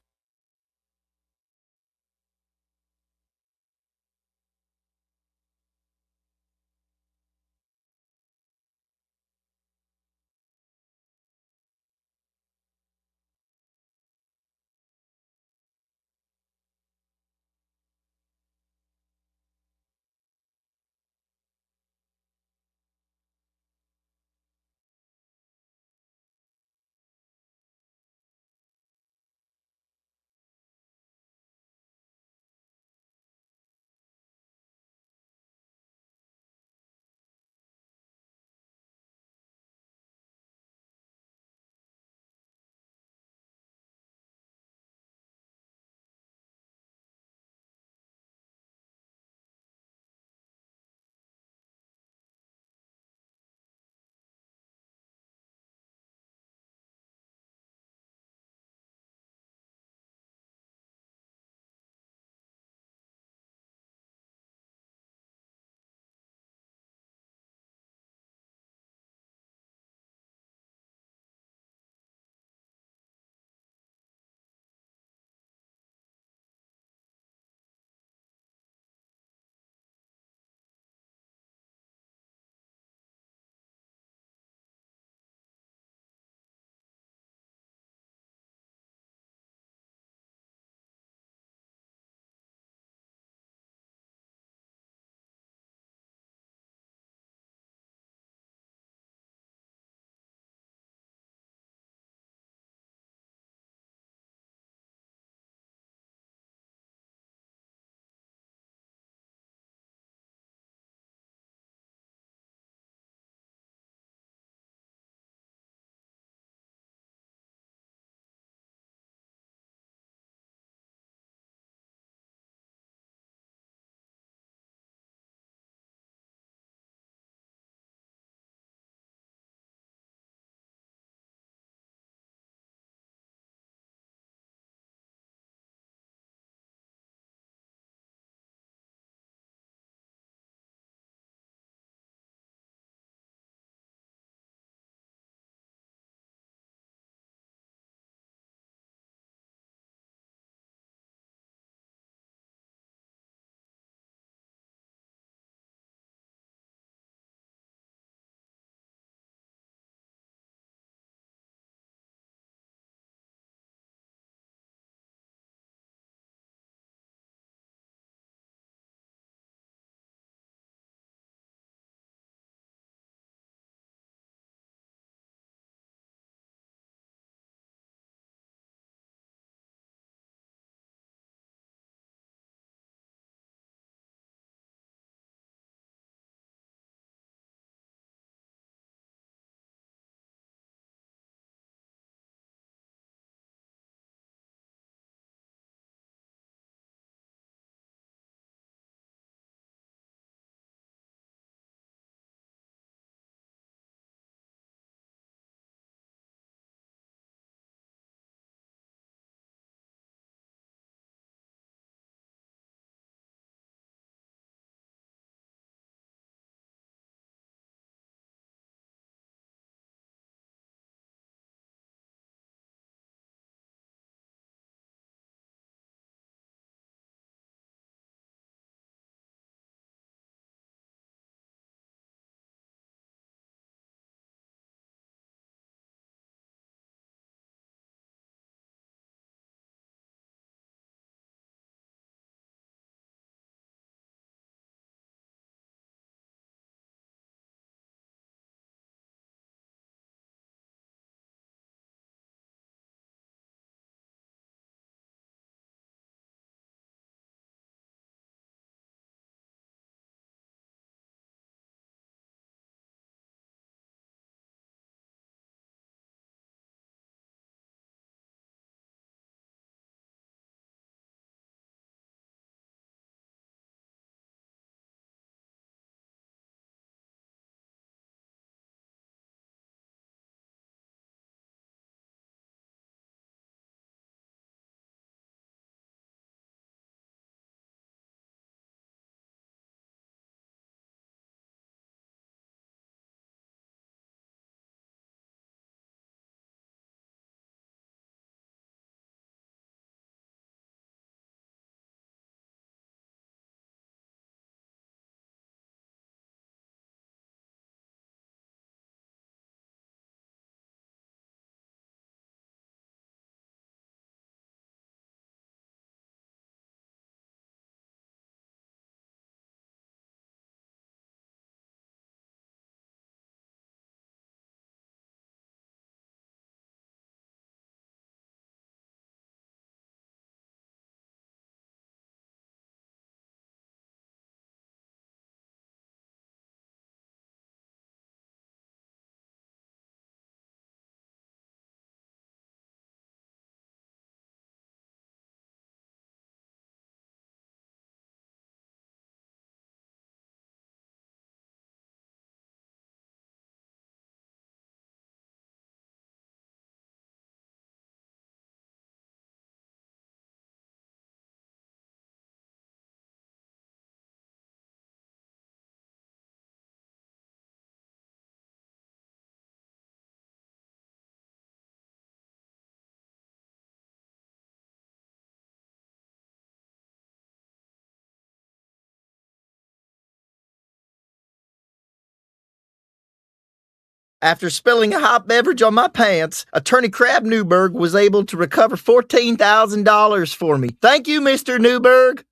After spilling a hot beverage on my pants, Attorney Crab Newberg was able to recover $14,000 for me. Thank you, Mr. Newberg.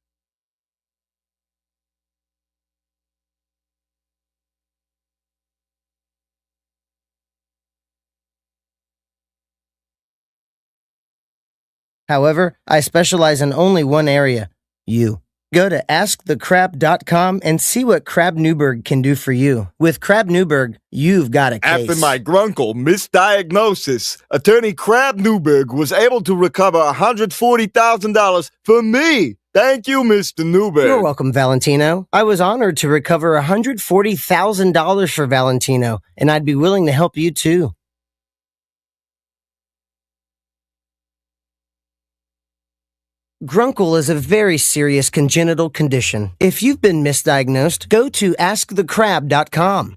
However, I specialize in only one area, you. Go to askthecrab.com and see what Crab Newberg can do for you. With Crab Newberg, you've got a case. After my grunkle misdiagnosis, Attorney Crab Newberg was able to recover $140,000 for me. Thank you, Mr. Newberg. You're welcome, Valentino. I was honored to recover $140,000 for Valentino, and I'd be willing to help you too. Grunkle is a very serious congenital condition. If you've been misdiagnosed, go to askthecrab.com.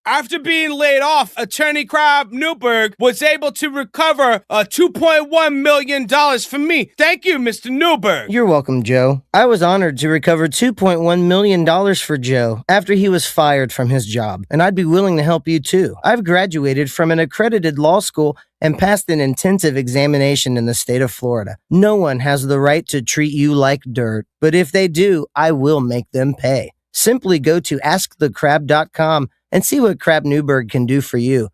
After being laid off, Attorney Crab Newberg was able to recover $2.1 million from me. Thank you, Mr. Newberg. You're welcome, Joe. I was honored to recover $2.1 million for Joe after he was fired from his job, and I'd be willing to help you too. I've graduated from an accredited law school and passed an intensive examination in the state of Florida. No one has the right to treat you like dirt, but if they do, I will make them pay. Simply go to askthecrab.com and see what Crab Newberg can do for you.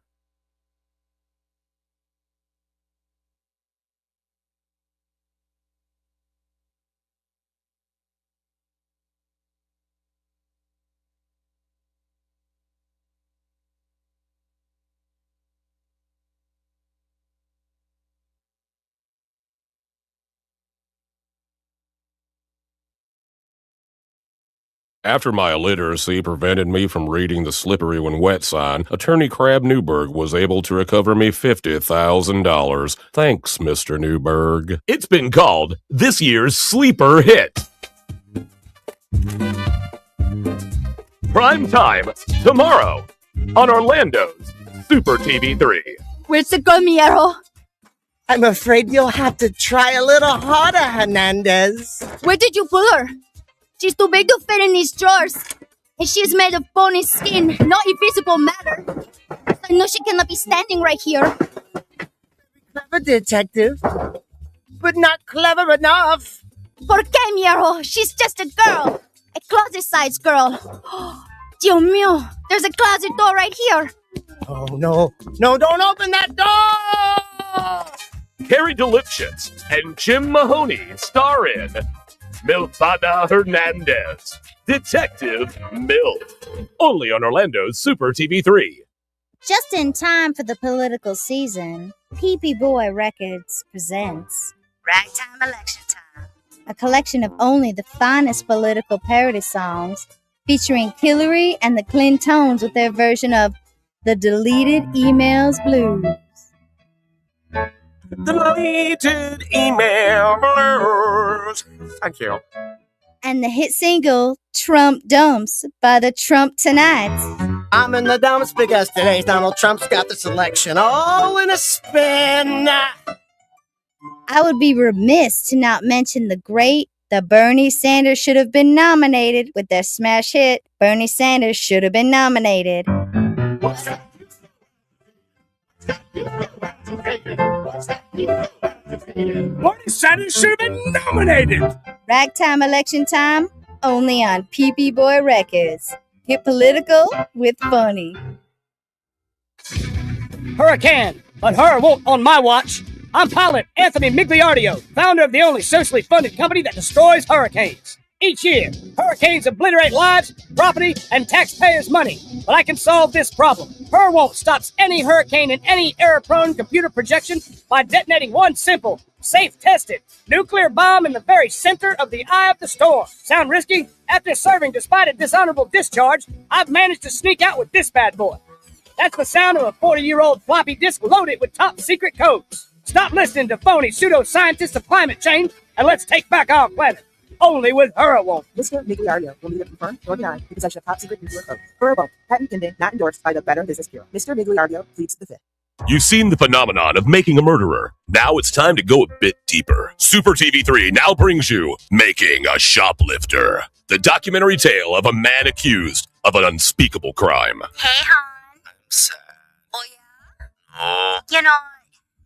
After my illiteracy prevented me from reading the slippery when wet sign, Attorney Crab Newberg was able to recover me $50,000. Thanks, Mr. Newberg. It's been called this year's sleeper hit. Prime time tomorrow on Orlando's Super TV 3. Where's it go, Miero? I'm afraid you'll have to try a little harder, Hernandez. Where did you pull her? She's too big to fit in these drawers. And she is made of bony skin, not invisible matter. I know she cannot be standing right here. Clever detective, but not clever enough. ¿Por qué, Miero? She's just a girl. A closet-sized girl. Dios mío, there's a closet door right here. Oh, no. No, don't open that door! Carrie DeLipschitz and Jim Mahoney star in Milfada Hernandez, Detective MILF, only on Orlando's Super TV 3. Just in time for the political season, PP Boy Records presents Ragtime Election Time, a collection of only the finest political parody songs featuring Hillary and the Clintons with their version of the Deleted Emails Blues. Deleted Email Blues. Thank you. And the hit single Trump Dumps by the Trump Tonights. I'm in the dumps because today's Donald Trump's got this election all in a spin. I would be remiss to not mention the Bernie Sanders should have been nominated with their smash hit, Bernie Sanders should have been nominated. Bernie Sanders should have been nominated. Ragtime Election Time, only on PP Boy Records. Get political with funny. Hurricane, but her won't on my watch. I'm pilot Anthony Migliardio, founder of the only socially funded company that destroys hurricanes. Each year, hurricanes obliterate lives, property, and taxpayers' money. But I can solve this problem. Her won't stops any hurricane in any error-prone computer projection by detonating one simple, safe-tested nuclear bomb in the very center of the eye of the storm. Sound risky? After serving despite a dishonorable discharge, I've managed to sneak out with this bad boy. That's the sound of a 40-year-old floppy disk loaded with top secret codes. Stop listening to phony pseudoscientists of climate change and let's take back our planet. Only with Hurlwon't. Mr. Migliario will neither confirm nor deny the possession of top secret nuclear codes. Hurlwon't. Patent pending, not endorsed by the Better Business Bureau. Mr. Migliario pleads the fifth. You've seen the phenomenon of making a murderer. Now it's time to go a bit deeper. Super TV3 now brings you Making a Shoplifter, the documentary tale of a man accused of an unspeakable crime. Hey, hon. I'm sad. Oh, yeah? Oh, You know,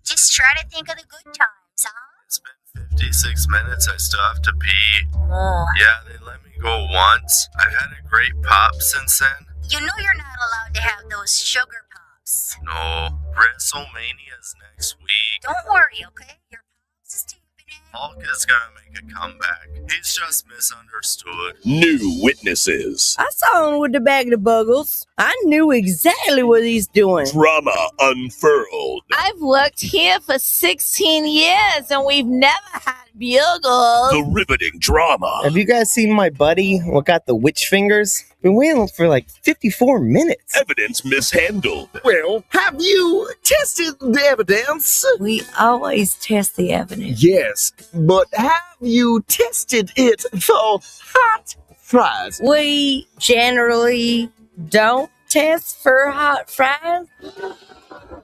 just try to think of the good times, huh? it's been 56 minutes. I still have to pee. Oh. Yeah, they let me go once. I've had a great pop since then. You know you're not allowed to have those sugar pops. No, WrestleMania's next week. Don't worry, okay? Your pops is taping it. Hulk is gonna make a comeback. He's just misunderstood. New witnesses. I saw him with the bag of buggles. I knew exactly what he's doing. Drama unfurled. I've worked here for 16 years and we've never had bugles. The riveting drama. Have you guys seen my buddy? What got the witch fingers? Been waiting for like 54 minutes. Evidence mishandled. Well, have you tested the evidence? We always test the evidence. Yes, but have you tested it for hot fries? We generally don't test for hot fries.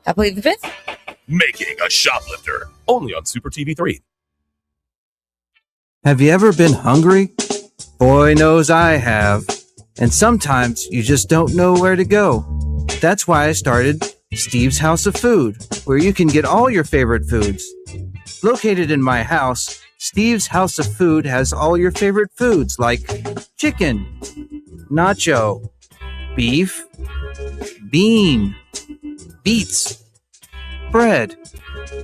I plead the fifth. Making a Shoplifter. Only on Super TV3. Have you ever been hungry? Boy knows I have. And sometimes you just don't know where to go. That's why I started Steve's House of Food, where you can get all your favorite foods. Located in my house, Steve's House of Food has all your favorite foods like chicken, nacho, beef, bean, beets, bread,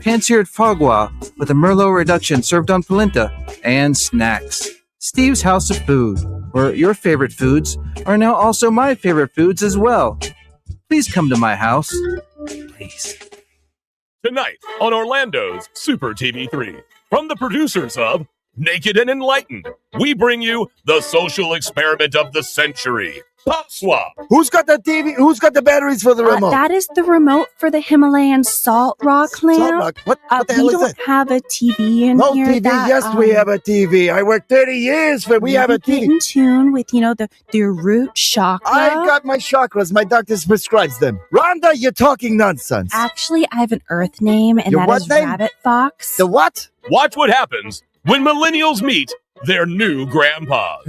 pan-seared foie gras with a Merlot reduction served on polenta, and snacks. Steve's House of Food, where your favorite foods are now also my favorite foods as well. Please come to my house. Please. Tonight on Orlando's Super TV3. From the producers of Naked and Enlightened, we bring you the social experiment of the century, Pop Swap. Who's got the TV? Who's got the batteries for the remote? That is the remote for the Himalayan salt rock lamp. Salt rock? What the hell we is don't that? have a TV in No here. TV. Yes, we have a TV. I worked 30 years for we have a Get TV. in tune with, the root chakra. I got my chakras. My doctor prescribes them. Rhonda, you're talking nonsense. Actually, I have an Earth name, and Your that what is name? Rabbit Fox. The what? Watch what happens when millennials meet their new grandpas.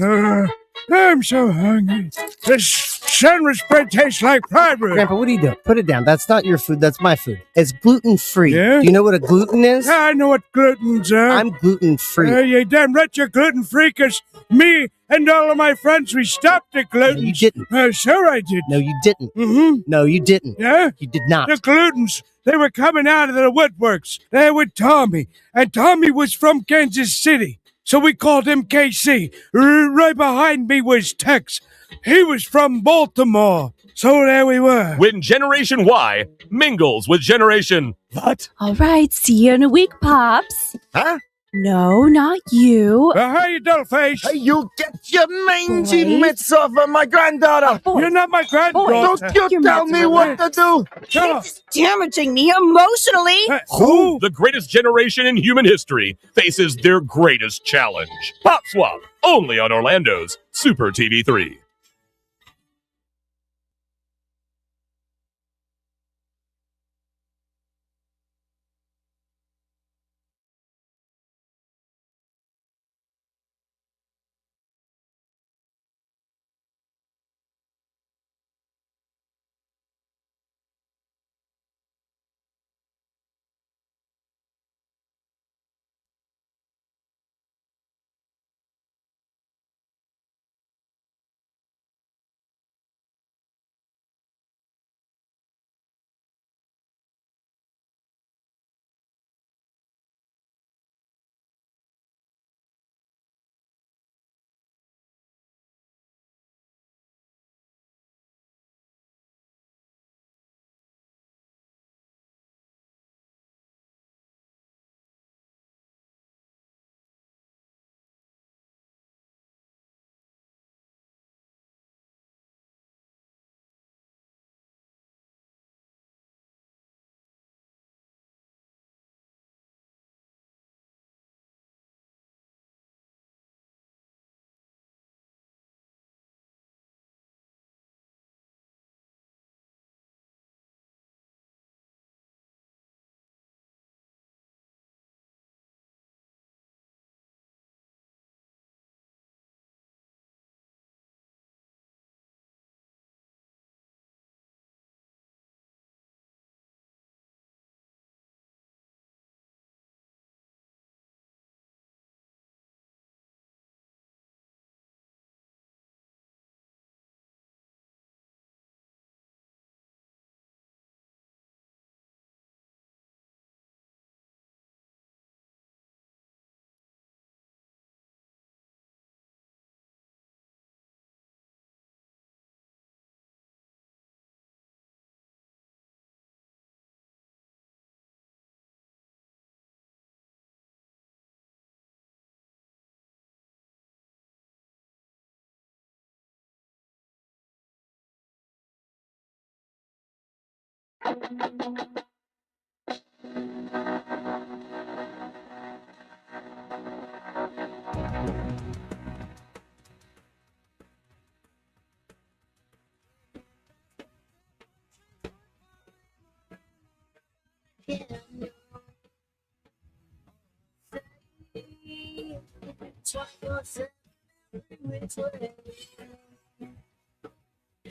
I'm so hungry. This sandwich bread tastes like fried bread. Grandpa, what are you doing? Put it down. That's not your food. That's my food. It's gluten-free. Yeah? Do you know what a gluten is? Yeah, I know what gluten's are. I'm gluten-free. You damn right you're gluten-free, 'cause me and all of my friends, we stopped the gluten. You didn't. Sure I did. No, you didn't. Mm-hmm. No, you didn't. Yeah? You did not. The glutens, they were coming out of the woodworks. They were Tommy, and Tommy was from Kansas City. So we called him KC. Right behind me was Tex. He was from Baltimore. So there we were. When Generation Y mingles with Generation what? All right, see you in a week, Pops. Huh? No, not you. Hey, you dollface. Hey, you get your mangy Boy. mitts off of my granddaughter. You're not my granddaughter. Don't you tell me what to do. Shut up. Damaging me emotionally. Who? The greatest generation in human history faces their greatest challenge. Pop Swap, only on Orlando's Super TV3.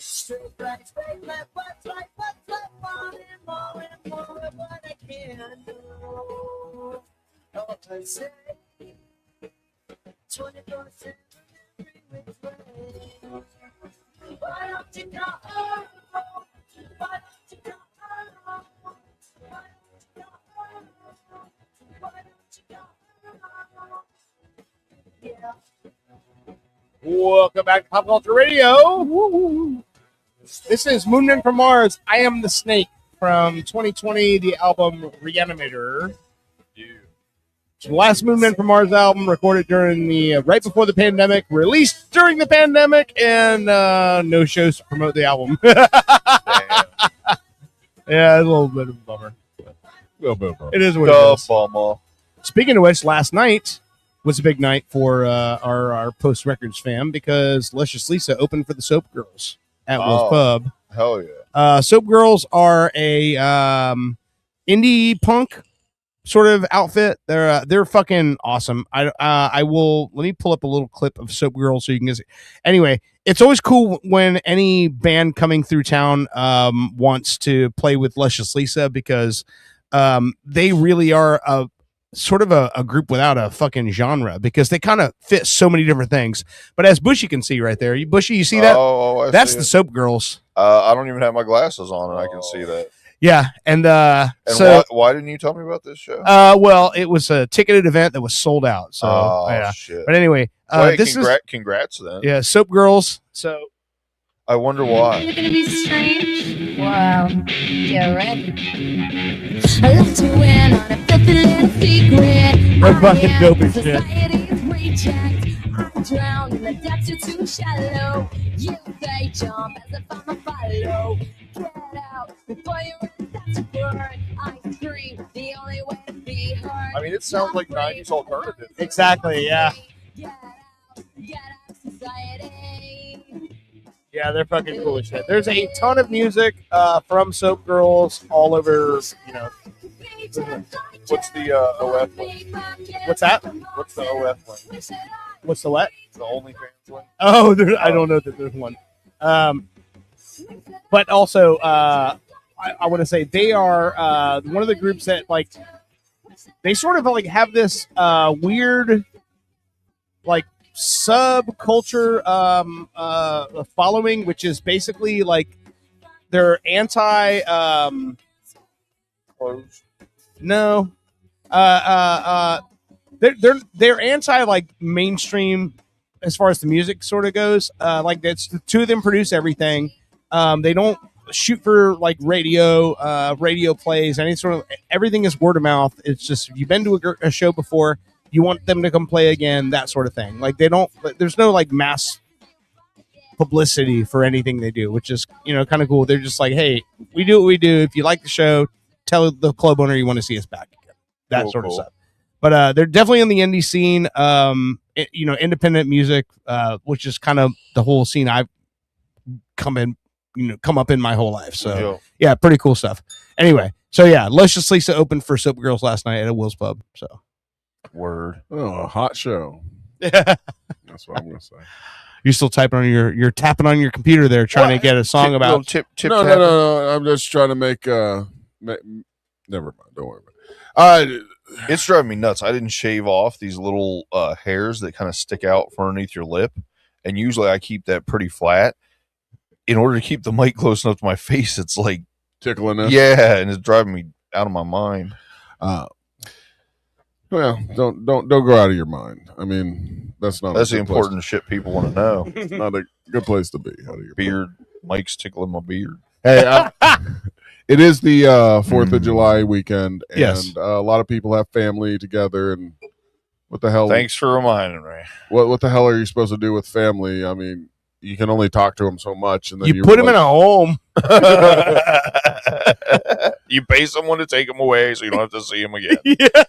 Straight right, straight left, what's right, more and more of what I can do. Oh, I say 24/7 every which way. Why don't you go? Why don't you go? Why don't you go? Why don't you go? Yeah. Welcome back to Pop Culture Radio. This is Moon Men from Mars. I Am the Snake from 2020, the album Reanimator. It's the last Moon Men from Mars album recorded during the right before the pandemic, released during the pandemic, and no shows to promote the album. Yeah, it's a little bit of a bummer. It is what it is. Bummer. Speaking of which, last night was a big night for our Post Records fam because Luscious Lisa opened for the Soap Girls at Will's Pub. Hell yeah. Soap Girls are a indie punk sort of outfit. They're fucking awesome. I will let me pull up a little clip of Soap Girls so you can get it. Anyway, it's always cool when any band coming through town wants to play with Luscious Lisa because they really are a sort of a group without a fucking genre because they kind of fit so many different things. But as Bushy can see right there, Bushy, you see that? Oh, that's see the it. Soap Girls. I don't even have my glasses on, and I can see that. Yeah, and so why didn't you tell me about this show? Well, it was a ticketed event that was sold out. So yeah. Shit. But anyway, Wait, this is congrats then. yeah, Soap Girls. So I wonder why. You're gonna be strange. Wow, get ready. I love to win on a filthy little secret. They're fucking dope as shit. Society's reject. I'm drowned in the depths, you're too shallow. You say jump as if I'm a follow. Get out before you're ready to burn. I scream the only way to be heard. I mean, it sounds like 90s alternative. exactly, yeah. Get out, society. Yeah, they're fucking cool as shit. There's a ton of music from Soap Girls all over, you know. What's the OF one? What's that? What's the OF one? What's the what? The OnlyFans one? Oh, I don't know that there's one. But also, I want to say they are one of the groups that, like, they sort of like have this weird, like, subculture following, which is basically like they're anti no they're anti like mainstream as far as the music sort of goes. Like that's the two of them produce everything. They don't shoot for like radio plays, any sort of, everything is word of mouth. It's just if you've been to a show before, you want them to come play again, that sort of thing. Like they don't, there's no like mass publicity for anything they do, which is, you know, kind of cool. They're just like, hey, we do what we do. If you like the show, tell the club owner you want to see us back again. That Cool, sort of cool. stuff. But they're definitely in the indie scene, you know, independent music, which is kind of the whole scene I've come up in my whole life. So yeah, pretty cool stuff. Anyway, so yeah, Luscious Lisa opened for Soap Girls last night at a Will's Pub. So word. Oh, a hot show. That's what I'm gonna say. You're still typing on you're tapping on your computer there, trying to get a song about. No. I'm just trying to make. Never mind. Don't worry about it. It's driving me nuts. I didn't shave off these little hairs that kind of stick out from underneath your lip, and usually I keep that pretty flat. In order to keep the mic close enough to my face, it's like tickling us. Yeah, and it's driving me out of my mind. Well, don't go out of your mind. I mean, that's not. That's a the good place important shit people want to know. It's not a good place to be. Out of your beard, Mike's tickling my beard. Hey, it is the 4th of July weekend, and Yes. a lot of people have family together. And what the hell? Thanks for reminding me. What the hell are you supposed to do with family? I mean, you can only talk to him so much, and then You put him in a home. You pay someone to take him away, so you don't have to see him again. Yeah,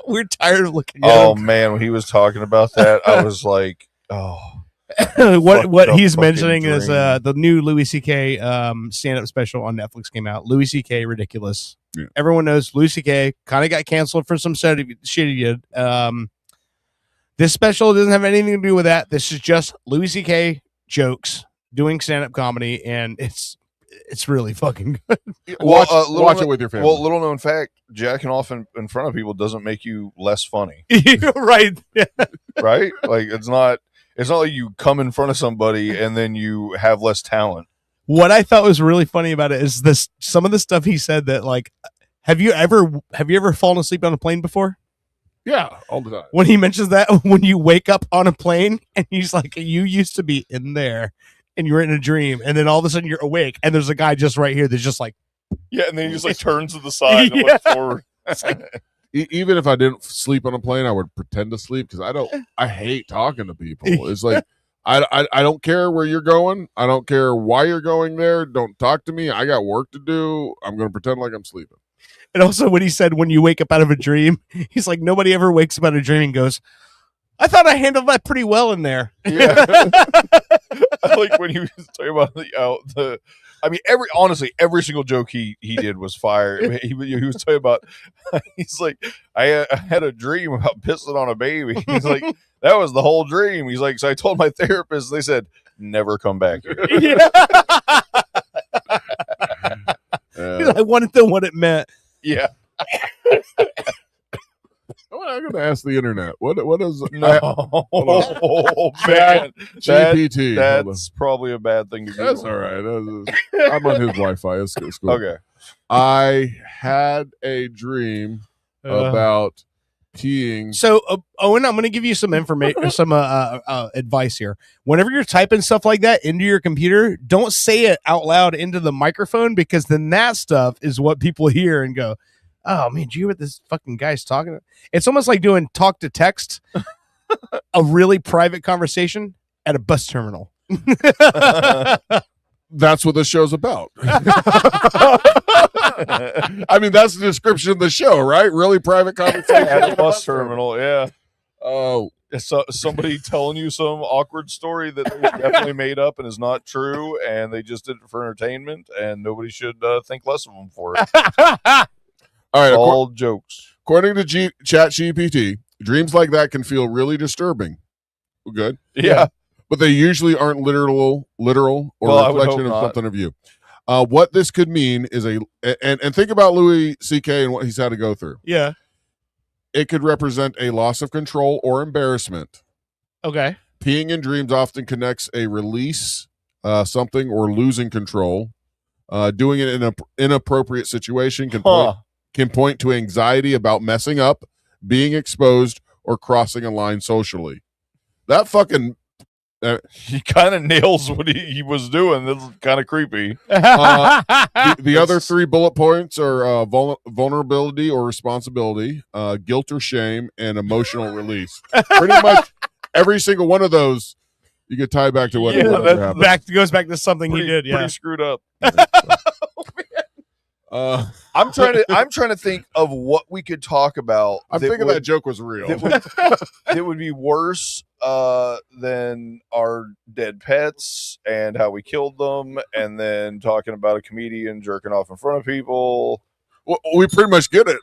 we're tired of looking at Oh him. man, when he was talking about that, I was like, oh. what the he's fucking mentioning is dream. the new Louis C.K. Stand-up special on Netflix came out. Louis C.K. Ridiculous. Everyone knows Louis C.K. kind of got canceled for some shit he did. This special doesn't have anything to do with that. This is just Louis C.K. jokes doing stand-up comedy, and it's really fucking good. Watch it with your family. Well, little known fact: jacking off in front of people doesn't make you less funny, right? Right? Like it's not like you come in front of somebody and then you have less talent. What I thought was really funny about it is this: some of the stuff he said that, like, have you ever fallen asleep on a plane before? Yeah, all the time. When he mentions that, when you wake up on a plane and he's like, you used to be in there and you were in a dream, and then all of a sudden you're awake and there's a guy just right here that's just like, Yeah, and then he just like turns to the side and Yeah. looks forward. Even if I didn't sleep on a plane, I would pretend to sleep because I hate talking to people. It's like I don't care where you're going. I don't care why you're going there. Don't talk to me. I got work to do. I'm going to pretend like I'm sleeping. and also when he said, when you wake up out of a dream, he's like, nobody ever wakes up out of a dream and goes, I thought I handled that pretty well in there. Yeah. I like when he was talking about I mean, every single joke he did was fire. He was talking about, he's like, I had a dream about pissing on a baby. He's like, that was the whole dream. He's like, so I told my therapist, they said, never come back here. I wanted to know what it meant. Yeah. I'm going to ask the internet. What is No, man, GPT. That's probably a bad thing to do. That's all right. I'm on his Wi-Fi. It's cool. Okay. I had a dream about peeing. So, Owen, I'm going to give you some information, some advice here. Whenever you're typing stuff like that into your computer, don't say it out loud into the microphone, because then that stuff is what people hear and go, oh man, do you hear what this fucking guy's talking about? It's almost like doing talk to text, a really private conversation at a bus terminal. That's what the show's about. I mean, that's the description of the show, right? Really private conversation At a bus terminal, yeah. Oh, so somebody telling you some awkward story that they definitely made up and is not true, and they just did it for entertainment, and nobody should think less of them for it. All right, all jokes. According to ChatGPT, dreams like that can feel really disturbing. Good. Yeah. But they usually aren't literal or Well, I a would reflection hope of not. something of you. What this could mean is and think about Louis C.K. and what he's had to go through. Yeah. It could represent a loss of control or embarrassment. Okay. Peeing in dreams often connects a release, something, or losing control. Doing it in an inappropriate situation can point to anxiety about messing up, being exposed, or crossing a line socially. That fucking he kind of nails what he was doing. That's kind of creepy. The other three bullet points are vulnerability or responsibility, guilt or shame, and emotional release. Pretty much every single one of those you could tie back to what happened. Goes back to something he did. Yeah. Pretty screwed up. I'm trying to think of what we could talk about. I'm thinking that joke was real. That would be worse than our dead pets and how we killed them, and then talking about a comedian jerking off in front of people. Well, we pretty much get it.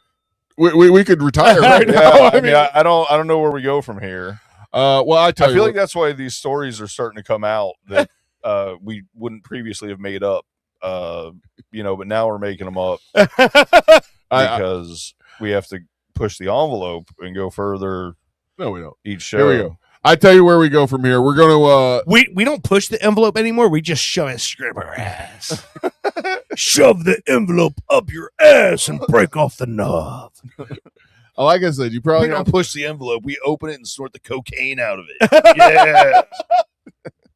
We could retire right now. I don't know where we go from here. Well, I feel like that's why these stories are starting to come out that we wouldn't previously have made up. But now we're making them up because we have to push the envelope and go further. No, we don't. Each show. Here we go. I tell you where we go from here. We're going to we don't push the envelope anymore. We just shove it straight up our ass. Shove the envelope up your ass and break off the knob. Like I said, you probably we don't push the envelope. We open it and snort the cocaine out of it. Yeah.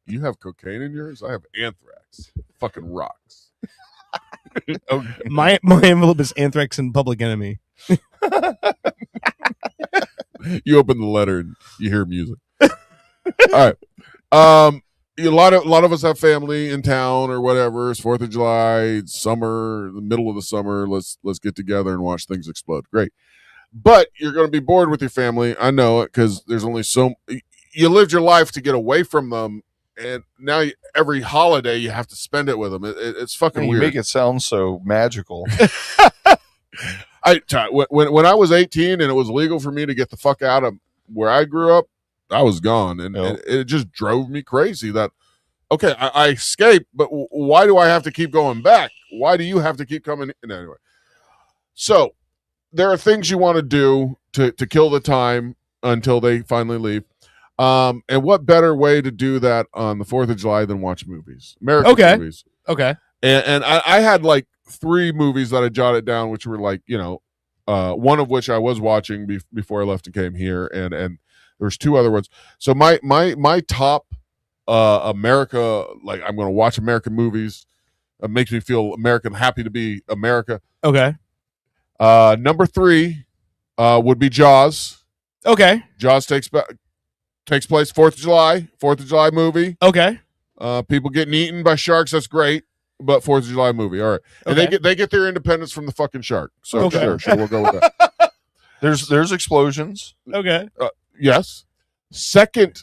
You have cocaine in yours? I have anthrax. Fucking rocks. Okay. My envelope is Anthrax and Public Enemy. You open the letter and you hear music. All right. a lot of us have family in town or whatever. It's 4th of July, summer, the middle of the summer. Let's get together and watch things explode. Great. But you're going to be bored with your family. I know it, because there's only you lived your life to get away from them, and now every holiday you have to spend it with them. It's fucking You weird. make it sound so magical. When I was 18 and it was legal for me to get the fuck out of where I grew up, I was gone, and it just drove me crazy that, okay, I escaped, but why do I have to keep going back? Why do you have to keep coming in? Anyway, so there are things you want to do to kill the time until they finally leave. And what better way to do that on the 4th of July than watch movies? American movies. Okay. And I had like 3 movies that I jotted down, which were like, one of which I was watching before I left and came here, and there's 2 other ones. So my top America, like, I'm going to watch American movies. It makes me feel American, happy to be America. Okay. Number 3 would be Jaws. Okay. Jaws takes place 4th of July. 4th of July movie. Okay. People getting eaten by sharks. That's great. But 4th of July movie. All right. And Okay. they get their independence from the fucking shark. So Okay. sure, we'll go with that. There's explosions. Okay. Yes. Second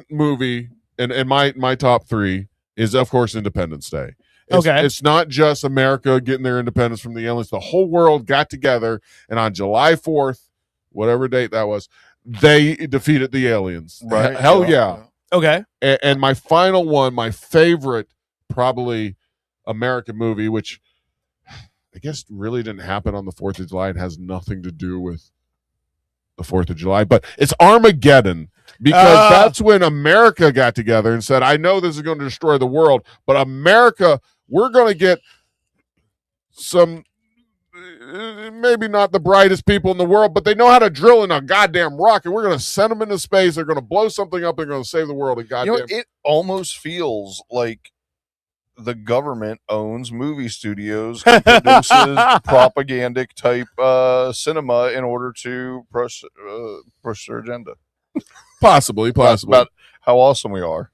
movie in my top 3 is, of course, Independence Day. It's not just America getting their independence from the aliens. The whole world got together, and on July 4th, whatever date that was, they defeated the aliens. Right. Hell yeah. Okay. And my final one, my favorite, probably American movie, which I guess really didn't happen on the 4th of July and has nothing to do with the 4th of July, but it's Armageddon, because that's when America got together and said, I know this is going to destroy the world, but America, we're going to get some, maybe not the brightest people in the world, but they know how to drill in a goddamn rock, and we're going to send them into space. They're going to blow something up. They're going to save the world. And goddamn, It almost feels like the government owns movie studios and produces propagandic type cinema in order to push their agenda. Possibly. About how awesome we are.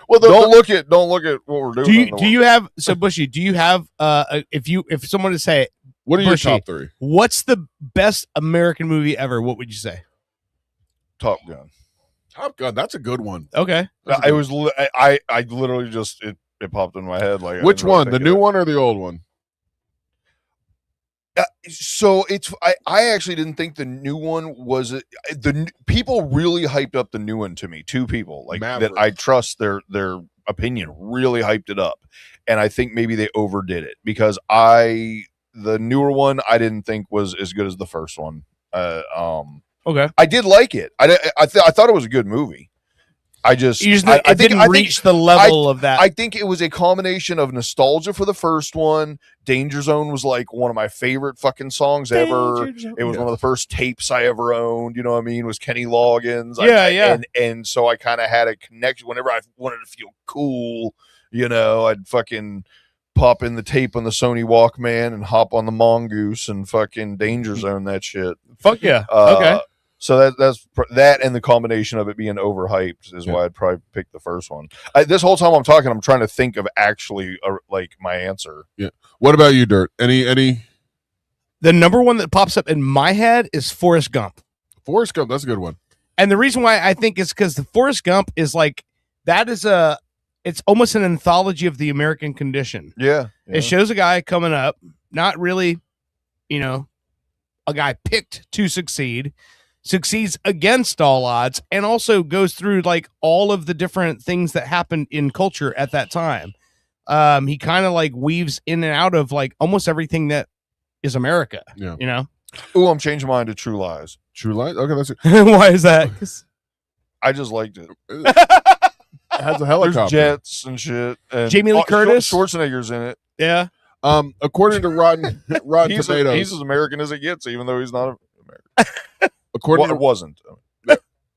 Well, don't look at what we're doing. Do you have Bushy? Do you have if someone to say, what are your Bushy, top 3? What's the best American movie ever? What would you say? Top Gun. Top Gun. That's a good one. Okay. I literally just it popped in my head. Like, Which one? The new one or the old one? So I actually didn't think the new one was people really hyped up the new one to me. 2 people like Maverick. that I trust their opinion really hyped it up, and I think maybe they overdid it because the newer one I didn't think was as good as the first one. Okay. I did like it. I thought it was a good movie. I didn't reach the level of that. I think it was a combination of nostalgia for the first one. Danger Zone was like one of my favorite fucking songs ever. It was one of the first tapes I ever owned. You know what I mean? It was Kenny Loggins. Yeah. And so I kind of had a connection. Whenever I wanted to feel cool, I'd fucking pop in the tape on the Sony Walkman and hop on the Mongoose and fucking Danger Zone that shit. Fuck yeah. Okay. So that's that, and the combination of it being overhyped is why I'd probably pick the first one. This whole time I'm talking, I'm trying to think of actually like my answer. Yeah. What about you, Dirt? Any? The number one that pops up in my head is Forrest Gump. Forrest Gump, that's a good one. And the reason why I think is because the Forrest Gump is like it's almost an anthology of the American condition. Yeah. It shows a guy coming up, not really, a guy picked to succeeds against all odds, and also goes through like all of the different things that happened in culture at that time. He kind of like weaves in and out of like almost everything that is America. Yeah. Oh, I'm changing mine to True Lies. True Lies? Okay, that's it. Why is that? I just liked it. It has a helicopter. There's jets and shit. And Jamie Lee Curtis? Schwarzenegger's in it. Yeah. According to Rotten Tomatoes, he's as American as it gets, even though he's not American. According it wasn't.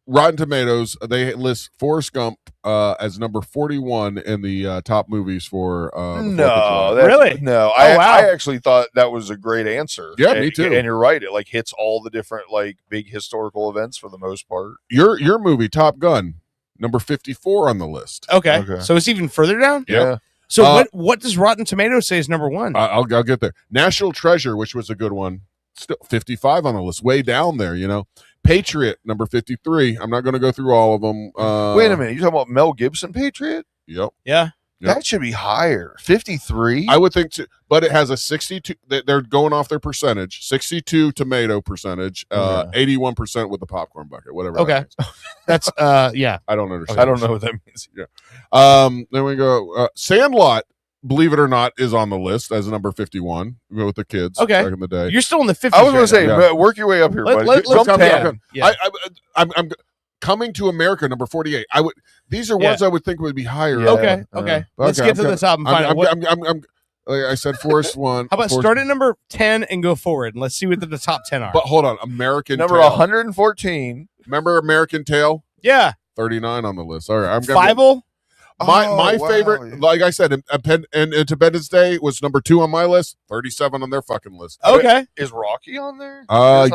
Rotten Tomatoes, they list Forrest Gump as number 41 in the top movies for No, really? No, Oh, I actually thought that was a great answer. Yeah, me too. And you're right; it like hits all the different like big historical events for the most part. Your movie Top Gun, number 54 on the list. Okay. So it's even further down? Yeah. So what does Rotten Tomatoes say is number one? I'll get there. National Treasure, which was a good one, still 55 on the list, way down there, you know. Patriot, number 53. I'm not going to go through all of them. Wait a minute. You talking about Mel Gibson Patriot? Yep. Yeah. That should be higher. 53. I would think too, but it has a 62. They're going off their percentage. 62 tomato percentage. 81% with the popcorn bucket. Whatever. Okay. That's yeah. I don't understand. I don't know what that means. Yeah. Then we go. Sandlot, believe it or not, is on the list as number 51. We go with the kids. Okay. Back in the day. You're still in the 50s. I was going to right say, now. work your way up here, buddy. Let's Jump come 10. down. Yeah. I'm Coming to America, number 48. These are ones I would think would be higher. Okay. Let's get to the top and find out. I'm like I said, Forrest one. How about start at number 10 and go forward, and let's see what the top 10 are. But hold on, American number Tail. 114. Remember American Tail? Yeah. 39 on the list. All right, I'm Fievel. My favorite, like I said, and Independence Day was number 2 on my list. 37 on their fucking list. Okay. Is Rocky on there?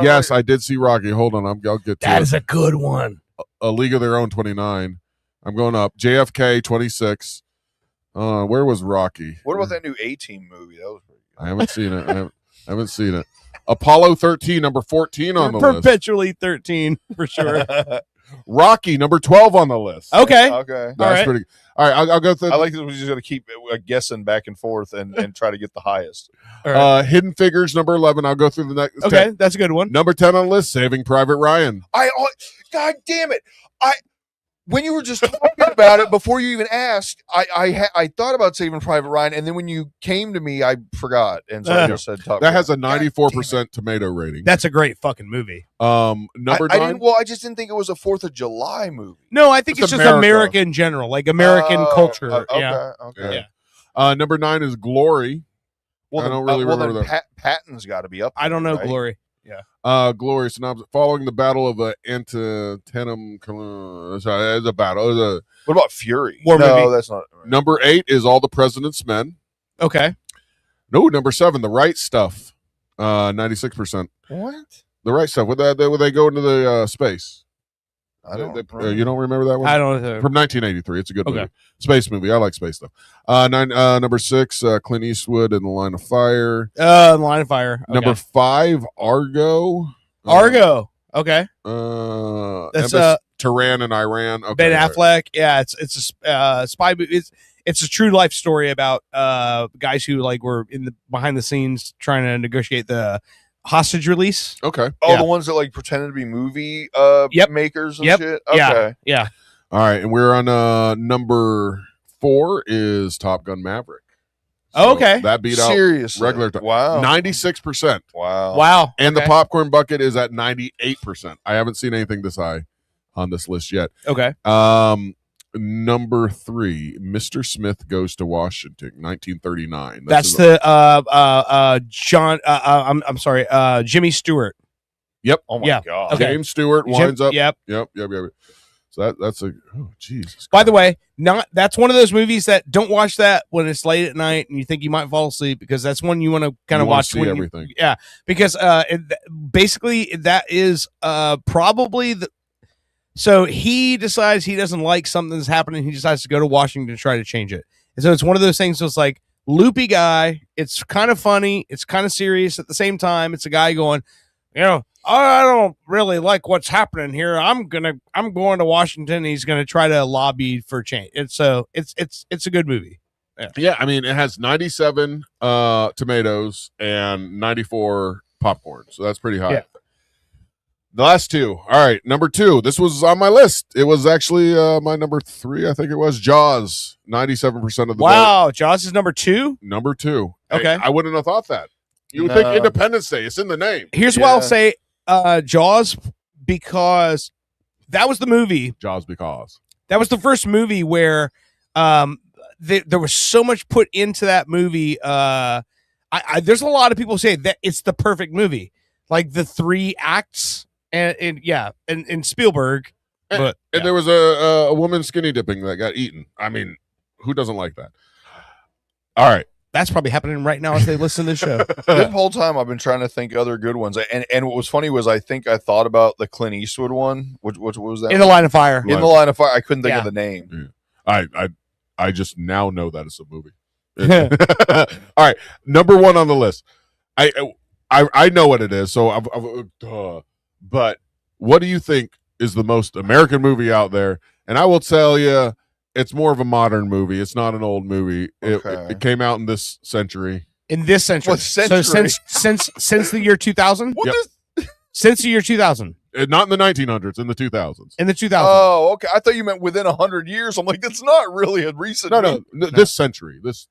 Yes, I did see Rocky. Hold on, I'll get to That it. is a good one. A League of Their Own, 29. I'm going up. JFK, 26. Where was Rocky? What about that new A-Team movie? That was pretty good. I haven't seen it. I haven't seen it. Apollo 13, number 14 on the list. Perpetually 13 for sure. Rocky, number 12 on the list. Okay. That's pretty good. All right, I'll go through. I like that we're just going to keep guessing back and forth and try to get the highest. Hidden Figures, number 11. I'll go through the next. Okay, 10. that's a good one. Number 10 on the list, Saving Private Ryan. God damn it. When you were just talking about it before you even asked, I thought about Saving Private Ryan, and then when you came to me, I forgot, and so I just said Top That Gun. has a 94% tomato rating. That's a great fucking movie. Number 9. I just didn't think it was a 4th of July movie. No, I think it's just America in general, like American culture. Okay. Yeah. Number 9 is Glory. Well, I don't really remember that. Patton's got to be up there, I don't know right? Glory. Yeah. Glory synopsis. Following the Battle of Antietam, sorry, it's a battle. What about Fury? War no, movie. that's not. Number 8 is All the President's Men. Okay. No, number 7, The Right Stuff. 96%. What? The Right Stuff. Would they go into the space? I don't. You don't remember that one? I don't know. From 1983. It's a good Okay. movie. Space movie. I like space stuff. Number 6, Clint Eastwood in The Line of Fire. The Line of Fire. Okay. Number 5, Argo. Argo. Okay. That's Tehran and Iran. Okay, Ben right. Affleck. Yeah, it's a spy movie. It's a true life story about guys who were in the behind the scenes trying to negotiate the hostage release. Okay. Oh, the ones that pretended to be movie makers and shit. Yeah. Okay. Yeah. All right, and we're on number 4 is Top Gun Maverick. Okay. That beat out Seriously? regular time. Wow. 96%. Wow. And Okay. the popcorn bucket is at 98%. I haven't seen anything this high on this list yet. Okay. Number 3, Mr. Smith Goes to Washington, 1939. That's the John. I'm sorry. Jimmy Stewart. Yep. Oh my god. Okay. James Stewart winds up. Yep. Yep. So that's a Jesus. By the way, that's one of those movies that don't watch that when it's late at night and you think you might fall asleep, because that's one you want to kind of watch. See when everything. because basically that is probably the. So he decides he doesn't like something that's happening. He decides to go to Washington to try to change it. And so it's one of those things. So it's like loopy guy. It's kind of funny. It's kind of serious at the same time. It's a guy going, I don't really like what's happening here. I'm going to Washington. He's going to try to lobby for change. It's a good movie. Yeah, I mean, it has 97 tomatoes and 94 popcorn, so that's pretty high. Yeah. The last 2. All right, number 2. This was on my list. It was actually my number 3, I think it was. Jaws, 97% of the vote. Wow, Jaws is number 2? Number 2. Okay. I wouldn't have thought that. You would think Independence Day. It's in the name. Here's why I'll say Jaws, because that was the movie. Jaws because. That was the first movie where there was so much put into that movie. There's a lot of people say that it's the perfect movie. Like the 3 acts and Spielberg. And there was a woman skinny dipping that got eaten. I mean, who doesn't like that? All right. that's probably happening right now as they listen to the show. This whole time I've been trying to think other good ones, and what was funny was I think I thought about the Clint Eastwood one. What was that? In the Line of Fire. In the Line of Fire. I couldn't think of the name. I just now know that it's a movie. All right, number one on the list. I know what it is. So, but what do you think is the most American movie out there? And I will tell you, it's more of a modern movie. It's not an old movie. It came out in this century. In this century. What century? So since the year 2000? Yep. Since the year 2000. Not in the 1900s, in the 2000s. In the 2000s. Oh, okay. I thought you meant within 100 years. I'm like, that's not really a recent. No. This century. This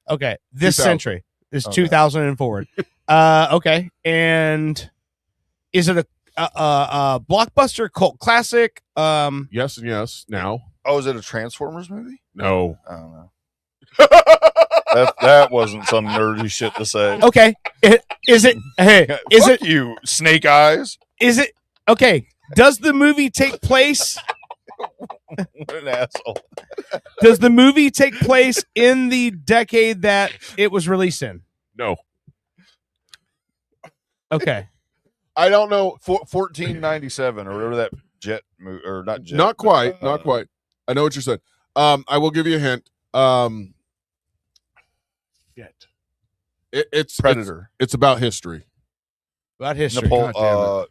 century. This 2000 and forward. Okay. And is it a blockbuster cult classic? Yes and yes. Now. Oh, is it a Transformers movie? No. I don't know. that wasn't some nerdy shit to say. Okay. Is it? Hey, is Fuck it you? Snake Eyes. Is it? Okay. Does the movie take place? What an asshole. Does the movie take place in the decade that it was released in? No. Okay. I don't know. 1497 or whatever that jet movie, or not jet. Not quite. Not quite. I know what you're saying. I will give you a hint. It's Predator. It's about history. About history.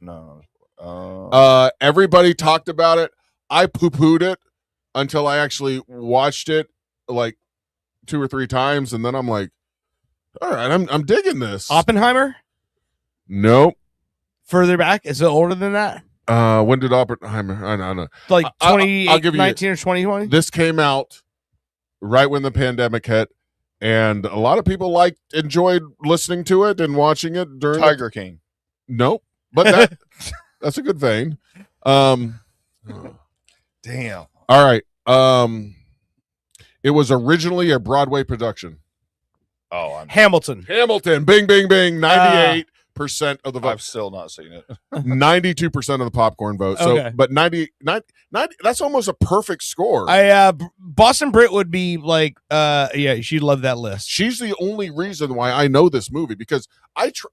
No. Everybody talked about it. I poo-pooed it until I actually watched it like 2 or 3 times, and then I'm like, all right, I'm digging this. Oppenheimer? Nope. Further back? Is it older than that? When did Oppenheimer? I don't know. Like 2019 or 2020? This came out right when the pandemic hit, and a lot of people enjoyed listening to it and watching it during Tiger King. Nope. But that's a good vein. Damn. All right. It was originally a Broadway production. Oh, Hamilton. Bing, bing, bing. 98% of the vote. I've still not seen it. 92% of the popcorn vote. So, Okay. but 90, that's almost a perfect score. Boston Britt would be like, yeah, she'd love that list. She's the only reason why I know this movie, because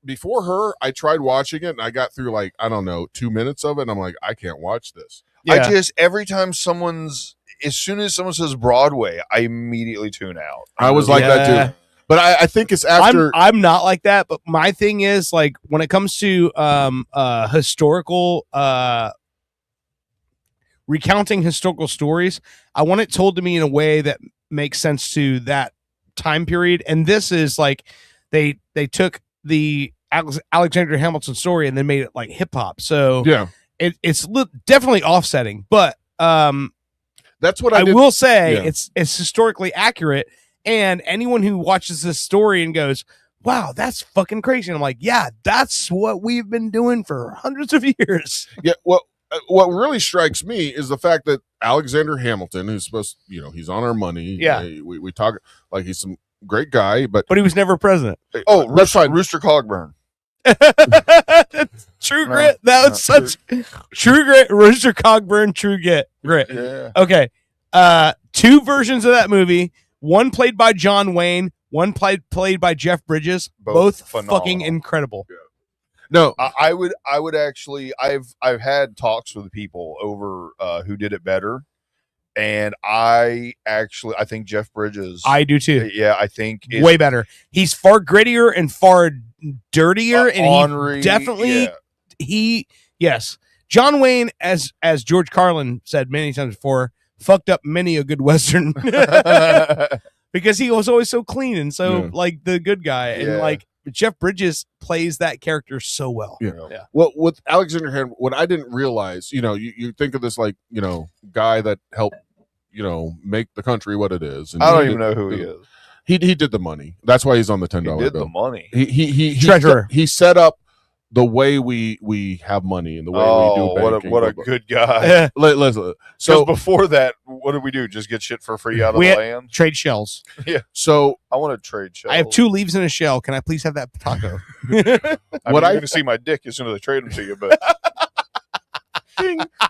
before her, I tried watching it and I got through 2 minutes of it, and I'm like, I can't watch this. I just, every time as soon as someone says Broadway, I immediatally tune out. I was like that too. But I think it's after. I'm not like that, but my thing is when it comes to historical recounting historical stories, I want it told to me in a way that makes sense to that time period. And this is they took the Alexander Hamilton story and then made it like hip hop. So yeah, it's definitely offsetting, but that's what I will say. Yeah. It's historically accurate. And anyone who watches this story and goes, wow, that's fucking crazy. And I'm like, yeah, that's what we've been doing for hundreds of years. Yeah. Well, what really strikes me is the fact that Alexander Hamilton, who's supposed, he's on our money. Yeah. We talk like he's some great guy, but he was never president. Oh, Rooster Cogburn. True Grit. That was such True Grit. Rooster Cogburn. True Grit. Yeah. Okay. 2 versions of that movie. One played by John Wayne. One played by Jeff Bridges. Both fucking incredible. Yeah. No, I would actually. I've had talks with people over who did it better, and I think Jeff Bridges. I do too. Yeah, I think way better. He's far grittier and far dirtier, and ornery, he definitely yes. John Wayne, as George Carlin said many times before, fucked up many a good Western because he was always so clean and so like the good guy, and Jeff Bridges plays that character so well. Yeah. Well, with Alexander Hamilton, what I didn't realize, you think of this guy that helped, make the country what it is. And I don't even know who he is. He did the money. That's why he's on the $10 bill. He did the money. He treasurer. He set up the way we have money and the way we do banking. What a good guy. So before that, what did we do? Just get shit for free out of the land? Trade shells. Yeah. So I want to trade shells. I have 2 leaves in a shell. Can I please have that taco? You're going to see my dick as soon as I trade them to you, but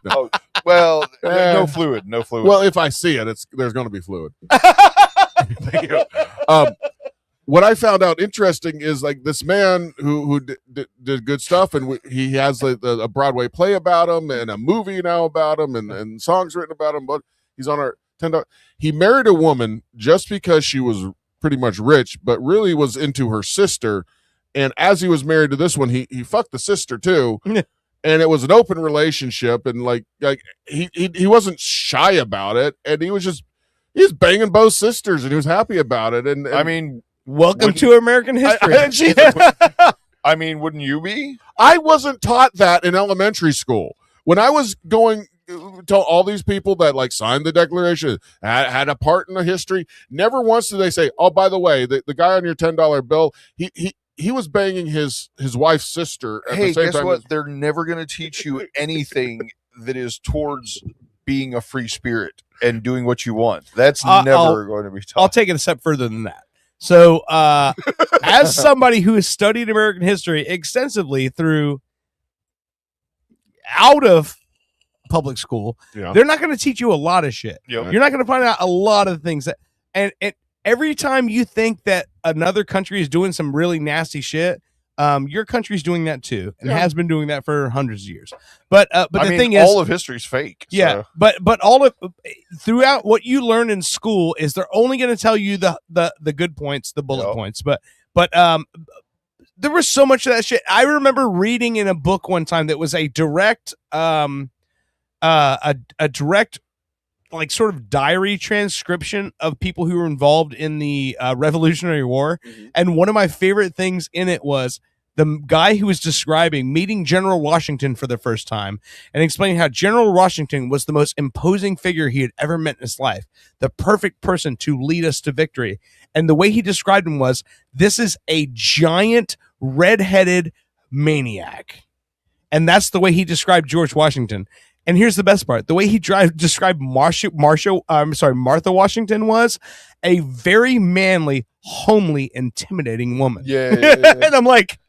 no. Well, no fluid. Well, if I see it, there's going to be fluid. what I found out interesting is like this man who did good stuff, and he has a Broadway play about him and a movie now about him and songs written about him. But he's on our $10. He married a woman just because she was pretty much rich, but really was into her sister. And as he was married to this one, he fucked the sister too. And it was an open relationship, and like he wasn't shy about it, and he was banging both sisters, and he was happy about it. And I mean, welcome to American history. I mean, wouldn't you be? I wasn't taught that in elementary school. When I was going to all these people that like signed the Declaration, had a part in the history, never once did they say, "Oh, by the way, the guy on your $10 bill, he was banging his wife's sister at the same guess time." what? They're never going to teach you anything that is towards being a free spirit and doing what you want. That's never going to be taught. I'll take it a step further than that. So, as somebody who has studied American history extensively out of public school, they're not going to teach you a lot of shit. Yep. You're not going to find out a lot of things that, and every time you think that another country is doing some really nasty shit, your country's doing that too, and has been doing that for hundreds of years. But the thing is, all of history is fake. Yeah, so. but all of throughout what you learn in school is they're only going to tell you the good points, the bullet points. But there was so much of that shit. I remember reading in a book one time that was a direct direct like sort of diary transcription of people who were involved in the Revolutionary War. And one of my favorite things in it was the guy who was describing meeting General Washington for the first time and explaining how General Washington was the most imposing figure he had ever met in his life, the perfect person to lead us to victory. And the way he described him was, this is a giant red-headed maniac. And that's the way he described George Washington. And here's the best part. The way he described Martha Washington was a very manly, homely, intimidating woman. Yeah. And I'm like,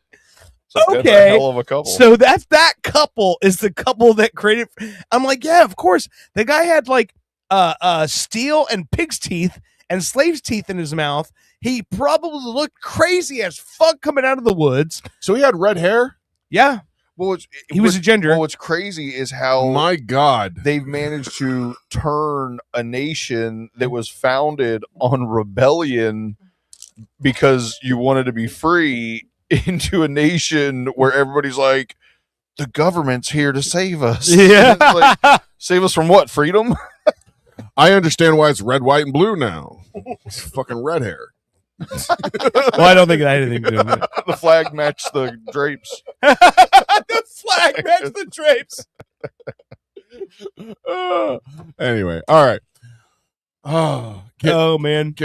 That's a okay. hell of a couple. So that couple is the couple that created. I'm like, yeah, of course. The guy had like steel and pig's teeth and slave's teeth in his mouth. He probably looked crazy as fuck coming out of the woods. So he had red hair? Yeah. Well, he was a ginger. Well, what's crazy is how my God they've managed to turn a nation that was founded on rebellion because you wanted to be free into a nation where everybody's like, the government's here to save us. Yeah. Like, save us from what? Freedom? I understand why it's red, white, and blue now. It's fucking red hair. Well, I don't think it had anything to do with it. The flag matched the drapes. The flag matched the drapes. Anyway, all right. Oh man.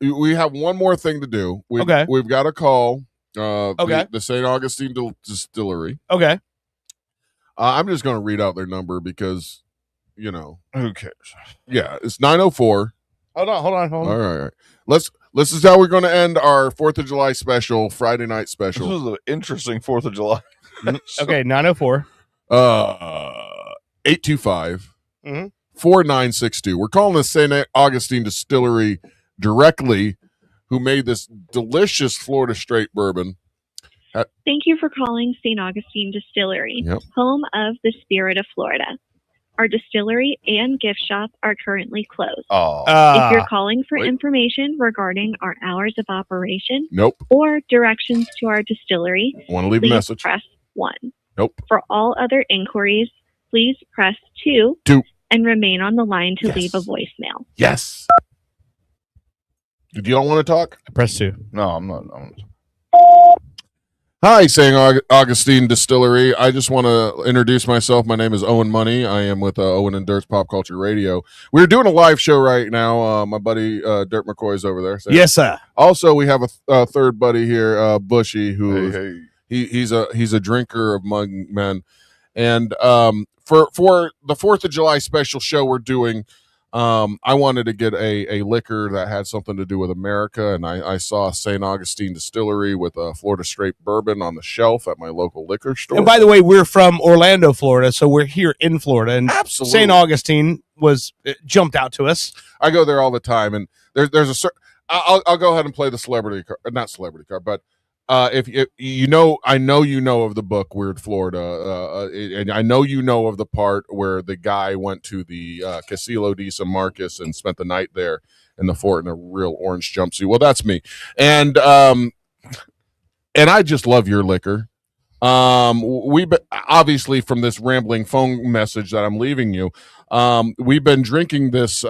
We have one more thing to do. We've got to call the St. Augustine Distillery. Okay. I'm just going to read out their number because, you know. Who cares? Yeah, it's 904. Hold on. All right. This is how we're going to end our 4th of July special, Friday night special. This was an interesting 4th of July. Okay, 904. 825 4962. We're calling the St. Augustine Distillery directly, who made this delicious Florida Straight bourbon. Thank you for calling St. Augustine Distillery, home of the Spirit of Florida. Our distillery and gift shop are currently closed. If you're calling for information regarding our hours of operation or directions to our distillery, Want to leave a please message? press 1. Nope. For all other inquiries, please press 2 and remain on the line to leave a voicemail. Yes. Did you all want to talk? Press 2. No, I'm not. Hi, St. Augustine Distillery. I just want to introduce myself. My name is Owen Money. I am with Owen and Dirt's Pop Culture Radio. We're doing a live show right now. My buddy Dirt McCoy is over there. Yes, sir. Also, we have a third buddy here, Bushy, who he's a drinker among men. And for the 4th of July special show we're doing, I wanted to get a liquor that had something to do with America, and I saw St. Augustine Distillery with a Florida Straight bourbon on the shelf at my local liquor store. And by the way, we're from Orlando, Florida, so we're here in Florida. And Absolutely. St. Augustine jumped out to us. I go there all the time, and there's I'll go ahead and play the celebrity card, not celebrity card, but if you know, I know you know of the book Weird Florida, and I know you know of the part where the guy went to the Casilo de San Marcos and spent the night there in the fort in a real orange jumpsuit. Well, that's me, and I just love your liquor. We've been, obviously from this rambling phone message that I'm leaving you, we've been drinking this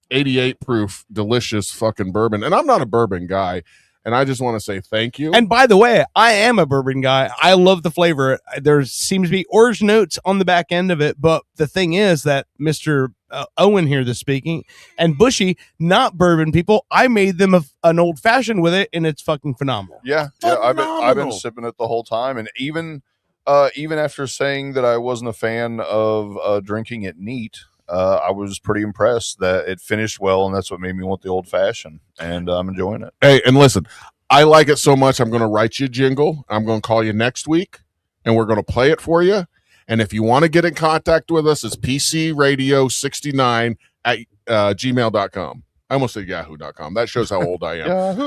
88 proof delicious fucking bourbon, and I'm not a bourbon guy, and I just want to say thank you. And by the way, I am a bourbon guy. I love the flavor. There seems to be orange notes on the back end of it, but the thing is that Mr. Owen here this speaking and Bushy, not bourbon people, I made them an old fashioned with it, and it's fucking phenomenal. Yeah, I've been sipping it the whole time, and even after saying that I wasn't a fan of drinking it neat, I was pretty impressed that it finished well, and that's what made me want the old fashioned, and I'm enjoying it. Hey, and listen, I like it so much, I'm going to write you a jingle. I'm going to call you next week, and we're going to play it for you. And if you want to get in contact with us, it's PCRadio69 at gmail.com. I almost said yahoo.com. That shows how old I am.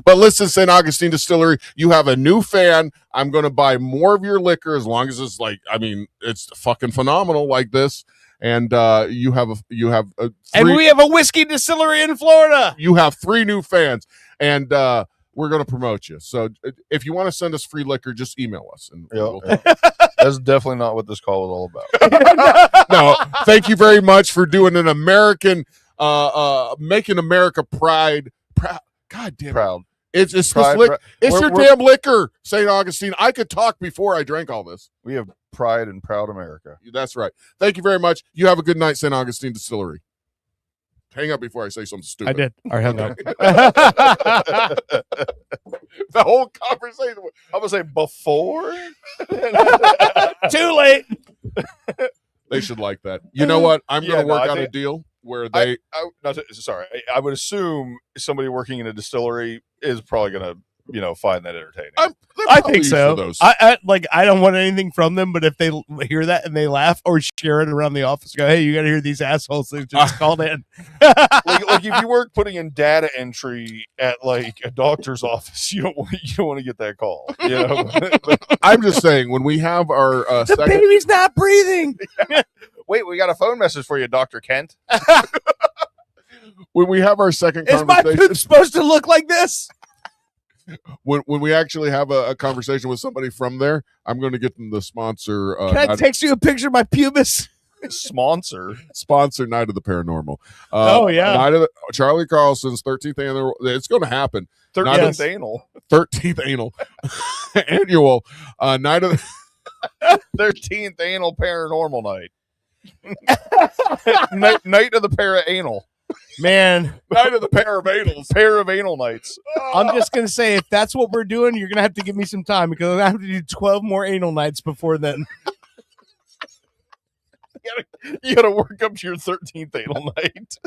But listen, St. Augustine Distillery, you have a new fan. I'm going to buy more of your liquor as long as it's like, I mean, it's fucking phenomenal like this. And you have and we have a whiskey distillery in Florida. You have 3 new fans, and we're going to promote you. So if you want to send us free liquor, just email us. And That's definitely not what this call is all about. No, thank you very much for doing an American, making America proud. God damn it. Proud. It's your damn liquor, St. Augustine. I could talk before I drank all this. We have pride and proud America. That's right. Thank you very much. You have a good night, St. Augustine Distillery. Hang up before I say something stupid. I did. I hung up. The whole conversation. I'm going to say before. Too late. They should like that. You know what? I'm going to work out a deal where they. I would assume somebody working in a distillery is probably going to, find that entertaining. I think so. I don't want anything from them, but if they hear that and they laugh or share it around the office, go, hey, you got to hear these assholes that just called in. like if you work putting in data entry at like a doctor's office, you don't want to get that call. I'm just saying when we have our the baby's not breathing. Wait, we got a phone message for you, Dr. Kent. When we have our second Is my conversation, poop supposed to look like this? When we actually have a conversation with somebody from there, I'm going to get them the sponsor. Can I text you a picture of my pubis? Sponsor Night of the Paranormal. Oh yeah, Night of Charlie Carlson's 13th annual. It's going to happen. 13th anal. 13th anal annual Night of the 13th anal paranormal night. Night of the para anal. Man, Night of the pair of anals. Pair of anal nights. I'm just going to say, if that's what we're doing, you're going to have to give me some time because I have to do 12 more anal nights before then. You got to work up to your 13th anal night.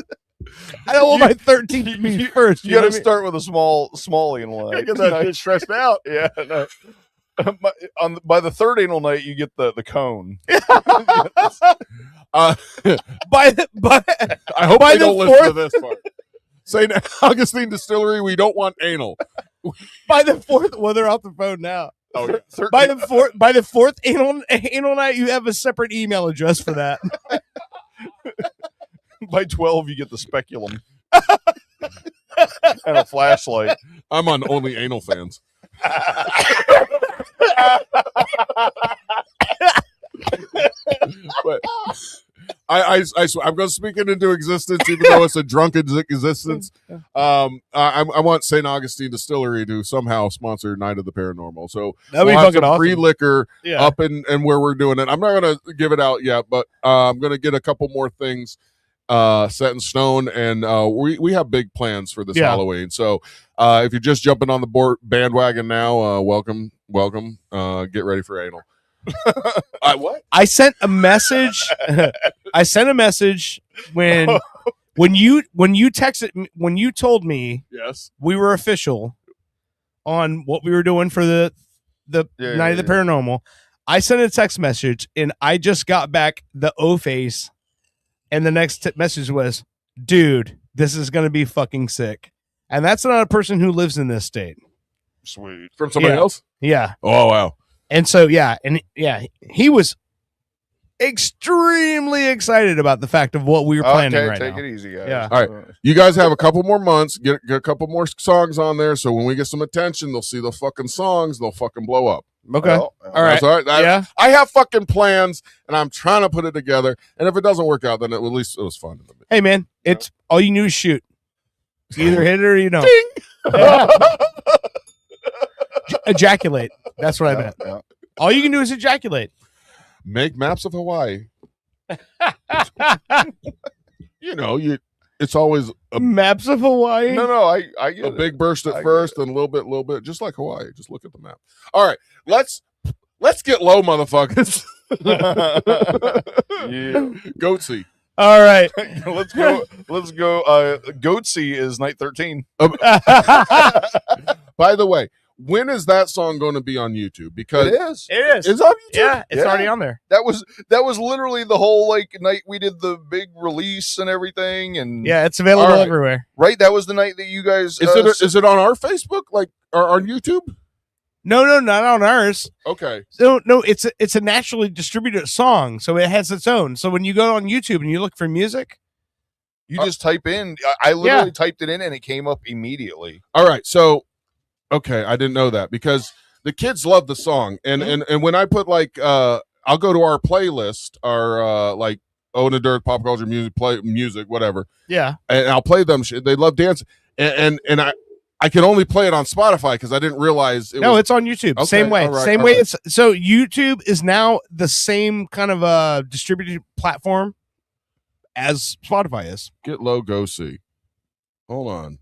I don't want my 13th to be first. You got to start with a small anal night. Get that shit stressed out. Yeah. No. By the 3rd anal night, you get the cone. I hope they don't listen to this part. St. Augustine Distillery, we don't want anal. By the 4th, well, they're off the phone now. Oh, yeah. By the 4th anal night, you have a separate email address for that. By 12, you get the speculum and a flashlight. I'm on Only Anal Fans. But I swear, I'm going to speak it into existence, even though it's a drunken existence. I want St. Augustine Distillery to somehow sponsor Night of the Paranormal. So that'd we'll be have fucking some free awesome. liquor Yeah. up and where we're doing it. I'm not going to give it out yet, but I'm going to get a couple more things set in stone, and we have big plans for this Halloween. So if you're just jumping on the bandwagon now, welcome. Get ready for anal. What? I sent a message. I sent a message when you texted me, when you told me yes we were official on what we were doing for the Night of the Paranormal. I sent a text message and I just got back the O face, and the next message was, "Dude, This is going to be fucking sick. And that's not a person who lives in this state. Sweet. From somebody Yeah. else? Yeah. Oh, wow. And so, he was extremely excited about the fact of what we were planning right take now. it easy, guys. Yeah. All right. You guys have a couple more months. Get a couple more songs on there. So when we get some attention, they'll see the fucking songs. They'll fucking blow up. Okay. Well, all right. That's all right. Yeah. I have fucking plans, and I'm trying to put it together. And if it doesn't work out, then at least it was fun. Hey, man, it's all you do is shoot. You either hit it or you don't. Ejaculate. That's what I meant. Yeah. All you can do is ejaculate. Make maps of Hawaii. It's always Maps of Hawaii. No, I get a it. big burst at first, and a little bit, just like Hawaii. Just look at the map. All right, let's get low, motherfuckers. Yeah. Goatsy. All right. Let's go. Goatsy is night 13. By the way, when is that song going to be on YouTube? Because It is. It's on YouTube. Yeah, it's already on there. That was literally the whole like night we did the big release and everything, and Yeah, it's available All right. everywhere. right. That was the night that you guys. Is it on our Facebook, like, or on YouTube? No, not on ours. Okay. No, it's a naturally distributed song, so it has its own. So when you go on YouTube and you look for music, you just type in. I literally typed it in and it came up immediately. All right. So, okay, I didn't know that because the kids love the song, and when I put like, I'll go to our playlist, our like Owen Dirt pop culture music, whatever. Yeah. And I'll play them. They love dancing, and I can only play it on Spotify because I didn't realize it no, was. it's on YouTube. Okay, Same way. all right, Same all way. right. It's so YouTube is now the same kind of distributed platform as Spotify is. Get low, go see. Hold on.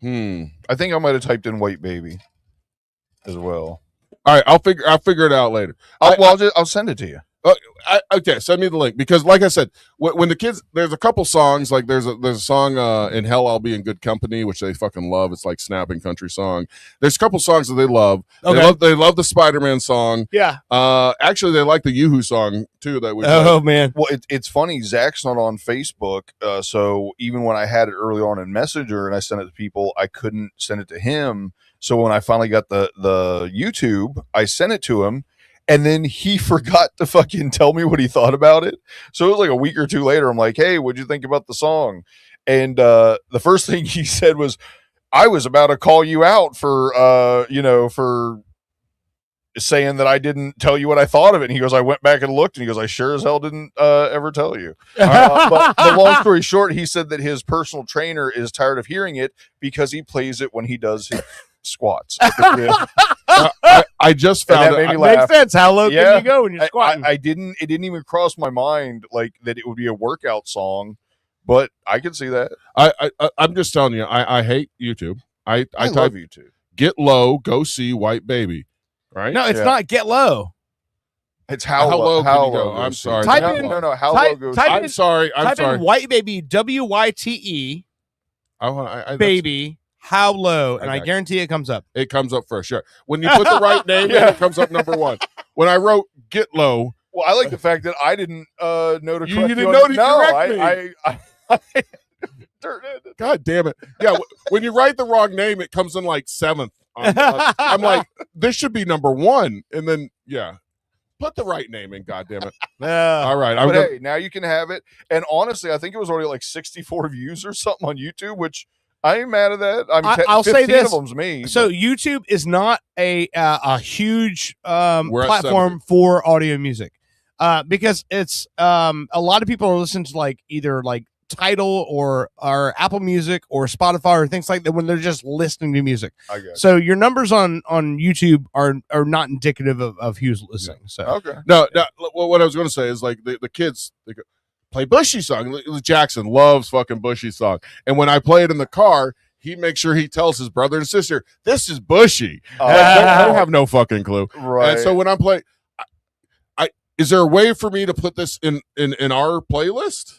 I think I might have typed in "White Baby" as well. All right, I'll figure it out later. I'll send it to you. Okay, send me the link because, like I said, when the kids, there's a couple songs. Like there's a song "In Hell I'll Be in Good Company," which they fucking love. It's like snapping country song. There's a couple songs that they love. Okay. They love the Spider-Man song. Yeah. Actually, they like the Yoo-Hoo song too. That we. Oh man. Well, it's funny. Zach's not on Facebook, so even when I had it early on in Messenger and I sent it to people, I couldn't send it to him. So when I finally got the YouTube, I sent it to him. And then he forgot to fucking tell me what he thought about it. So it was like a week or two later. I'm like, hey, what'd you think about the song? And the first thing he said was, I was about to call you out for, for saying that I didn't tell you what I thought of it. And he goes, I went back and looked, and he goes, I sure as hell didn't ever tell you. But the long story short, he said that his personal trainer is tired of hearing it because he plays it when he does his squats. I just found that made me it. laugh. Makes sense. How low can you go when you're squatting? It didn't even cross my mind like that it would be a workout song, but I could see that. I'm just telling you, I hate YouTube. I love type YouTube. Get low, go see White Baby. Right? No, it's not Get Low. It's how low how can you go? low I'm goes sorry. to. Type in- no, how type- low goes type to. I'm sorry. Type in White Baby, WYTE, baby, how low, and I Okay. guarantee it comes up. It comes up first, sure. When you put the right name in, it comes up number one. When I wrote Get Low, Well, I like the fact that I didn't know to You correct didn't you. know to No, correct I God damn it. Yeah, when you write the wrong name, it comes in like seventh. I'm like, this should be number one. And then, yeah, put the right name in, God damn it. All right. But hey, now you can have it. And honestly, I think it was already like 64 views or something on YouTube, which I ain't mad at that. I mean, I'll 15 say this. of them's me. So YouTube is not a huge We're at platform 70. for audio music because it's a lot of people are listening to like either like Tidal or Apple Music or Spotify or things like that when they're just listening to music. I guess. So your numbers on YouTube are not indicative of who's listening. So Okay. No, what I was going to say is like the kids they go, play Bushy song. Jackson loves fucking Bushy song. And when I play it in the car, he makes sure he tells his brother and sister, this is Bushy. They have no fucking clue. Right. And so when I'm playing, is there a way for me to put this in our playlist?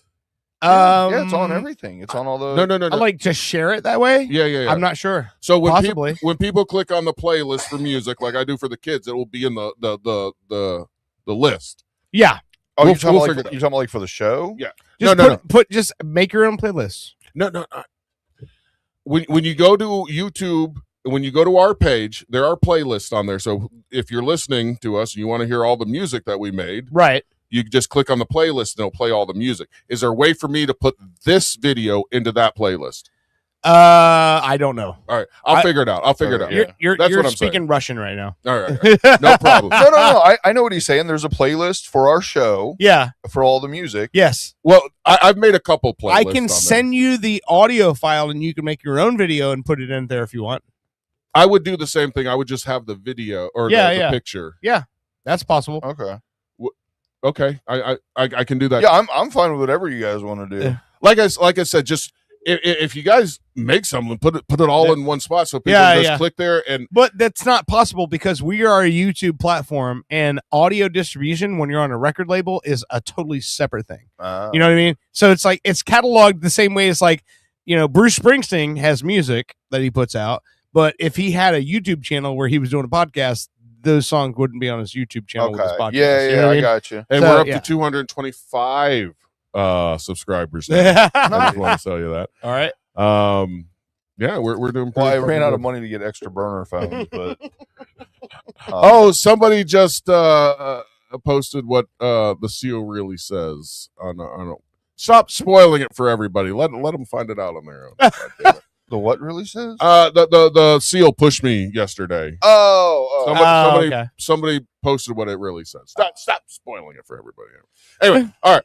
Yeah, it's on everything. It's on all the. No. I like to share it that way. Yeah. I'm not sure. So when Possibly. when people click on the playlist for music, like I do for the kids, it will be in the list. Yeah. Oh, We'll you're talking figure it out. like for the show? Yeah. Just No. just make your own playlist. No. When you go to YouTube, when you go to our page, there are playlists on there. So if you're listening to us and you want to hear all the music that we made, right, you just click on the playlist and it'll play all the music. Is there a way for me to put this video into that playlist? I don't know. All right, I'll figure it out. That's You're what I'm speaking saying. Russian right now. All right. No problem. No. I know what he's saying. There's a playlist for our show. Yeah. For all the music. Yes. Well, I've made a couple playlists. I can send you the audio file, and you can make your own video and put it in there if you want. I would do the same thing. I would just have the video or the picture. Yeah, that's possible. Okay. Okay. I can do that. Yeah, I'm fine with whatever you guys want to do. Yeah. Like I said, just if you guys make something, put it all in one spot so people just click there. But that's not possible because we are a YouTube platform, and audio distribution when you're on a record label is a totally separate thing. You know what I mean? So it's like it's cataloged the same way as like, you know, Bruce Springsteen has music that he puts out, but if he had a YouTube channel where he was doing a podcast, those songs wouldn't be on his YouTube channel with his podcast. Yeah, you know what I mean? got you. And we're up to 225 subscribers now. I just want to tell you that. All right. Yeah, we're doing Well, I pretty ran out good. of money to get extra burner phones, but somebody just posted what the seal really says on stop spoiling it for everybody. Let them find it out on their own. God damn it. The what really says? The seal pushed me yesterday. Somebody posted what it really says. Stop spoiling it for everybody. Anyway, all right.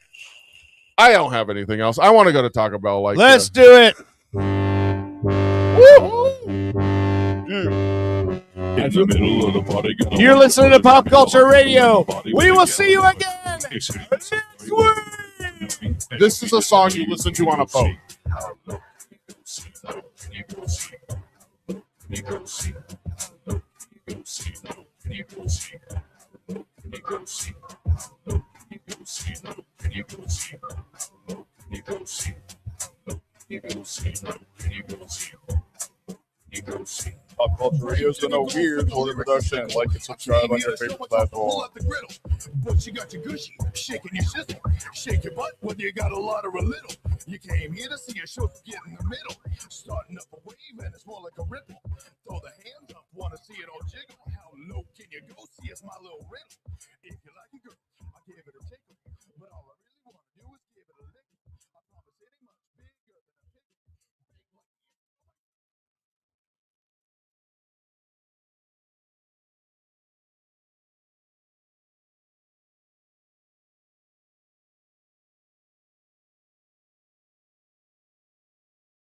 I don't have anything else. I want to go to Taco Bell. Let's do it. In the middle of the party. You're listening to Pop Culture Radio. We will see you again next week. This is a song you listen to on a boat. Pop Culture Radio is a weird order production. Like and subscribe on your favorite platform. But you got your gushy, shaking your shizzle, shake your butt whether you got a lot or a little. You came here to see a show, get in the middle, starting up a wave and it's more like a ripple. Throw the hands up, wanna see it all jiggle. How low can you go? See, it's my little riddle. If